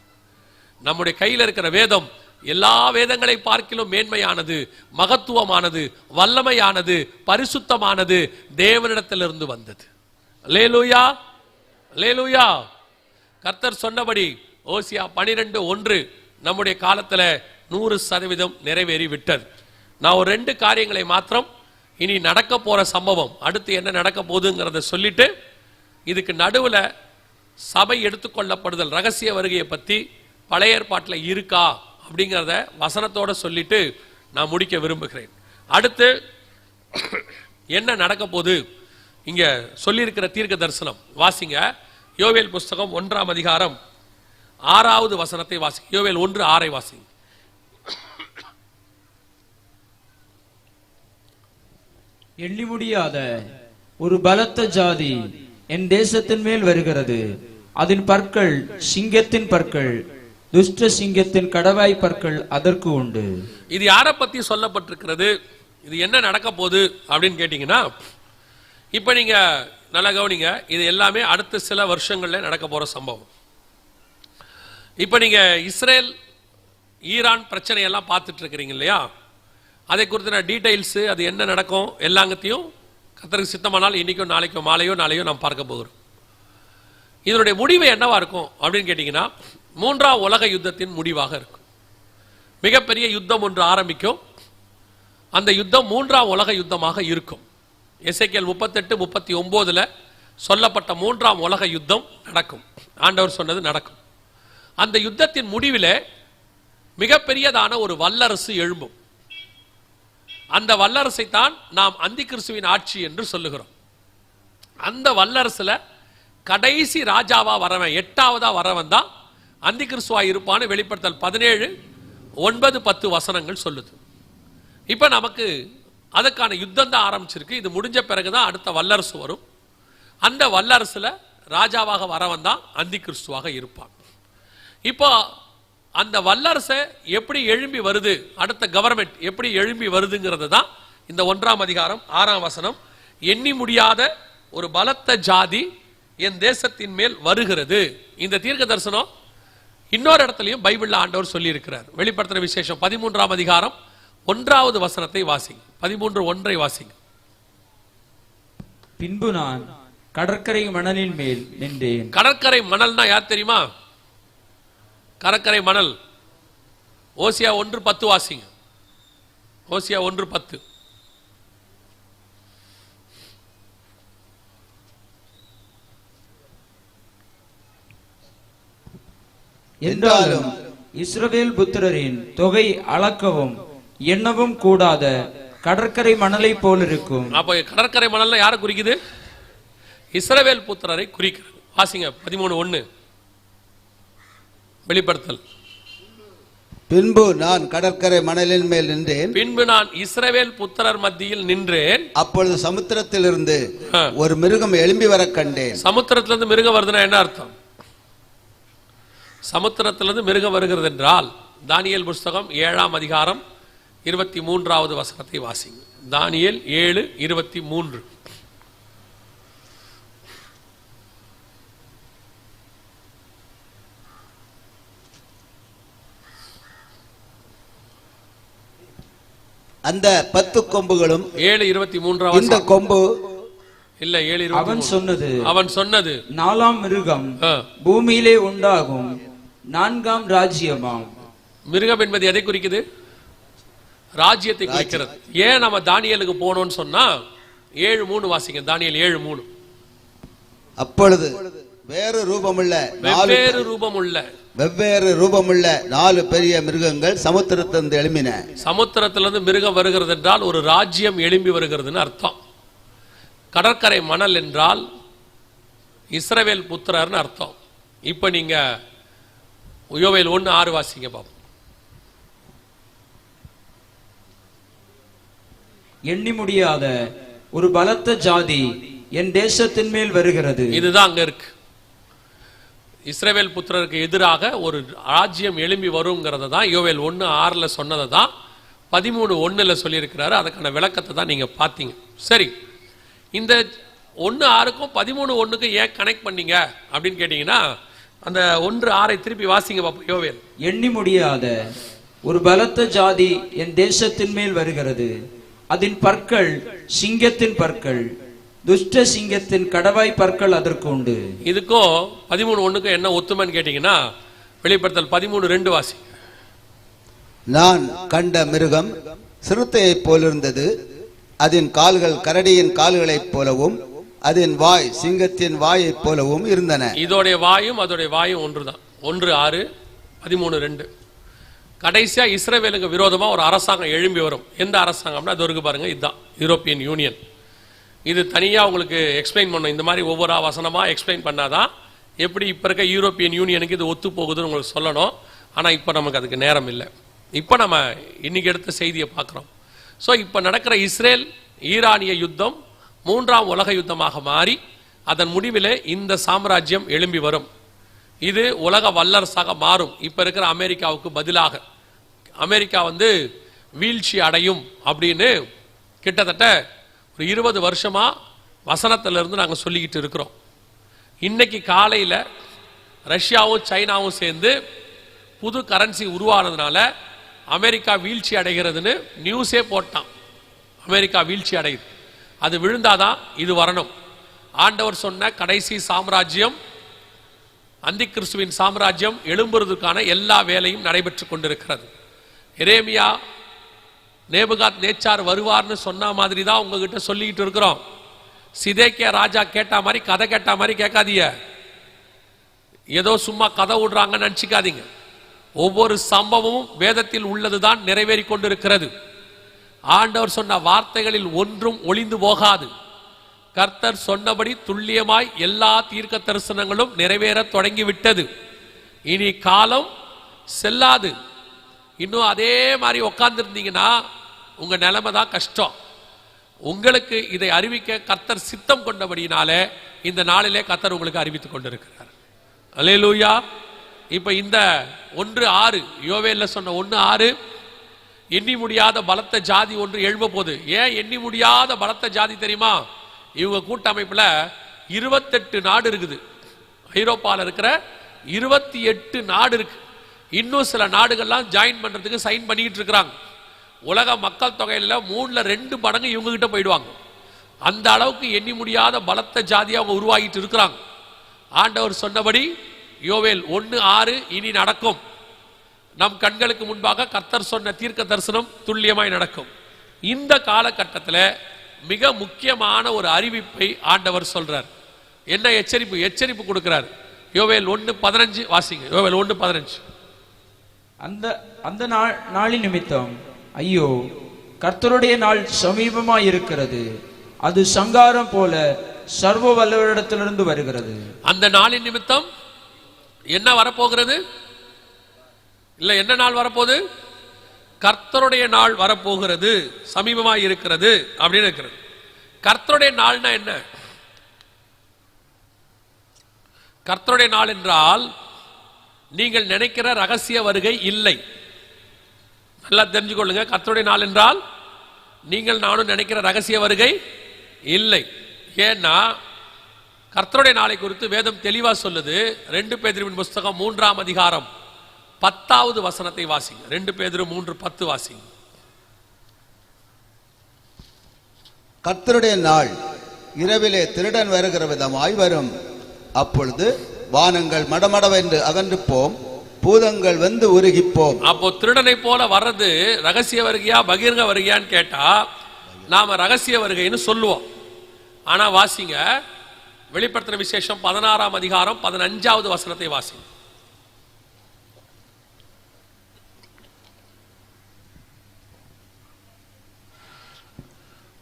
நம்முடைய கையில் இருக்கிற வேதம் எல்லா வேதங்களை பார்க்கிலும் மேன்மையானது, மகத்துவமானது, வல்லமையானது, பரிசுத்தமானது, தேவனிடத்திலிருந்து வந்தது. அல்லேலூயா, அல்லேலூயா. கர்த்தர் சொன்னபடி ஓசியா 12:1 நம்முடைய காலத்துல 100% நிறைவேறி விட்டது. நான் ஒரு 2 காரியங்களை மாத்திரம், இனி நடக்க போற சம்பவம், அடுத்து என்ன நடக்க போகுதுங்கிறத சொல்லிட்டு, இதுக்கு நடுவுல சபை எடுத்துக்கொள்ளப்படுதல் ரகசிய வருகையை பத்தி பழைய ஏற்பாட்டில் இருக்கா அப்படிங்கிறத வசனத்தோட சொல்லிட்டு நான் முடிக்க விரும்புகிறேன். அடுத்து என்ன நடக்க போகுது இங்க சொல்லியிருக்கிற தீர்க்க தரிசனம் வாசிங்க. யோவேல் புஸ்தகம் 1ஆம் அதிகாரம் 6வது வசனத்தை வாசிங்க. யோவேல் 1:6 வாசிங்க. எண்ணி முடியாத ஒரு பலத்த ஜாதி என் தேசத்தின் மேல் வருகிறது. அதன் பற்கள் சிங்கத்தின் பற்கள், துஷ்ட சிங்கத்தின் கடவாய் பற்கள் அதற்கு உண்டு. இது யாரை பத்தி சொல்லப்பட்டிருக்கிறது? இது என்ன நடக்க போகுது அப்படின்னு கேட்டீங்கன்னா, இப்ப நீங்க நல்லா கவனிங்க, இது எல்லாமே அடுத்த சில வருஷங்கள்ல நடக்க போற சம்பவம். இப்ப நீங்க இஸ்ரேல் ஈரான் பிரச்சனை எல்லாம் பார்த்துட்டு இருக்கிறீங்க இல்லையா? அதை குறித்த டீடைல்ஸ், அது என்ன நடக்கும் எல்லாங்கத்தையும் கர்த்தருக்கு சித்தமானால் இன்னைக்கோ நாளைக்கோ மாலையோ நாம் பார்க்க போகிறோம். இதனுடைய முடிவு என்னவா இருக்கும் அப்படின்னு கேட்டீங்கன்னா, மூன்றாம் உலக யுத்தத்தின் முடிவாக இருக்கும். மிகப்பெரிய யுத்தம் ஒன்று ஆரம்பிக்கும். அந்த யுத்தம் மூன்றாம் உலக யுத்தமாக இருக்கும். எசேக்கியேல் 38:39 சொல்லப்பட்ட மூன்றாம் உலக யுத்தம் நடக்கும். ஆண்டவர் சொன்னது நடக்கும். அந்த யுத்தத்தின் முடிவிலே மிகப்பெரியதான ஒரு வல்லரசு எழும்பும். அந்த வல்லரசை தான் நாம் அந்தி கிறிஸ்துவின் ஆட்சி என்று சொல்லுகிறோம். அந்த வல்லரசுல கடைசி ராஜாவா வரவன், 8ஆவதா வரவன் தான் அந்தி கிறிஸ்துவா இருப்பான்னு வெளிப்படுத்தல் 17:9-10 சொல்லுது. இப்ப நமக்கு அதுக்கான யுத்தம் தான் ஆரம்பிச்சிருக்கு. இது முடிஞ்ச பிறகுதான் அடுத்த வல்லரசு வரும். அந்த வல்லரசுல ராஜாவாக வரவன் தான் அந்தி கிறிஸ்துவாக இருப்பான். இப்போ அந்த வல்லரசை எப்படி எழும்பி வருது, அடுத்த கவர்மெண்ட் எப்படி எழும்பி வருதுங்கிறது தான் இந்த 1ஆம் அதிகாரம் 6ஆம் வசனம். எண்ணி முடியாத ஒரு பலத்த ஜாதி என் தேசத்தின் மேல் வருகிறது. இந்த தீர்க்க தரிசனம் இன்னொரு இடத்துலையும் பைபிள்ல ஆண்டவர் சொல்லி இருக்கிறார். வெளிப்படுத்துற விசேஷம் 13ஆம் அதிகாரம் 1வது வசனத்தை வாசிங்க. 13:1 வாசிங்க. பின்பு நான் கடற்கரை மணலின் மேல் நின்றேன். கடற்கரை மணல்னா யார் தெரியுமா? கடற்கரை மணல். ஓசியா 1:10 வாசிங்க. ஓசியா 1:10. என்றாலும் இஸ்ரவேல் புத்திரரின் தொகை அளக்கவும் எண்ணவும் கூடாத கடற்கரை மணலை போல் இருக்கும். அப்ப கடற்கரை மணல்ல யாரை குறிக்குது? இஸ்ரவேல் புத்திரரை குறிக்கிறது. வாசிங்க 13:1 வெளிப்படுத்தல். பின்பு நான் கடற்கரை மணலின் மேல் நின்றேன். பின்பு நான் இஸ்ரவேல் புத்திரர் மத்தியில் நின்றேன். அப்பொழுது சமுத்திரத்திலிருந்து ஒரு மிருகம் எழும்பி வர கண்டேன். சமுத்திரத்திலிருந்து மிருகம் வருதுன்னா என்ன அர்த்தம்? சமுத்திரத்திலிருந்து மிருகம் வருகிறது என்றால் தானியேல் புஸ்தகம் 7ஆம் அதிகாரம் 23வது வசனத்தை வாசிங்க. தானியேல் 7:23. அந்த 10 கொம்புகளும் 7:23 இந்த கொம்பு இல்ல 7:23 அவன் சொன்னது 4ஆம் மிருகம் பூமியிலே உண்டாகும் 4ஆம் ராஜ்யமாம். மிருகம் என்பது எதை குறிக்குது? ராஜ்யத்தை குறிக்கிறது. ஏன் நம்ம தானியேலுக்கு போனோம்னு சொன்னா 7:3 வாசிங்க. தானியேல் 7:3. அப்பொழுது வெவ்வேறு ரூபமுள்ள 4 பெரிய மிருகங்கள் சமுத்திரத்திலிருந்து எழும்பின. சமுத்திரத்திலிருந்து மிருகம் வருகிறது என்றால் ஒரு ராஜ்யம் எழும்பி வருகிறதுன்னு அர்த்தம். கடற்கரை மணல் என்றால் இஸ்ரவேல் புத்திரர்னு அர்த்தம். இப்ப நீங்க யோவேல் 1:6 வாசிங்க பாப்போம். எண்ணி முடியாத ஒரு பலத்த ஜாதி என் தேசத்தின் மேல் வருகிறது. இதுதான் அங்க இருக்கு. இஸ்ரவேல் புத்திரருக்கு எதிராக ஒரு ராஜ்யம் எழும்பி வருங்கிறத தான் யோவேல் 1:6 சொன்னதை தான் 13:1 சொல்லியிருக்கிறாரு. அதுக்கான விளக்கத்தை தான் நீங்க பார்த்தீங்க. சரி, இந்த 1:6க்கும் 13:1க்கும் ஏன் கனெக்ட் பண்ணீங்க அப்படின்னு கேட்டீங்கன்னா, அந்த 1:6 திருப்பி வாசிங்க பாப்போம். யோவேல். எண்ணி முடியாத ஒரு பலத்த ஜாதி என் தேசத்தின் மேல் வருகிறது. அதன் பற்கள் சிங்கத்தின் பற்கள், துஷ்ட சிங்கத்தின் கடவாய் பற்கள் அதற்கு உண்டு. இதுக்கும் 13:1க்கும் என்ன ஒத்துமைன்னு கேட்டீங்கன்னா, வெளிப்படுத்தல் 13:2 வாசி. நான் கண்ட மிருகம் சிறுத்தையைப் போலிருந்தது. அதன் கால்கள் கரடியின் கால்களைப் போலவும் அதன் வாய் சிங்கத்தின் வாயைப் போலவும் இருந்தன. இதோடைய வாயும் அதோடைய வாயும் ஒன்றுதான். 1:6 13:2. கடைசியா இஸ்ரவேலுக்கு விரோதமா ஒரு அரசாங்கம் எழும்பி வரும். எந்த அரசாங்கம்னா அது இருக்கு பாருங்க, இதுதான் யூரோப்பியன் யூனியன். இது தனியா உங்களுக்கு எக்ஸ்பிளைன் பண்ணும். இந்த மாதிரி ஒவ்வொரு வசனமா எக்ஸ்பிளைன் பண்ணாதான் எப்படி இப்ப இருக்க யூரோப்பியன் யூனியனுக்கு இது ஒத்து போகுதுன்னு உங்களுக்கு சொல்லணும். ஆனா இப்ப நமக்கு அதுக்கு நேரம் இல்லை. இப்ப நம்ம இன்னைக்கு எடுத்த செய்தியை பார்க்கிறோம். ஸோ இப்ப நடக்கிற இஸ்ரேல் ஈரானிய யுத்தம் 3ஆம் உலக யுத்தமாக மாறி அதன் முடிவிலே இந்த சாம்ராஜ்யம் எழும்பி வரும். இது உலக வல்லரசாக மாறும். இப்ப இருக்கிற அமெரிக்காவுக்கு பதிலாக அமெரிக்கா வீழ்ச்சி அடையும் அப்படின்னு கிட்டத்தட்ட ஒரு 20 வருஷமா வசனத்திலிருந்து நாங்கள் சொல்லிக்கிட்டு இருக்கிறோம். இன்னைக்கு காலையில் ரஷ்யாவும் சைனாவும் சேர்ந்து புது கரன்சி உருவானதுனால அமெரிக்கா வீழ்ச்சி அடைகிறதுன்னு நியூஸே போட்டான். அமெரிக்கா வீழ்ச்சி அடையுது. அது விழுந்தாதான் இது வரணும். ஆண்டவர் சொன்ன கடைசி சாம்ராஜ்யம் அந்தி கிறிஸ்துவின் சாம்ராஜ்யம் எழும்புறதுக்கான எல்லா வேலையும் நடைபெற்று கொண்டிருக்கிறது. எரேமியா நேபுகாத் நேச்சார் வருவார்னு சொன்ன மாதிரி தான் உங்ககிட்ட சொல்லிக்கிட்டு இருக்கிறோம். சிதேக்கியா ராஜா கேட்ட மாதிரி கதை கேட்ட மாதிரி கேட்காதீங்க. ஏதோ சும்மா கதை விடுறாங்கன்னு நினச்சிக்காதீங்க. ஒவ்வொரு சம்பவமும் வேதத்தில் உள்ளதுதான் நிறைவேறி கொண்டிருக்கிறது. ஆண்டவர் சொன்ன வார்த்தைகளில் ஒன்றும் ஒளிந்து போகாது. கர்த்தர் சொன்னபடி துல்லியமாய் எல்லா தீர்க்க தரிசனங்களும் நிறைவேற தொடங்கிவிட்டது. இனி காலம் செல்லாது. இன்னும் அதே மாதிரி உட்கார்ந்துருந்தீங்கன்னா உங்க நிலைமை தான் கஷ்டம். உங்களுக்கு இதை அறிவிக்க கர்த்தர் சித்தம் கொண்டபடினாலே இந்த நாளிலே கர்த்தர் உங்களுக்கு அறிவித்துக் கொண்டிருக்கிறார். அல்லேலூயா. இப்ப இந்த 1:6 யோவேல்ல சொன்ன 1:6 எண்ணி முடியாத பலத்த ஜாதி ஒன்று எழும்ப போகுது. ஏன் எண்ணி முடியாத பலத்த ஜாதி தெரியுமா? இவங்க கூட்டமைப்புல 28 நாடு இருக்குது. ஐரோப்பாவில் இருக்கிற 28 நாடு இருக்கு. இன்னும் சில நாடுகள்லாம் ஜாயின் பண்றதுக்கு சைன் பண்ணிட்டு இருக்கிறாங்க. உலக மக்கள் தொகையில 3/2 மடங்கு இவங்க கிட்ட போயிடுவாங்க. அந்த அளவுக்கு எண்ணி முடியாத பலத்த ஜாதியை அவங்க உருவாகிட்டு இருக்கிறாங்க. ஆண்டவர் சொன்னபடி யோவேல் 1:6 இனி நடக்கும். நம் கண்களுக்கு முன்பாக கர்த்தர் சொன்ன தீர்க்க தரிசனம் துல்லியமாய் நடக்கும். இந்த காலகட்டத்தில் மிக முக்கியமான ஒரு அறிவிப்பை ஆண்டவர் சொல்றார். என்ன எச்சரிப்பு கொடுக்கிறார். யோவேல் 1:15 வாசிங்க. யோவேல் 1:15. அந்த நாளின் நிமித்தம் ஐயோ, கர்த்தருடைய நாள் சமீபமாய் இருக்கிறது. அது சங்காரம் போல சர்வ வல்லவரிடத்திலிருந்து வருகிறது. அந்த நாளின் நிமித்தம் என்ன வரப்போகிறது? இல்ல, என்ன நாள் வரப்போகுது? கர்த்தருடைய நாள் வரப்போகிறது, சமீபமாய் இருக்கிறது அப்படின்னு இருக்கிறது. கர்த்தருடைய நாள்னா என்ன? கர்த்தருடைய நாள் என்றால் நீங்கள் நினைக்கிற ரகசிய வருகை இல்லை. நல்லா தெரிஞ்சுக்கொள்ளுங்க. கர்த்தருடைய நாள் என்றால் நீங்கள் நானும் நினைக்கிற ரகசிய வருகை இல்லை. ஏன்னா கர்த்தருடைய நாளை குறித்து வேதம் தெளிவா சொல்லுது. 2 பேதுருவின் புஸ்தகம் 3ஆம் அதிகாரம் 10வது வசனத்தை வாசிங்க. 2 பேதுரு 3:10 வாசிங்க. கர்த்தருடைய நாள் இரவிலே திருடன் வருகிற விதமாய் வரும். அப்பொழுது வானங்கள் மடமடவென்று அகன்று போம், பூதங்கள் வந்து உருகிப்போம். அப்போ திருடனை போல வர்றது ரகசிய வருகையா பகிரங்க வருகையான்னு கேட்டா நாம ரகசிய வருகைன்னு சொல்லுவோம். ஆனா வாசிங்க, வெளிப்படுத்தின விசேஷம் 16ஆம் அதிகாரம் 15வது வசனத்தை வாசிங்க.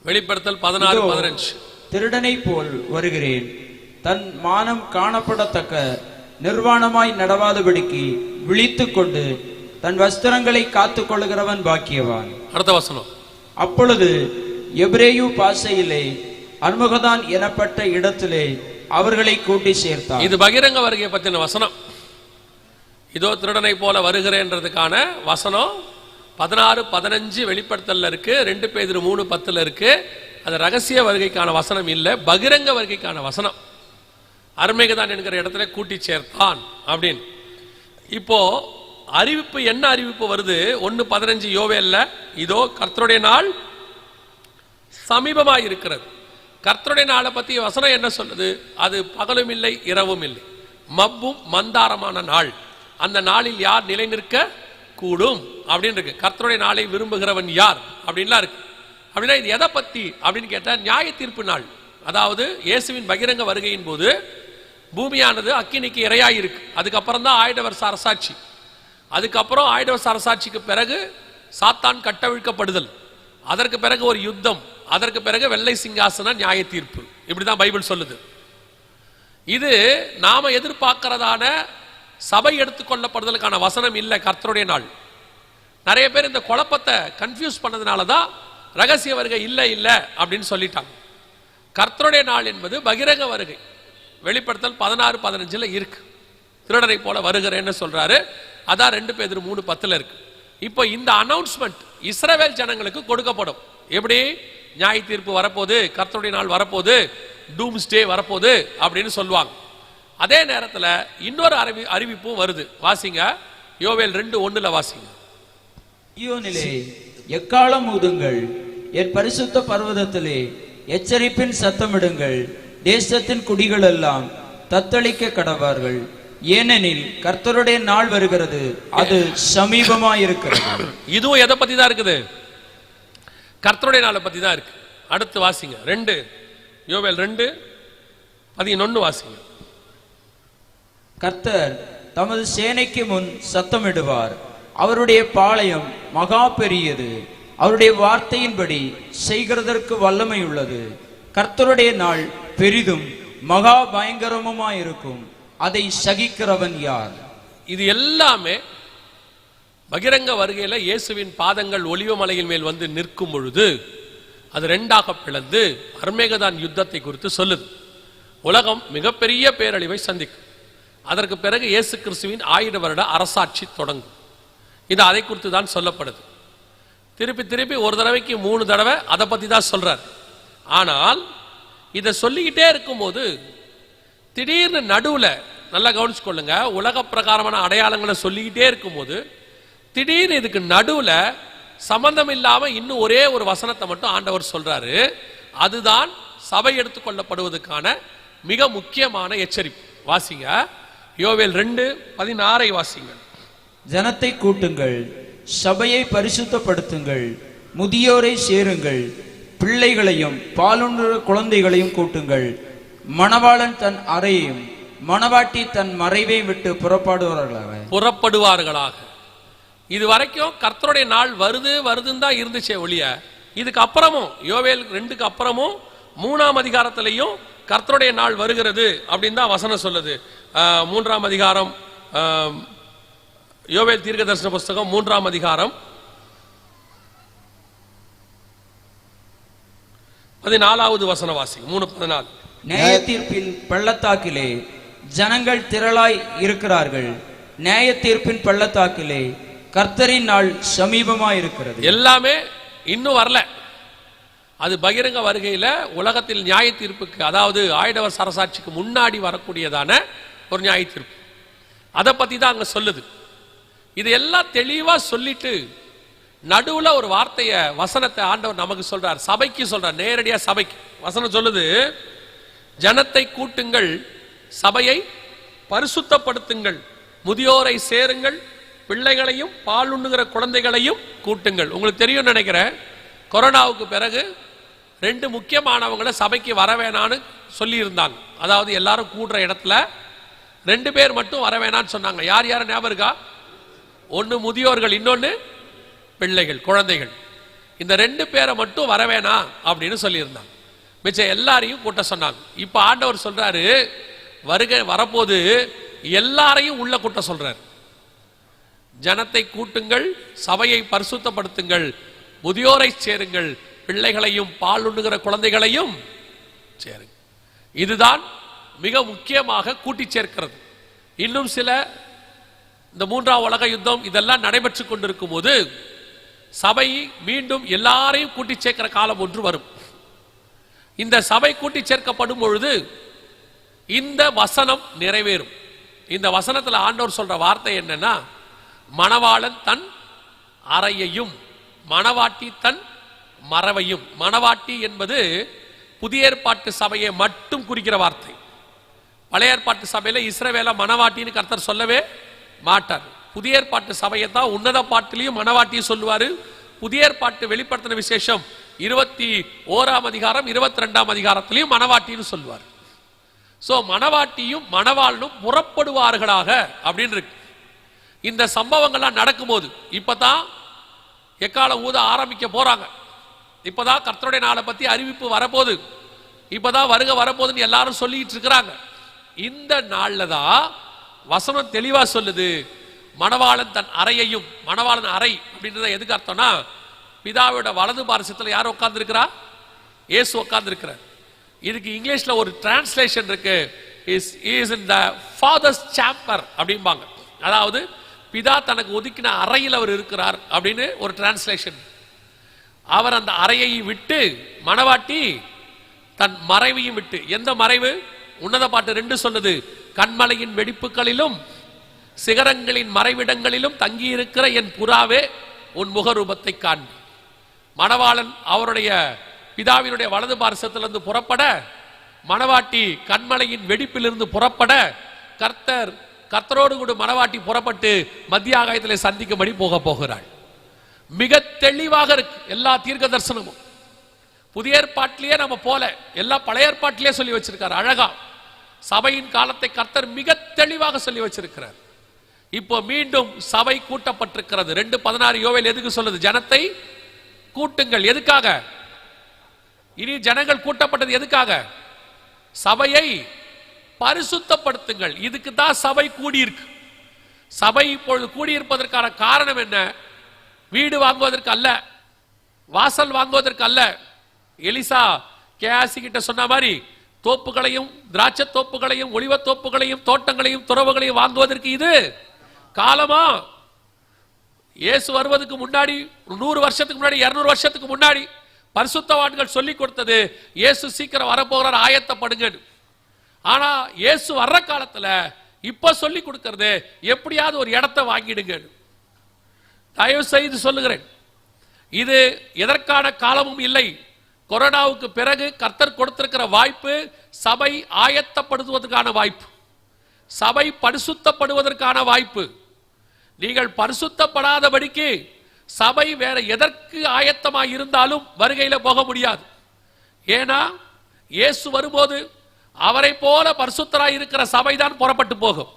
வெளிப்படுத்தல் 16:15. திருடனை போல் வருகிறேன், தன் மானம் காணப்படத்தக்க நிர்வாணமாய் நடவாதபடிக்கு விழித்துக் கொண்டு தன் வஸ்திரங்களை காத்துக் கொள்கிறவன் பாக்கியவான். அடுத்த வசனம். அப்பொழுது எபிரேயு பாஷையிலே அர்மகதான் எனப்பட்ட இடத்திலே அவர்களை கூட்டி சேர்த்தார். இது பகிரங்க வருகை பத்தின வசனம். இதோ திருடனை போல வருகிறேன்றதுக்கான வசனம் 16-15 வெளிப்படுத்தல இருக்கு. 2 பேதுரு 3:10 இருக்கு. அது ரகசிய வருகைக்கான வசனம் இல்ல, பகிரங்க வருகைக்கான வசனம். அர்மேகதான் என்கிற இடத்துல கூட்டி சேர்த்தான் அப்படின்னு. இப்போ அறிவிப்பு என்ன அறிவிப்பு வருது? 1:15 யோவேல்ல இதோ கர்த்தருடைய நாள் சமீபமாய் இருக்கிறது. கர்த்தருடைய நாளை பத்தி வசனம் என்ன சொல்லுது? அது பகலும் இல்லை இரவும் இல்லை, மப்பும் மந்தாரமான நாள். அந்த நாளில் யார் நிலை நிற்க கூடும் அப்படின்னு இருக்கு. கர்த்தருடைய நாளை விரும்புகிறவன் யார் அப்படின்லாம் இருக்கு. அப்படின்னா இது எதை பத்தி அப்படின்னு கேட்டா நியாய தீர்ப்பு நாள். அதாவது இயேசுவின் பகிரங்க வருகையின் போது பூமியானது அக்கினிக்கு இரையாய் இருக்கு. அதுக்கப்புறம் தான் 1000 வருஷ அரசாட்சி. அதுக்கப்புறம் 1000 வருஷ அரசாட்சிக்கு பிறகு சாத்தான் கட்டவிழ்க்கப்படுதல், அதற்கு பிறகு ஒரு யுத்தம், அதற்கு பிறகு வெள்ளை சிங்காசன நியாய தீர்ப்பு. இப்படிதான் பைபிள் சொல்லுது. இது நாம எதிர்பார்க்கிறதான சபை எடுத்துக்கொள்ளப்படுதலுக்கான வசனம் இல்லை. கர்த்தருடைய நாள் நிறைய பேர் இந்த குழப்பத்தை கன்ஃபியூஸ் பண்ணதுனால தான் ரகசிய வருகை இல்லை இல்லை அப்படின்னு சொல்லிட்டாங்க. கர்த்தருடைய நாள் என்பது பகிரங்க வருகை. வெளிப்படுத்தல் 16-15 இருக்கு. திருடனை போல வருகிறேன்னு சொல்றாரு. அதான் 2 பேதுரு 3:10 இருக்கு. இப்போ இந்த அனௌன்ஸ்மெண்ட் இஸ்ரவேல் ஜனங்களுக்கு கொடுக்கப்படும். எப்படி? நியாய தீர்ப்பு வரப்போது, கர்த்தருடைய நாள் வரப்போது, டூம்ஸ்டே வரப்போது அப்படின்னு சொல்லுவாங்க. அதே நேரத்தில் இன்னொரு அறிவிப்பும் வருது. வாசிங்க, யோவேல் 2:1 வாசிங்க. சீயோனிலே எக்காளம் ஊதுங்கள், என் பரிசுத்த பர்வதத்திலே எச்சரிப்பின் சத்தமிடுங்கள். தேசத்தின் குடிகள் எல்லாம் தத்தளிக்க கடவார்கள். ஏனெனில் கர்த்தருடைய நாள் வருகிறது, அது சமீபமாயிருக்கிறது. இதுவும் எதை பத்தி தான் இருக்குது? கர்த்தருடைய நாளை பத்தி தான் இருக்கு. அடுத்து வாசிங்க 2 யோவேல் 2:11 வாசிங்க. கர்த்தர் தமது சேனைக்கு முன் சத்தமிடுவார், அவருடைய பாளையம் மகா பெரியது, அவருடைய வார்த்தையின்படி செய்கிறதற்கு வல்லமை உள்ளது. கர்த்தருடைய நாள் பெரிதும் மகா பயங்கரமுமாயிருக்கும், அதை சகிக்கிறவன் யார்? இது எல்லாமே பகிரங்க வருகையில இயேசுவின் பாதங்கள் ஒலிவ மலையின் மேல் வந்து நிற்கும் பொழுது அது 2ஆக பிளந்து அர்மேகதான் யுத்தத்தை குறித்து சொல்லுது. உலகம் மிகப்பெரிய பேரழிவை சந்திக்கும். அதற்கு பிறகு இயேசு கிறிஸ்துவின் 1000 வருட அரசாட்சி தொடங்கும். இது அதை குறித்து தான் சொல்லப்படுது. திருப்பி திருப்பி ஒரு தடவைக்கு 3 தடவை அதை பத்தி தான் சொல்றார். ஆனால் இதை சொல்லிக்கிட்டே இருக்கும்போது திடீர்னு நடுவுல நல்லா கவனிச்சுக்கொள்ளுங்க, உலக பிரகாரமான அடையாளங்களை சொல்லிக்கிட்டே இருக்கும்போது திடீர்னு இதுக்கு நடுவுல சம்பந்தம் இல்லாம இன்னும் ஒரே ஒரு வசனத்தை மட்டும் ஆண்டவர் சொல்றாரு. அதுதான் சபை எடுத்துக்கொள்ளப்படுவதற்கான மிக முக்கியமான எச்சரிப்பு. வாசிங்க யோவேல் 2:16 வாசிங்க. ஜனத்தை கூட்டுங்கள், சபையை பரிசுத்தப்படுத்துங்கள், முதியோரை சேருங்கள், பிள்ளைகளையும் பாலுண்ணுற குழந்தைகளையும் கூட்டுங்கள். மணவாளன் தன் அறையையும் மணவாட்டி தன் மறைவையும் விட்டு புறப்படுவார்களாக. இது வரைக்கும் கர்த்தருடைய நாள் வருதுன்னு தான் இருந்துச்சே ஒழிய, இதுக்கு அப்புறமும் யோவேல் 2க்கு அப்புறமும் 3ஆம் அதிகாரத்திலையும் கர்த்தருடைய நாள் வருகிறது அப்படின்னு தான் வசனம் சொல்லுது. 3ஆம் அதிகாரம் யோவேல் தீர்க்க தரிசன புஸ்தகம் 3ஆம் அதிகாரம் 14வது வசன வாசி. 3:14. நியாய தீர்ப்பின் பள்ளத்தாக்கிலே ஜனங்கள் திரளாய் இருக்கிறார்கள், நியாய தீர்ப்பின் பள்ளத்தாக்கிலே கர்த்தரின் நாள் சமீபமாய் இருக்கிறது. எல்லாமே இன்னும் வரல. அது பகிரங்க வருகையில உலகத்தில் நியாய தீர்ப்புக்கு, அதாவது 1000 வருஷ அரசாட்சிக்கு முன்னாடி வரக்கூடியதான ஒரு நியாய தீர்ப்பு, அதை பத்தி தான் அங்க சொல்லுது. இது எல்லாம் தெளிவா சொல்லிட்டு நடுவுல ஒரு வார்த்தைய வசனத்தை ஆண்டவர் நமக்கு சொல்றார், சபைக்கு சொல்றார், நேரடியா சபைக்கு. வசனம் சொல்லுது, ஜனத்தை கூட்டுங்கள், சபையை பரிசுத்தப்படுத்துங்கள், முதியோரை சேருங்கள், பிள்ளைகளையும் பாலுண்ணுகிற குழந்தைகளையும் கூட்டுங்கள். உங்களுக்கு தெரியும் நினைக்கிறேன், கொரோனாவுக்கு பிறகு 2 முக்கியமானவங்களை சபைக்கு வர வேணான்னு சொல்லி இருந்தாங்க. அதாவது எல்லாரும் கூடுற இடத்துல 2 பேர் மட்டும் வர வேணான்னு சொன்னாங்க. யார் யார் ஞாபகம் இருக்கா? ஒன்னு முதியோர்கள், இன்னொன்னு பிள்ளைகள், குழந்தைகள். இந்த 2 பேரை மட்டும் வர வேணாம் அப்படின்னு சொல்லியிருந்தாங்க. மிச்சம் எல்லாரையும் கூட்ட சொன்னாங்க. இப்ப ஆண்டவர் சொல்றாரு, வருகை வரப்போது எல்லாரையும் உள்ள கூட்ட சொல்றாரு. ஜனத்தை கூட்டுங்கள், சபையை பரிசுத்தப்படுத்துங்கள், முதியோரை சேருங்கள், பிள்ளைகளையும் பாலுண்ணுகிற குழந்தைகளையும் சேருங்கள். இதுதான் மிக முக்கியமாக கூட்டி சேர்க்கிறது. இன்னும் சில இந்த 3ஆம் உலக யுத்தம் இதெல்லாம் நடைபெற்று கொண்டிருக்கும் போது சபை மீண்டும் எல்லாரையும் கூட்டி சேர்க்கிற காலம் ஒன்று வரும். இந்த சபை கூட்டி சேர்க்கப்படும் பொழுது இந்த வசனம் நிறைவேறும். இந்த வசனத்துல ஆண்டவர் சொல்ற வார்த்தை என்னன்னா, மணவாளன் தன் அறையையும் மணவாட்டி தன் மறவையும். மணவாட்டி என்பது புதிய ஏற்பாட்டு சபையை மட்டும் குறிக்கிற வார்த்தை. பழைய ஏற்பாட்டு சபையில இஸ்ரவேல மணவாட்டின்னு கர்த்தர் சொல்லவே மாட்டார். புதிய ஏற்பாட்டு சபையை தான் உன்னத பாட்டிலையும் மணவாட்டியும் சொல்லுவாரு. புதிய ஏற்பாட்டு வெளிப்படுத்தின விசேஷம் 21ஆம் அதிகாரம் 22ஆம் அதிகாரத்திலையும் மணவாட்டின்னு சொல்லுவார். சோ மணவாட்டியும் மணவாளனும் புறப்படுவார்களாக அப்படின்னு இருக்கு. இந்த சம்பவங்கள்லாம் நடக்கும்போது இப்பதான் எக்காலம் ஊத ஆரம்பிக்க போறாங்க. இப்பதான் கர்த்தருடைய நாளை பத்தி அறிவிப்பு வரப்போகுது, இப்பதான் வருகை வரப்போகுதுன்னு எல்லாரும் சொல்லிட்டு இருக்கிறாங்க. இந்த நாள்ல தான் வசனம் தெளிவா சொல்லுது, மணவாளன் தன் அறையையும். மணவாளன் அறை அப்படின்றத எதுக்கு அர்த்தம்னா, பிதாவோட வலது பாரசத்துல யார் உட்கார்ந்து இருக்கிறா? இயேசு உட்கார்ந்து இருக்கிறார். இதுக்கு இங்கிலீஷ்ல ஒரு டிரான்ஸ்லேஷன் இருக்கு, is in the father's chamber அப்படிம்பாங்க. அதாவது பிதா தனக்கு ஒதுக்கின அறையில் அவர் இருக்கிறார் அப்படின்னு ஒரு டிரான்ஸ்லேஷன். அவர் அந்த அறையை விட்டு, மணவாட்டி தன் மறைவையும் விட்டு. எந்த மறைவு? உன்னத பாட்டு 2 சொல்லுது, கண்மலையின் வெடிப்புகளிலும் சிகரங்களின் மறைவிடங்களிலும் தங்கியிருக்கிற என் புறாவே உன் முகரூபத்தை காண்பி. மணவாளன் அவருடைய பிதாவினுடைய வலது பார்சத்திலிருந்து புறப்பட, மணவாட்டி கண்மலையின் வெடிப்பிலிருந்து புறப்பட, கர்த்தர் கர்த்தரோடு கூட மணவாட்டி புறப்பட்டு மத்திய ஆகாயத்திலே சந்திக்கும்படி போகிறாள். மிக தெளிவாக இருக்கு எல்லா தீர்க்க தரிசனமும். புதிய ஏற்பாட்டிலேயே நம்ம போல எல்லா பழைய ஏற்பாட்டிலேயே சொல்லி வச்சிருக்காரு அழகா. சபையின் காலத்தை கர்த்தர் மிக தெளிவாக சொல்லி வச்சிருக்கிறார். இப்போ மீண்டும் சபை கூட்டப்பட்டிருக்கிறது. 2:16 யோவேல் எதுக்கு சொல்லுது? ஜனத்தை கூட்டுங்கள். எதுக்காக? இனி ஜனங்கள் கூட்டப்பட்டது எதுக்காக? சபையை பரிசுத்தப்படுத்துங்கள். இதுக்கு தான் சபை கூடியிருக்கு. சபை இப்பொழுது கூடியிருப்பதற்கான காரணம் என்ன? வீடு வாங்குவதற்கு அல்ல, வாசல் வாங்குவதற்கு அல்ல. எலிசா கேயாசி கிட்ட சொன்ன மாதிரி தோப்புகளையும் திராட்சை தோப்புகளையும் ஒலிவ தோப்புகளையும் தோட்டங்களையும் துறவுகளையும் வாங்குவதற்கு இது காலமா? இயேசு வருவதற்கு முன்னாடி 100 வருஷத்துக்கு முன்னாடி 200 வருஷத்துக்கு முன்னாடி பரிசுத்தவான்கள் சொல்லி கொடுத்தது இயேசு சீக்கிரம் வரப்போகிறார், ஆயத்தப்படுங்க. ஆனா இயேசு வர்ற காலத்துல இப்ப சொல்லி கொடுக்கிறது எப்படியாவது ஒரு இடத்தை வாங்கிடுங்க. தயவு செய்து சொல்லுகிறேன், இது எதற்கான காலமும் இல்லை. கொரோனாவுக்கு பிறகு கர்த்தர் கொடுத்திருக்கிற வாய்ப்பு சபை ஆயத்தப்படுத்துவதற்கான வாய்ப்பு, சபை பரிசுத்தப்படுவதற்கான வாய்ப்பு. நீங்கள் பரிசுத்தப்படாதபடிக்கு சபை வேற எதற்கு ஆயத்தமாக இருந்தாலும் வருகையில போக முடியாது. ஏன்னா இயேசு வரும்போது அவரை போல பரிசுத்தராய் இருக்கிற சபை தான் புறப்பட்டு போகும்.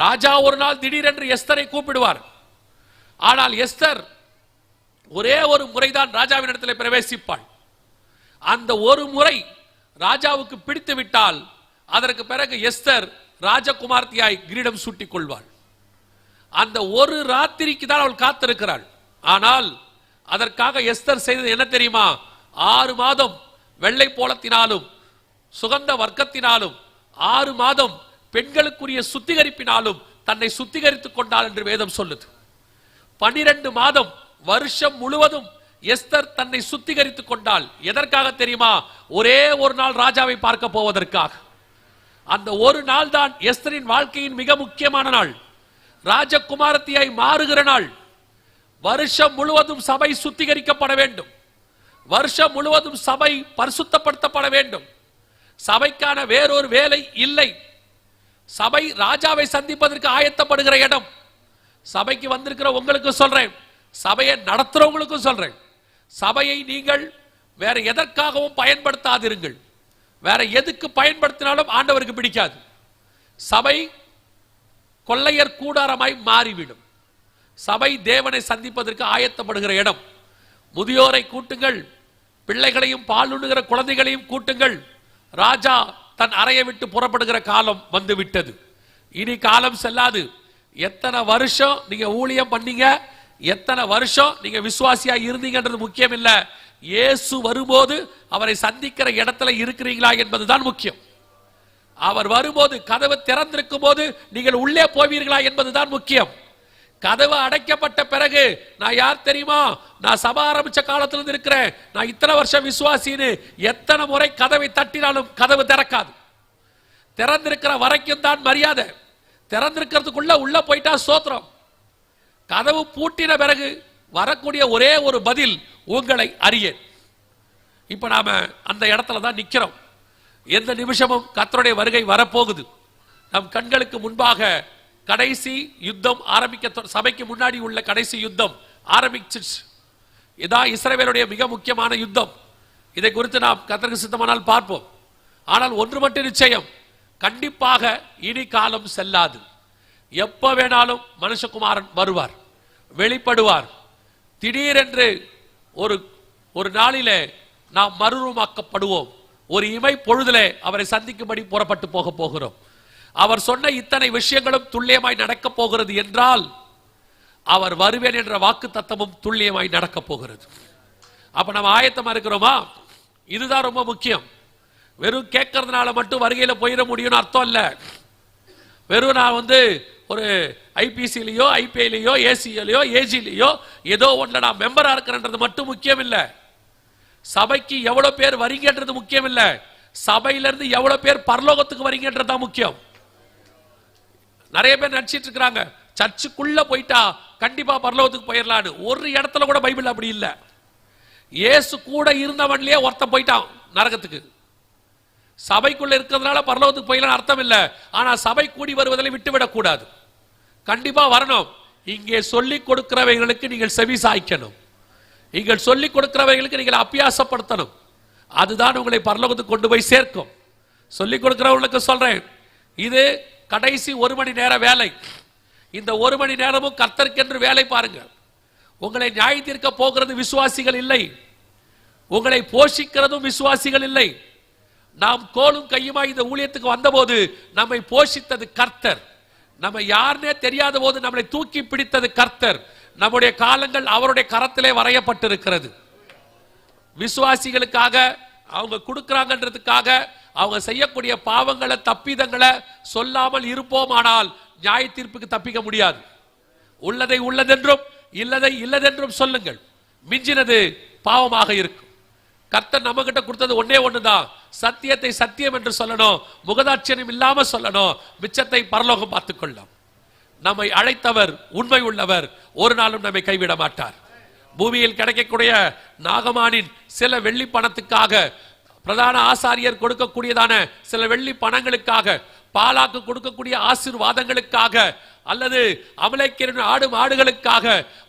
ராஜா ஒரு நாள் திடீரென்று எஸ்தரை கூப்பிடுவார். ஆனால் எஸ்தர் ஒரே ஒரு முறைதான் ராஜாவின் இடத்துல பிரவேசிப்பாள். அந்த ஒரு முறை ராஜாவுக்கு பிடித்து விட்டால் அதற்கு பிறகு எஸ்தர் ராஜகுமார்த்தியாய் கிரீடம் சூட்டிக் கொள்வாள். அந்த ஒரு ராத்திரிக்கு தான் அவள் காத்திருக்கிறாள். ஆனால் அதற்காக எஸ்தர் செய்தது என்ன தெரியுமா? 6 மாதம் வெள்ளை போலத்தினாலும் சுகந்த வர்க்கத்தினாலும் 6 மாதம் பெண்களுக்குரிய சுத்திகரிப்பினாலும் தன்னை சுத்திகரித்துக் கொண்டாள் என்று வேதம் சொல்லுது. 12 மாதம் வருஷம் முழுவதும் எஸ்தர் தன்னை சுத்திகரித்துக் கொண்டாள். எதற்காக தெரியுமா? ஒரே ஒரு நாள் ராஜாவை பார்க்க போவதற்காக. அந்த ஒரு நாள் தான் எஸ்தரின் வாழ்க்கையின் மிக முக்கியமான நாள், ராஜகுமாரத்தியாய் மாறுகிற நாள். வருஷம் முழுவதும் சபை சுத்திகரிக்கப்பட வேண்டும், வருஷம் முழுவதும் சபை பரிசுத்தப்படுத்தப்பட வேண்டும். சபைக்கான வேறொரு வேலை இல்லை. சபை ராஜாவை சந்திப்பதற்கு ஆயத்தப்படுகிற இடம். சபைக்கு வந்திருக்கிற உங்களுக்கு சொல்றேன், சபையை நடத்துறவங்களுக்கும் சொல்றேன், சபையை நீங்கள் வேற எதற்காகவும் பயன்படுத்தாதிருங்கள். வேற எதுக்கு பயன்படுத்தினாலும் ஆண்டவருக்கு பிடிக்காது. சபை கொள்ளையர் கூடாரமாய் மாறிவிடும். சபை தேவனை சந்திப்பதற்கு ஆயத்தப்படுகிற இடம். முதியோரை கூட்டுங்கள், பிள்ளைகளையும் பாலுண்ணுகிற குழந்தைகளையும் கூட்டுங்கள். ராஜா தன் அறையை விட்டு புறப்படுகிற காலம் வந்து விட்டது. இனி காலம் செல்லாது. எத்தனை வருஷம் நீங்க ஊழியம் பண்ணீங்க, எத்தனை வருஷம் நீங்க விசுவாசியா இருந்தீங்கன்றது முக்கியம் இல்ல. இயேசு வரும்போது அவரை சந்திக்கிற இடத்துல இருக்கிறீங்களா என்பதுதான் முக்கியம். அவர் வரும்போது கதவு திறந்திருக்கும் போது நீங்கள் உள்ளே போவீர்களா என்பதுதான் முக்கியம். கதவு அடைக்கப்பட்ட பிறகு நான் யார் தெரியுமா, நான் சபை ஆரம்பிச்ச காலத்திலிருந்து இருக்கிறேன், நான் இத்தனை வருஷம் விசுவாசின்னு எத்தனை முறை கதவை தட்டினாலும் கதவு திறக்காது. திறந்திருக்கிற வரைக்கும் தான் மரியாதை. திறந்திருக்கிறதுக்குள்ள உள்ள போயிட்டா சோத்திரம். கதவு பூட்டின பிறகு வரக்கூடிய ஒரே ஒரு பதில், உங்களை அறியேன். இப்ப நாம அந்த இடத்துல தான் நிக்கிறோம். எந்த நிமிஷமும் கர்த்தருடைய வருகை வரப்போகுது. நம் கண்களுக்கு முன்பாக கடைசி யுத்தம் ஆரம்பிக்க, சபைக்கு முன்னாடி உள்ள கடைசி யுத்தம் ஆரம்பிச்சிருச்சு. இதான் இஸ்ரவேலுடைய மிக முக்கியமான யுத்தம். இதை குறித்து நாம் கர்த்தருக்கு சித்தமானால் பார்ப்போம். ஆனால் ஒன்று மட்டும் நிச்சயம், கண்டிப்பாக இனி காலம் செல்லாது. எப்ப வேணாலும் மனுஷகுமாரன் வருவார், வெளிப்படுவார். திடீரென்று ஒரு நாளிலே நாம் மறுரூபமாக்கப்படுவோம். ஒரு இமை பொழுதிலே அவரை சந்திக்கும்படி புறப்பட்டு போக போகிறோம். அவர் சொன்ன இத்தனை விஷயங்களும் துல்லியமாய் நடக்க போகிறது என்றால் அவர் வருவேன் என்ற வாக்கு தத்தமும் துல்லியமாய் நடக்க போகிறது. அப்ப நம்ம ஆயத்தமா இருக்கிறோமா? இதுதான் ரொம்ப முக்கியம். வெறும் கேட்கறதுனால மட்டும் வருகையில போயிட முடியும்னு அர்த்தம் இல்ல. வெறும் நான் ஒரு ஐபிசிலையோ ஐபிஐலையோ ஏசிலையோ ஏஜிலையோ ஏதோ ஒன்றுல நான் மெம்பரா இருக்கிறேன்றது மட்டும் முக்கியம் இல்ல. சபைக்கு எவ்வளவு பேர் வரீங்கன்றது முக்கியம் இல்ல, சபையிலிருந்து எவ்வளவு பேர் பரலோகத்துக்கு வரீங்கன்றது தான் முக்கியம். நிறைய பேர் நினைச்சிட்டு இருக்கிறாங்க சர்ச்சுக்குள்ள போயிட்டா கண்டிப்பா பரலோகத்துக்கு போயிடலான்னு. ஒரு இடத்துல கூட பைபிள் அப்படி இல்ல. இயேசு கூட இருந்தவன்லயே ஒருத்தன் போயிட்டான் நரகத்துக்கு. சபைக்குள்ள இருக்கிறதுனால பரலோகத்துக்கு போயிடலாம் அர்த்தம் இல்லை. ஆனா சபை கூடி வருவதில் விட்டுவிடக் கூடாது, கண்டிப்பா வரணும். இங்கே சொல்லிக் கொடுக்கிறவைகளுக்கு நீங்கள் செவி சாய்க்கணும், நீங்கள் சொல்லிக் கொடுக்கிறவைகளுக்கு நீங்கள் அபியாசப்படுத்தணும். அதுதான் உங்களை பரலோகத்துக்கு கொண்டு போய் சேர்க்கும். சொல்லிக் கொடுக்கிறவர்களுக்கு சொல்றேன், இது கடைசி 1 மணி நேர வேலை. இந்த 1 மணி நேரமும் கர்த்தருக்கென்று வேலை பாருங்க. உங்களை நியாய தீர்க்க போகிறது விசுவாசிகள் இல்லை, உங்களை போஷிக்கிறதும் விசுவாசிகள் இல்லை. நாம் கோலும் கையுமா இந்த ஊழியத்துக்கு வந்தபோது நம்மை போஷித்தது கர்த்தர். நம்ம யாருன்னே தெரியாத போது நம்மளை தூக்கி பிடித்தது கர்த்தர். நம்முடைய காலங்கள் அவருடைய கரத்திலே வரையப்பட்டிருக்கிறது. விசுவாசிகளுக்காக அவங்க கொடுக்கிறாங்கன்றதுக்காக அவங்க செய்யக்கூடிய பாவங்களை தப்பிதங்களை சொல்லாமல் இருப்போமானால் நியாய தீர்ப்புக்கு தப்பிக்க முடியாது. உள்ளதை உள்ளதென்றும் இல்லதை இல்லதென்றும் சொல்லுங்கள், மிஞ்சினது பாவமாக இருக்கும். கர்த்தர் நம்ம கிட்ட கொடுத்தது ஒன்னே ஒண்ணுதான், சத்தியத்தை சத்தியம் என்று சொல்லணும், முகதாட்சியம் இல்லாம சொல்லணும், மிச்சத்தை பரலோகம் பார்த்துக் கொள்ளும். நம்மை அழைத்தவர் உண்மை உள்ளவர், ஒரு நாளும் நம்மை கைவிட மாட்டார். பூமியில் கிடைக்கக்கூடிய நாகமானின் சில வெள்ளி பணத்துக்காக, பிரதான ஆசாரியர் கொடுக்கக்கூடியதான சில வெள்ளி பணங்களுக்காக, பாலாக்கு கொடுக்கக்கூடிய ஆசீர்வாதங்களுக்காக, அல்லது அமலேக்கியரின் ஆடு மாடுகளுக்காக,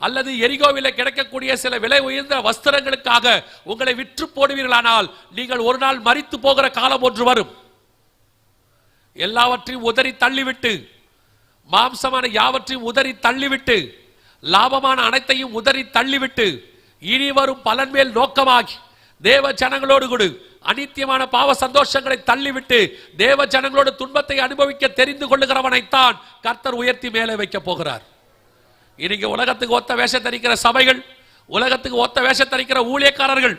அல்லது எரிகோவில கிடைக்கக்கூடிய சில விலை உயர்ந்த வஸ்திரங்களுக்காக உங்களை விற்று போடுவீர்களானால் நீங்கள் ஒரு நாள் மரித்து போகிற காலம் ஒன்று வரும். எல்லாவற்றையும் உதறி தள்ளிவிட்டு, மாம்சமான யாவற்றையும் உதறி தள்ளிவிட்டு, லாபமான அனைத்தையும் உதறி தள்ளிவிட்டு, இனி வரும் பலன் மேல் நோக்கமாகி தேவ ஜனங்களோடு கூட அநித்தியமான பாவ சந்தோஷங்களை தள்ளிவிட்டு தேவ ஜனங்களோடு துன்பத்தை அனுபவிக்க தெரிந்து கொள்ளுகிறவனைத்தான் கர்த்தர் உயர்த்தி மேலே வைக்க போகிறார். இன்னைக்கு உலகத்துக்கு ஒத்த வேஷம் தரிக்கிற சபைகள், உலகத்துக்கு ஒத்த வேஷம் தரிக்கிற ஊழியக்காரர்கள்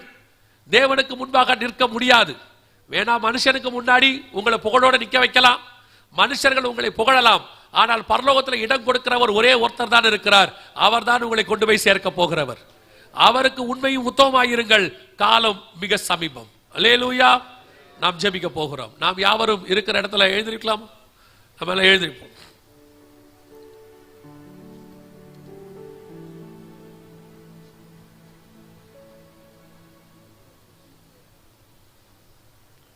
தேவனுக்கு முன்பாக நிற்க முடியாது. வேணா மனுஷனுக்கு முன்னாடி உங்களை புகழோட நிற்க வைக்கலாம், மனுஷர்கள் உங்களை புகழலாம், ஆனால் பரலோகத்தில் இடம் கொடுக்கிறவர் ஒரே ஒருத்தர் தான் இருக்கிறார். அவர் தான் உங்களை கொண்டு போய் சேர்க்க போகிறவர். அவருக்கு உண்மையும் உத்தமமாயிருங்கள், காலம் மிக சமீபம். அல்லேலூயா. நாம் ஜெபிக்க போகிறோம். நாம் யாவரும் இருக்கிற இடத்துல எழுந்திருக்கலாம். நம்ம எல்லாம் எழுந்திருப்போம்.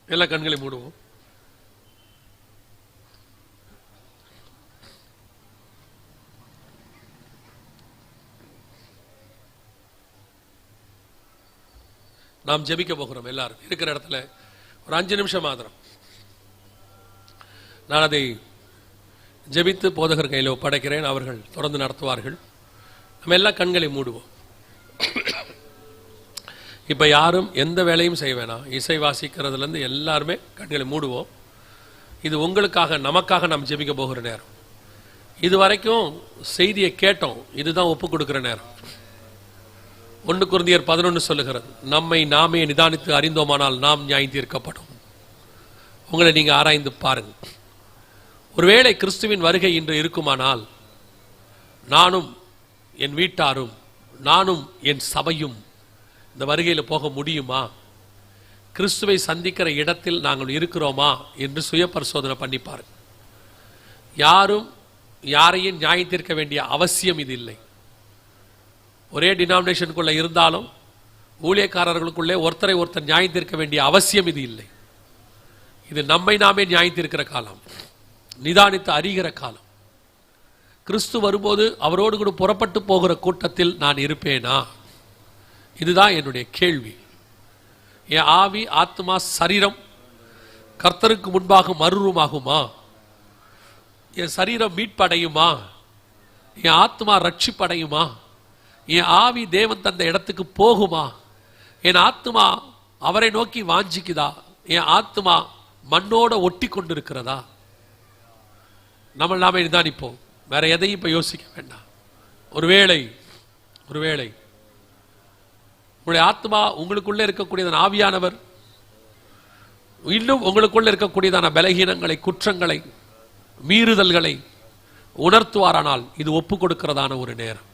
எல்லா கண்களை மூடுவோம். நாம் ஜெபிக்க போகிறோம். எல்லாரும் இருக்கிற இடத்துல ஒரு 5 நிமிஷம் மாத்திரம் நான் அதை ஜெபித்து போதகர் கையில் ஒப்படைக்கிறேன். அவர்கள் தொடர்ந்து நடத்துவார்கள். நம்ம எல்லா கண்களை மூடுவோம். இப்ப யாரும் எந்த வேலையும் செய்ய வேணாம். இசை வாசிக்கிறதுல இருந்து எல்லாருமே கண்களை மூடுவோம். இது உங்களுக்காக, நமக்காக நாம் ஜெபிக்க போகிற நேரம். இது வரைக்கும் செய்தியை கேட்டோம், இதுதான் ஒப்பு கொடுக்கிற நேரம். 1 கொரிந்தியர் 11 சொல்லுகிறது, நம்மை நாமே நிதானித்து அறிந்தோமானால் நாம் நியாயம் தீர்க்கப்படும். உங்களை நீங்க ஆராய்ந்து பாருங்க. ஒருவேளை கிறிஸ்துவின் வருகை இன்று இருக்குமானால் நானும் என் வீட்டாரும் நானும் என் சபையும் இந்த வருகையில் போக முடியுமா? கிறிஸ்துவை சந்திக்கிற இடத்தில் நாங்கள் இருக்கிறோமா என்று சுய பரிசோதனை பண்ணிப்பாரு. யாரும் யாரையும் நியாயம் தீர்க்க வேண்டிய அவசியம் இது இல்லை. ஒரே டினாமினேஷனுக்குள்ள இருந்தாலும் ஊழியக்காரர்களுக்குள்ளே ஒருத்தரை ஒருத்தர் நியாயம் தீர்க்க வேண்டிய அவசியம் இது இல்லை. இது நம்மை நாமே நியாயம் தீர்க்கிற காலம், நிதானித்து அறிகிற காலம். கிறிஸ்து வரும்போது அவரோடு கூட புறப்பட்டு போகிற கூட்டத்தில் நான் இருப்பேனா? இதுதான் என்னுடைய கேள்வி. என் ஆவி, ஆத்மா, சரீரம் கர்த்தருக்கு முன்பாக மறுரூபமாகுமா? என் சரீரம் மீட்படையுமா? என் ஆத்மா ரட்சிப்படையுமா? என் ஆவி தேவன் தந்த இடத்துக்கு போகுமா? என் ஆத்மா அவரை நோக்கி வாஞ்சிக்குதா? என் ஆத்மா மண்ணோட ஒட்டி கொண்டிருக்கிறதா? நம்ம நாம நிதானிப்போம். வேற எதையும் இப்ப யோசிக்க வேண்டாம். ஒருவேளை உங்களுடைய ஆத்மா, உங்களுக்குள்ள இருக்கக்கூடியதான ஆவியானவர் இன்னும் உங்களுக்குள்ள இருக்கக்கூடியதான பலகீனங்களை, குற்றங்களை, மீறுதல்களை உணர்த்துவாரானால் இது ஒப்பு கொடுக்கிறதான ஒரு நேரம்.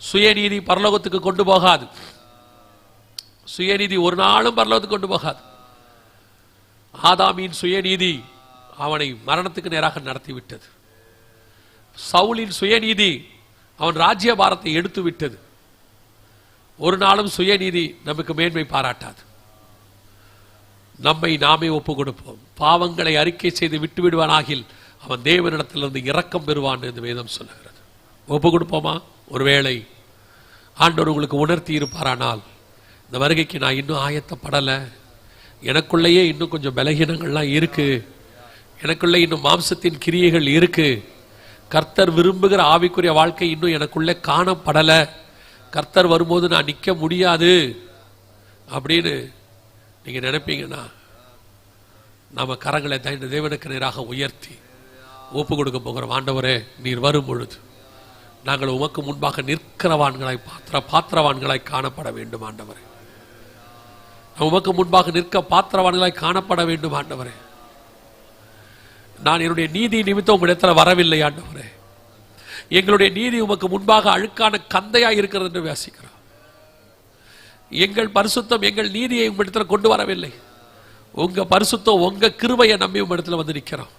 சுயநீதி பரலோகத்துக்கு கொண்டு போகாது. சுயநீதி ஒரு நாளும் பரலோகத்துக்கு கொண்டு போகாது. ஆதாமின் சுயநீதி அவனை மரணத்துக்கு நேராக நடத்திவிட்டது. சவுலின் சுயநீதி அவன் ராஜ்யபாரத்தை எடுத்து விட்டது. ஒரு நாளும் சுயநீதி நமக்கு மேன்மை பாராட்டாது. நம்மை நாமே ஒப்பு கொடுப்போம். பாவங்களை அறிக்கை செய்து விட்டு விடுவானாகில் அவன் தேவனிடத்திலிருந்து இரக்கம் பெறுவான் என்று வேதம் சொல்லுகிறது. ஒப்பு கொடுப்போமா? ஒருவேளை ஆண்டவர் உங்களுக்கு உணர்த்தி இருப்பாரானால், இந்த வருகைக்கு நான் இன்னும் ஆயத்தப்படலை, எனக்குள்ளேயே இன்னும் கொஞ்சம் பலகீனங்கள்லாம் இருக்கு, எனக்குள்ளே இன்னும் மாம்சத்தின் கிரியைகள் இருக்கு, கர்த்தர் விரும்புகிற ஆவிக்குரிய வாழ்க்கை இன்னும் எனக்குள்ளே காணப்படலை, கர்த்தர் வரும்போது நான் நிற்க முடியாது அப்படின்னு நீங்க நினைப்பீங்கன்னா, நாம கரங்களை தேவனுக்கு நேராக உயர்த்தி ஒப்பு கொடுக்க போகிறோம். ஆண்டவரே, நீர் வரும் பொழுது நாங்கள் உமக்கு முன்பாக நிற்கிறவான்களாய் பாத்திரவான்களாய் காணப்பட வேண்டும் ஆண்டவரே. உமக்கு முன்பாக நிற்க பாத்திரவான்களாய் காணப்பட வேண்டும் ஆண்டவரே. நான் என்னுடைய நீதி நிமித்தம் உங்களிடத்தில் வரவில்லை ஆண்டவரே. எங்களுடைய நீதி உமக்கு முன்பாக அழுக்கான கந்தையாய் இருக்கிறது என்று வாசிக்கிறோம். எங்கள் பரிசுத்தம் எங்கள் நீதியை உங்களிடத்தில் கொண்டு வரவில்லை. உங்க பரிசுத்தம் உங்க கிருபையை நம்பி உங்களிடத்தில் வந்து நிற்கிறோம்.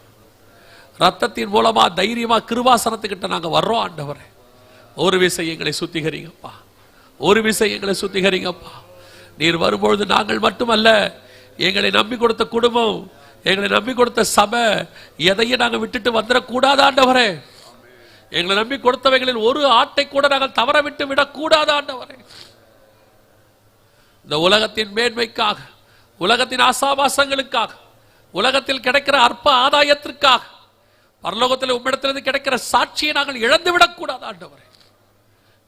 ரத்தத்தின் மூலமா தைரியமா கிருபாசனத்துக்கிட்ட நாங்க வர்றோம் ஆண்டவரே. ஒரு விசை எங்களை சுத்திகரிங்கப்பா, ஒரு விசை எங்களை சுத்திகரிங்கப்பா. நீர் வரும்பொழுது நாங்கள் மட்டுமல்ல, எங்களை நம்பி கொடுத்த குடும்பம், எங்களை நம்பி கொடுத்த சபை, எதையும் நாங்கள் விட்டுட்டு வந்துடக்கூடாது ஆண்டவரே. எங்களை நம்பி கொடுத்தவைகளில் ஒரு ஆட்டை கூட நாங்கள் தவற விட்டு விடக்கூடாது ஆண்டவரே. இந்த உலகத்தின் மேன்மைக்காக, உலகத்தின் ஆசாபாசங்களுக்காக, உலகத்தில் கிடைக்கிற அற்ப ஆதாயத்திற்காக, பரலோகத்தில் உம்மிடத்திலிருந்து கிடைக்கிற சாட்சியை நாங்கள் இழந்து விடக்கூடாது ஆண்டவரே.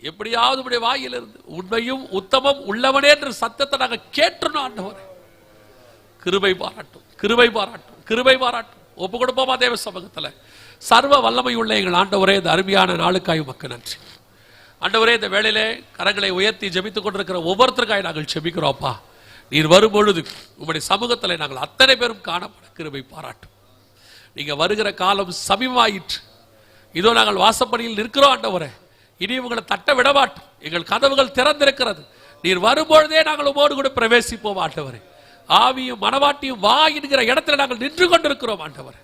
எப்படியாவது உடைய வாயிலிருந்து உண்மையும் உத்தமம் உள்ளவனே என்ற சத்தத்தை நாங்கள் கேட்டுறோம் ஆண்டவரே. கிருபை பாராட்டும், கிருபை பாராட்டும், கிருபை பாராட்டும். ஒப்பு கொடுப்போமா தேவ சமூகத்தில்? சர்வ வல்லமை உள்ள எங்கள் ஆண்டவரே, இந்த அருமையான நாளுக்காய் உமக்கு நன்றி ஆண்டவரே. இந்த வேளையிலே கரங்களை உயர்த்தி ஜெபித்துக் கொண்டிருக்கிற ஒவ்வொருத்தருக்காய் நாங்கள் ஜெபிக்கிறோம்ப்பா. நீர் வரும் பொழுது உங்களுடைய சமூகத்தில் நாங்கள் அத்தனை பேரும் காணப்பட கிருபை பாராட்டும். நீங்க வருகிற காலம் சமீபமாயிற்று. இதோ நாங்கள் வாசப்படியில் நிற்கிறோம் ஆண்டவரே. இனி உங்களை தட்ட விடமாட்டோம். எங்கள் கதவுகள் திறந்திருக்கிறது. நீர் வரும்பொழுதே நாங்கள் உமோடு கூட பிரவேசிப்போம் ஆண்டவரே. ஆவியும் மனவாட்டியும் வா என்கிற இடத்துல நாங்கள் நின்று கொண்டிருக்கிறோம் ஆண்டவரே.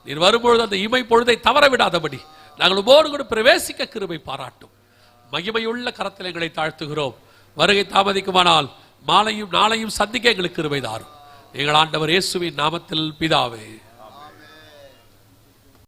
நீர் வரும்பொழுது அந்த இமை பொழுதை தவற விடாதபடி நாங்கள் உமோடு கூட பிரவேசிக்க கிருபை பாராட்டும். மகிமையுள்ள கரத்தில் எங்களை தாழ்த்துகிறோம். வருகை தாமதிக்குமானால் மாலையும் நாளையும் சந்திக்க எங்களுக்கு கிருபை தாரும். எங்கள் ஆண்டவர் இயேசுவின் நாமத்தில் பிதாவே.